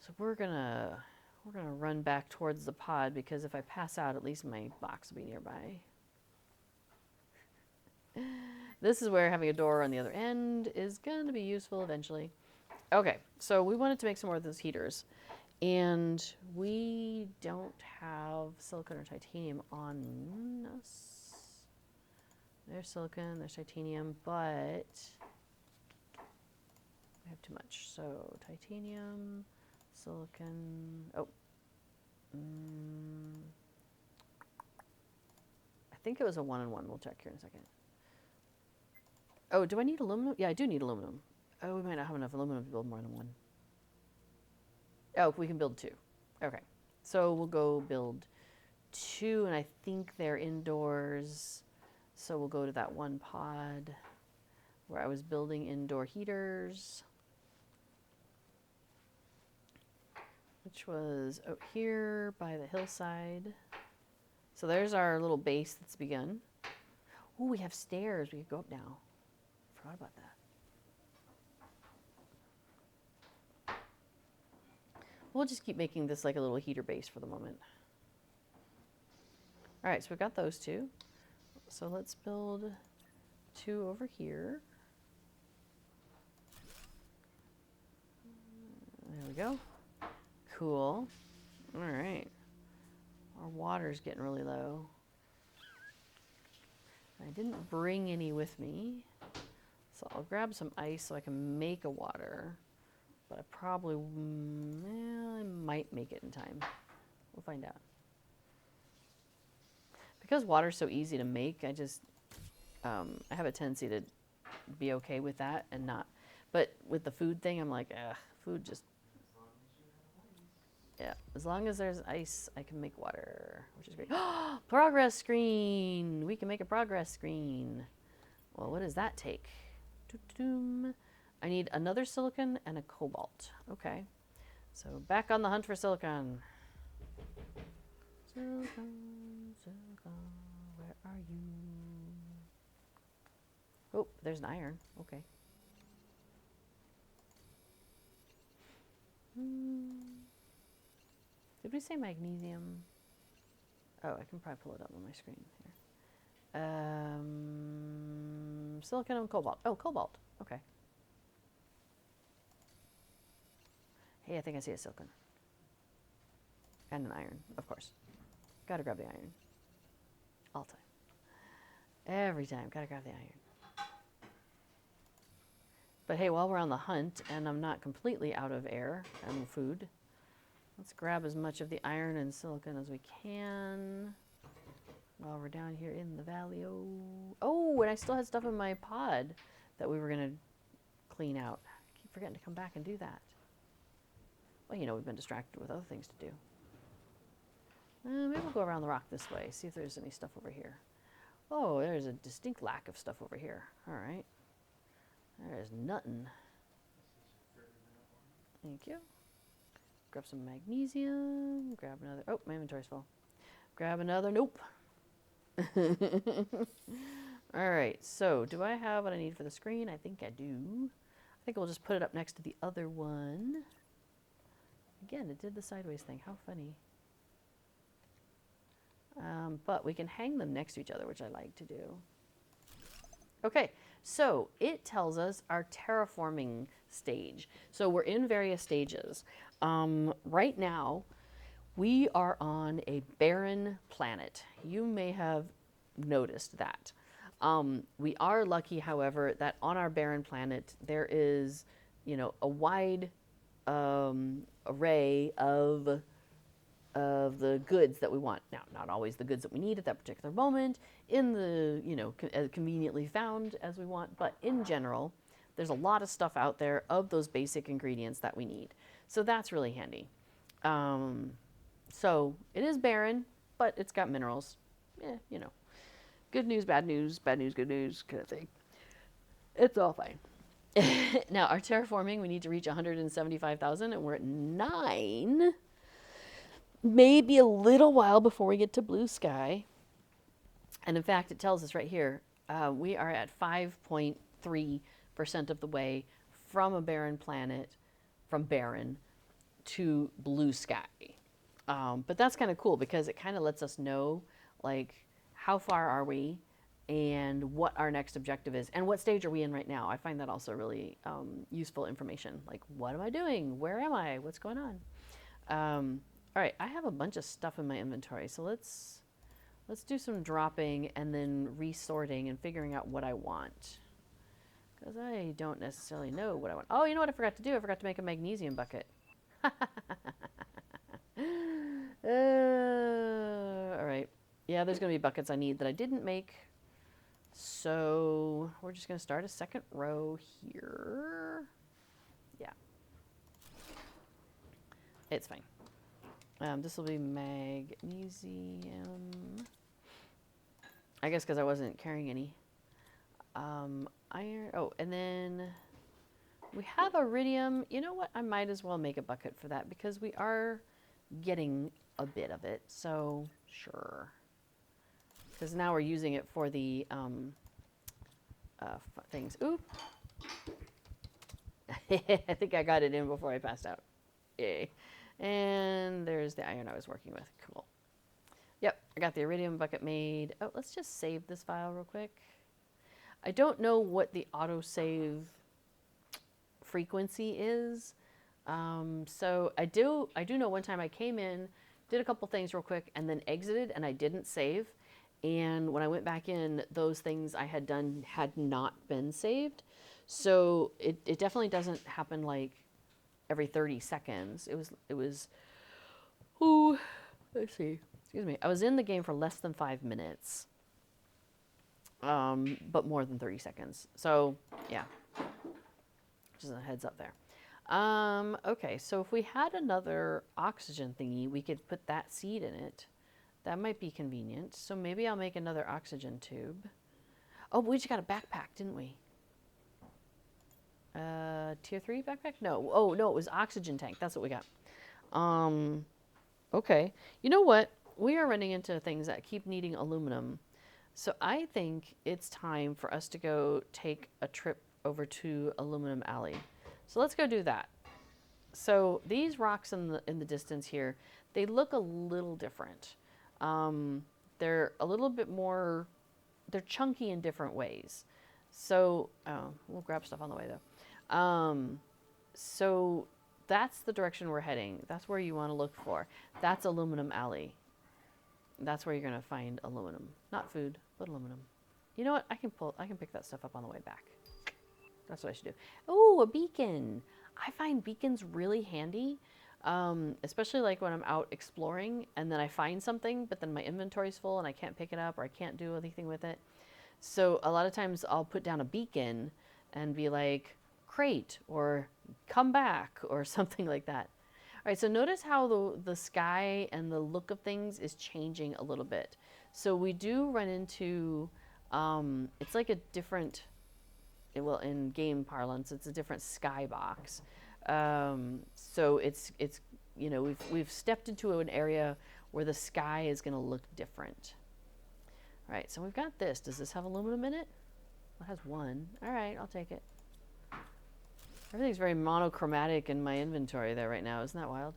So we're gonna run back towards the pod, because if I pass out, at least my box will be nearby. This is where having a door on the other end is going to be useful eventually. Okay, so we wanted to make some more of those heaters. And we don't have silicon or titanium on us. There's silicon, there's titanium, but we have too much. So titanium, silicon, oh. I think it was a 1-on-1. We'll check here in a second. Oh, do I need aluminum? Yeah, I do need aluminum. Oh, we might not have enough aluminum to build more than one. Oh, we can build 2. Okay. So we'll go build 2, and I think they're indoors. So we'll go to that one pod where I was building indoor heaters, which was out here by the hillside. So there's our little base that's begun. Oh, we have stairs. We could go up now. Forgot about that. We'll just keep making this like a little heater base for the moment. All right, so we've got those 2. So let's build 2 over here. There we go. Cool. All right. Our water's getting really low. I didn't bring any with me, so I'll grab some ice so I can make a water. But I probably, I might make it in time. We'll find out. Because water's so easy to make, I just, I have a tendency to be okay with that and not. But with the food thing, I'm like, food just, yeah. As long as there's ice, I can make water, which is great. Progress screen! We can make a progress screen. Well, what does that take? Doo-doo-doom. I need another silicon and a cobalt. Okay. So back on the hunt for silicon. Silicon, silicon, where are you? Oh, there's an iron. Okay. Did we say magnesium? Oh, I can probably pull it up on my screen here. Silicon and cobalt. Oh, cobalt. Okay. Hey, I think I see a silicon. And an iron, of course. Gotta grab the iron. All time. Every time, gotta grab the iron. But hey, while we're on the hunt, and I'm not completely out of air and food, let's grab as much of the iron and silicon as we can while we're down here in the valley. Oh, and I still had stuff in my pod that we were gonna clean out. I keep forgetting to come back and do that. Well, you know, we've been distracted with other things to do. Maybe we'll go around the rock this way, see if there's any stuff over here. Oh, there's a distinct lack of stuff over here. All right. There's nothing. Thank you. Grab some magnesium. Grab another. Oh, my inventory's full. Grab another. Nope. All right. So, do I have what I need for the screen? I think I do. I think we'll just put it up next to the other one. Again, it did the sideways thing. How funny. But we can hang them next to each other, which I like to do. Okay, so it tells us our terraforming stage. So we're in various stages. Right now, We are on a barren planet. You may have noticed that. We are lucky, however, that on our barren planet there is, a wide array of the goods that we want. Now, not always the goods that we need at that particular moment, in the, as conveniently found as we want, but in general, there's a lot of stuff out there of those basic ingredients that we need. So that's really handy. So it is barren, but it's got minerals. Good news, bad news, good news kind of thing. It's all fine. Now, our terraforming, we need to reach 175,000, and we're at 9. Maybe a little while before we get to blue sky. And in fact, it tells us right here, we are at 5.3% of the way from a barren planet, from barren to blue sky. But that's kind of cool because it kind of lets us know, like, how far are we and what our next objective is and what stage are we in right now. I find that also really useful information. Like, what am I doing? Where am I? What's going on? All right, I have a bunch of stuff in my inventory, so let's do some dropping and then resorting and figuring out what I want. Because I don't necessarily know what I want. Oh, you know what I forgot to do? I forgot to make a magnesium bucket. All right. Yeah, there's going to be buckets I need that I didn't make. So we're just going to start a second row here. Yeah. It's fine. This will be magnesium. I guess because I wasn't carrying any. Iron. Oh, and then we have iridium. You know what? I might as well make a bucket for that because we are getting a bit of it. So, sure. Because now we're using it for the things. Oop. I think I got it in before I passed out. Yay. And there's the iron I was working with. Cool. Yep, I got the iridium bucket made. Oh, let's just save this file real quick. I don't know what the autosave frequency is. So I do know one time I came in, did a couple things real quick, and then exited, and I didn't save. And when I went back in, those things I had done had not been saved. So it definitely doesn't happen like every 30 seconds. It was, ooh, let's see, excuse me. I was in the game for less than 5 minutes, but more than 30 seconds. So yeah, just a heads up there. Okay, so if we had another oxygen thingy, we could put that seed in it. That might be convenient. So maybe I'll make another oxygen tube. Oh, we just got a backpack, didn't we? Tier 3 backpack? No. Oh, no, it was oxygen tank. That's what we got. Okay. You know what? We are running into things that keep needing aluminum. So I think it's time for us to go take a trip over to Aluminum Alley. So let's go do that. So these rocks in the distance here, they look a little different. They're a little bit more, they're chunky in different ways. So, we'll grab stuff on the way though. So that's the direction we're heading. That's where you want to look for. That's Aluminum Alley. That's where you're going to find aluminum. Not food, but aluminum. You know what? I can pick that stuff up on the way back. That's what I should do. Oh, a beacon. I find beacons really handy. Especially like when I'm out exploring and then I find something, but then my inventory's full and I can't pick it up or I can't do anything with it. So a lot of times I'll put down a beacon and be like, crate or come back or something like that. All right, so notice how the sky and the look of things is changing a little bit. So we do run into, it's like a different, well, in game parlance, it's a different skybox. So it's you know, we've stepped into an area where the sky is going to look different. All right, so we've got this. Does this have aluminum in it? Well, it has one. All right, I'll take it. Everything's very monochromatic in my inventory there right now. Isn't that wild?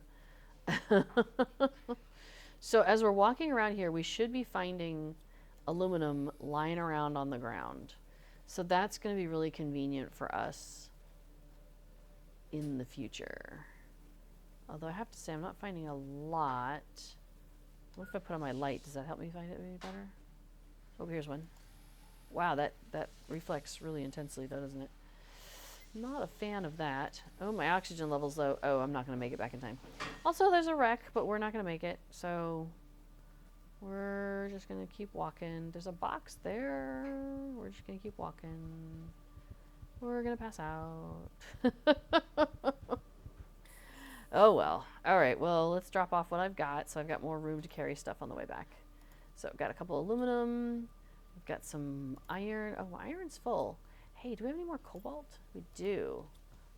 So as we're walking around here, we should be finding aluminum lying around on the ground. So that's going to be really convenient for us in the future. Although I have to say, I'm not finding a lot. What if I put on my light? Does that help me find it any better? Oh, here's one. Wow, that reflects really intensely, though, doesn't it? Not a fan of that. Oh, my oxygen level's low. Oh, I'm not going to make it back in time. Also, there's a wreck, but we're not going to make it. So we're just going to keep walking. There's a box there. We're just going to keep walking. We're going to pass out. Oh, well. All right, well, let's drop off what I've got. So I've got more room to carry stuff on the way back. So I've got a couple of aluminum. We've got some iron. Oh, iron's full. Hey, do we have any more cobalt? We do.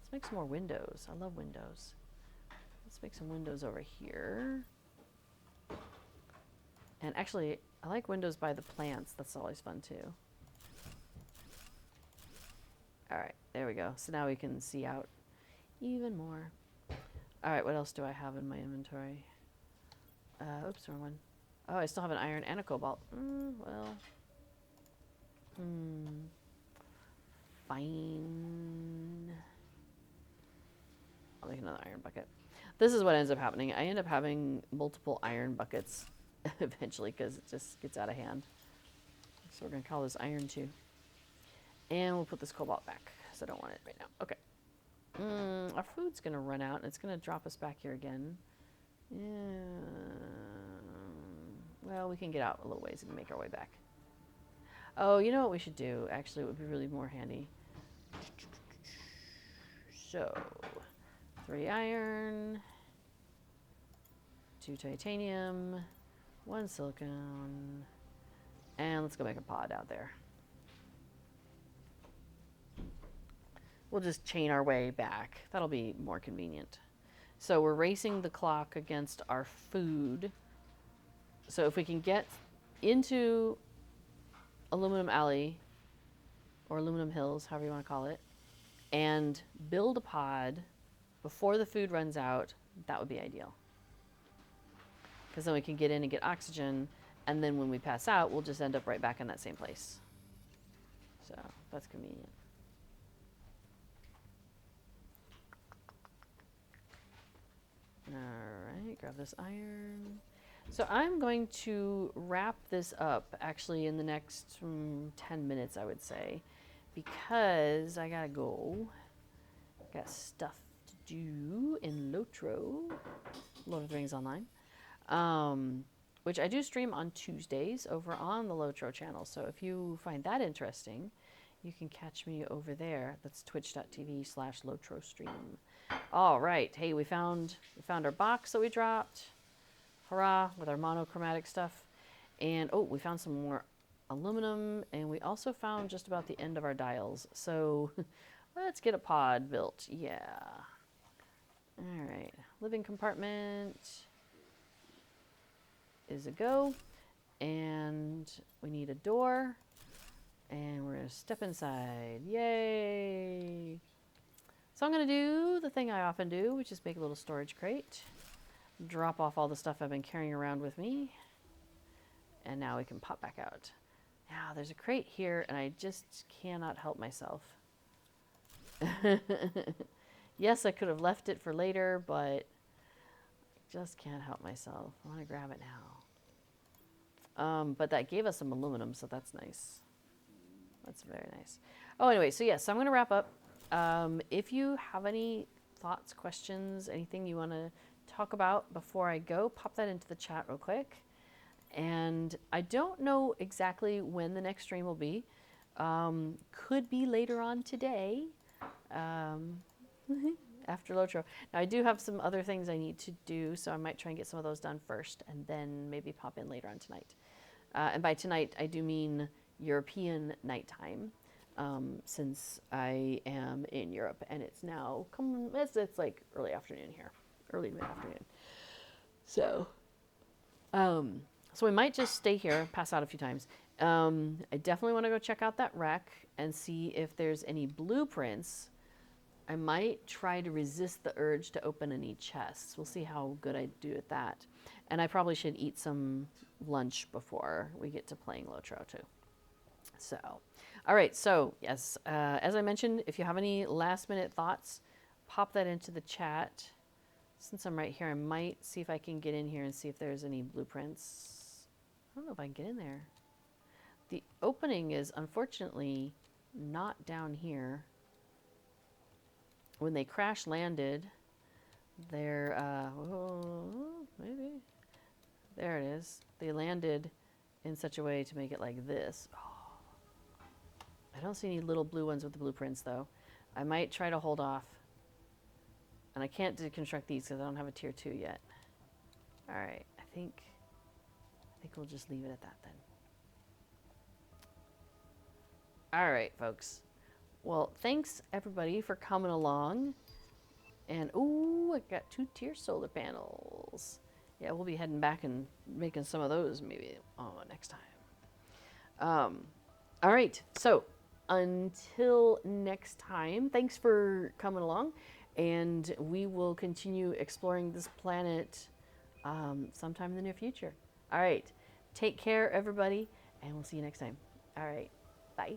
Let's make some more windows. I love windows. Let's make some windows over here. And actually, I like windows by the plants. That's always fun too. All right, there we go. So now we can see out even more. All right, what else do I have in my inventory? Oops, wrong one. Oh, I still have an iron and a cobalt. Fine. I'll make another iron bucket. This is what ends up happening. I end up having multiple iron buckets eventually because it just gets out of hand. So we're going to call this iron 2. And we'll put this cobalt back because I don't want it right now. Okay. Our food's going to run out and it's going to drop us back here again. Well, we can get out a little ways and make our way back. Oh, you know what we should do? Actually, it would be really more handy. So, 3 iron, 2 titanium, 1 silicone, and let's go make a pod out there. We'll just chain our way back. That'll be more convenient. So we're racing the clock against our food. So if we can get into Aluminum Alley, or Aluminum Hills, however you want to call it, and build a pod before the food runs out, that would be ideal. Because then we can get in and get oxygen, and then when we pass out, we'll just end up right back in that same place. So that's convenient. All right, grab this iron. So I'm going to wrap this up actually in the next 10 minutes, I would say, because I gotta go. Got stuff to do in Lotro, Lord of the Rings Online, which I do stream on Tuesdays over on the Lotro channel. So if you find that interesting, you can catch me over there. That's twitch.tv/Lotro stream. All right. Hey, we found our box that we dropped. Hurrah, with our monochromatic stuff. And oh, we found some more aluminum, and we also found just about the end of our dials. So let's get a pod built. Yeah. All right. Living compartment is a go. And we need a door. And we're going to step inside. Yay. So I'm going to do the thing I often do, which is make a little storage crate. Drop off all the stuff I've been carrying around with me. And now we can pop back out. Now there's a crate here and I just cannot help myself. Yes, I could have left it for later, but I just can't help myself. I want to grab it now. But that gave us some aluminum, so that's nice. That's very nice. Oh, anyway, so yes, I'm going to wrap up. If you have any thoughts, questions, anything you want to talk about before I go, pop that into the chat real quick. And I don't know exactly when the next stream will be. Could be later on today, after Lotro. Now I do have some other things I need to do, so I might try and get some of those done first and then maybe pop in later on tonight. And by tonight, I do mean European nighttime, since I am in Europe and it's now, it's like early afternoon here. Early mid-afternoon. So we might just stay here, pass out a few times. I definitely want to go check out that wreck and see if there's any blueprints. I might try to resist the urge to open any chests. We'll see how good I do at that. And I probably should eat some lunch before we get to playing Lotro too. So, all right. So yes, as I mentioned, if you have any last minute thoughts, pop that into the chat. Since I'm right here, I might see if I can get in here and see if there's any blueprints. I don't know if I can get in there. The opening is unfortunately not down here. When they crash landed, they're, maybe. There it is. They landed in such a way to make it like this. Oh. I don't see any little blue ones with the blueprints though. I might try to hold off. And I can't deconstruct these because I don't have a tier 2 yet. All right, I think we'll just leave it at that then. All right, folks. Well, thanks everybody for coming along. And ooh, I got 2 tier solar panels. Yeah, we'll be heading back and making some of those maybe next time. All right, so until next time, thanks for coming along. And we will continue exploring this planet sometime in the near future. All right. Take care, everybody, and we'll see you next time. All right. Bye.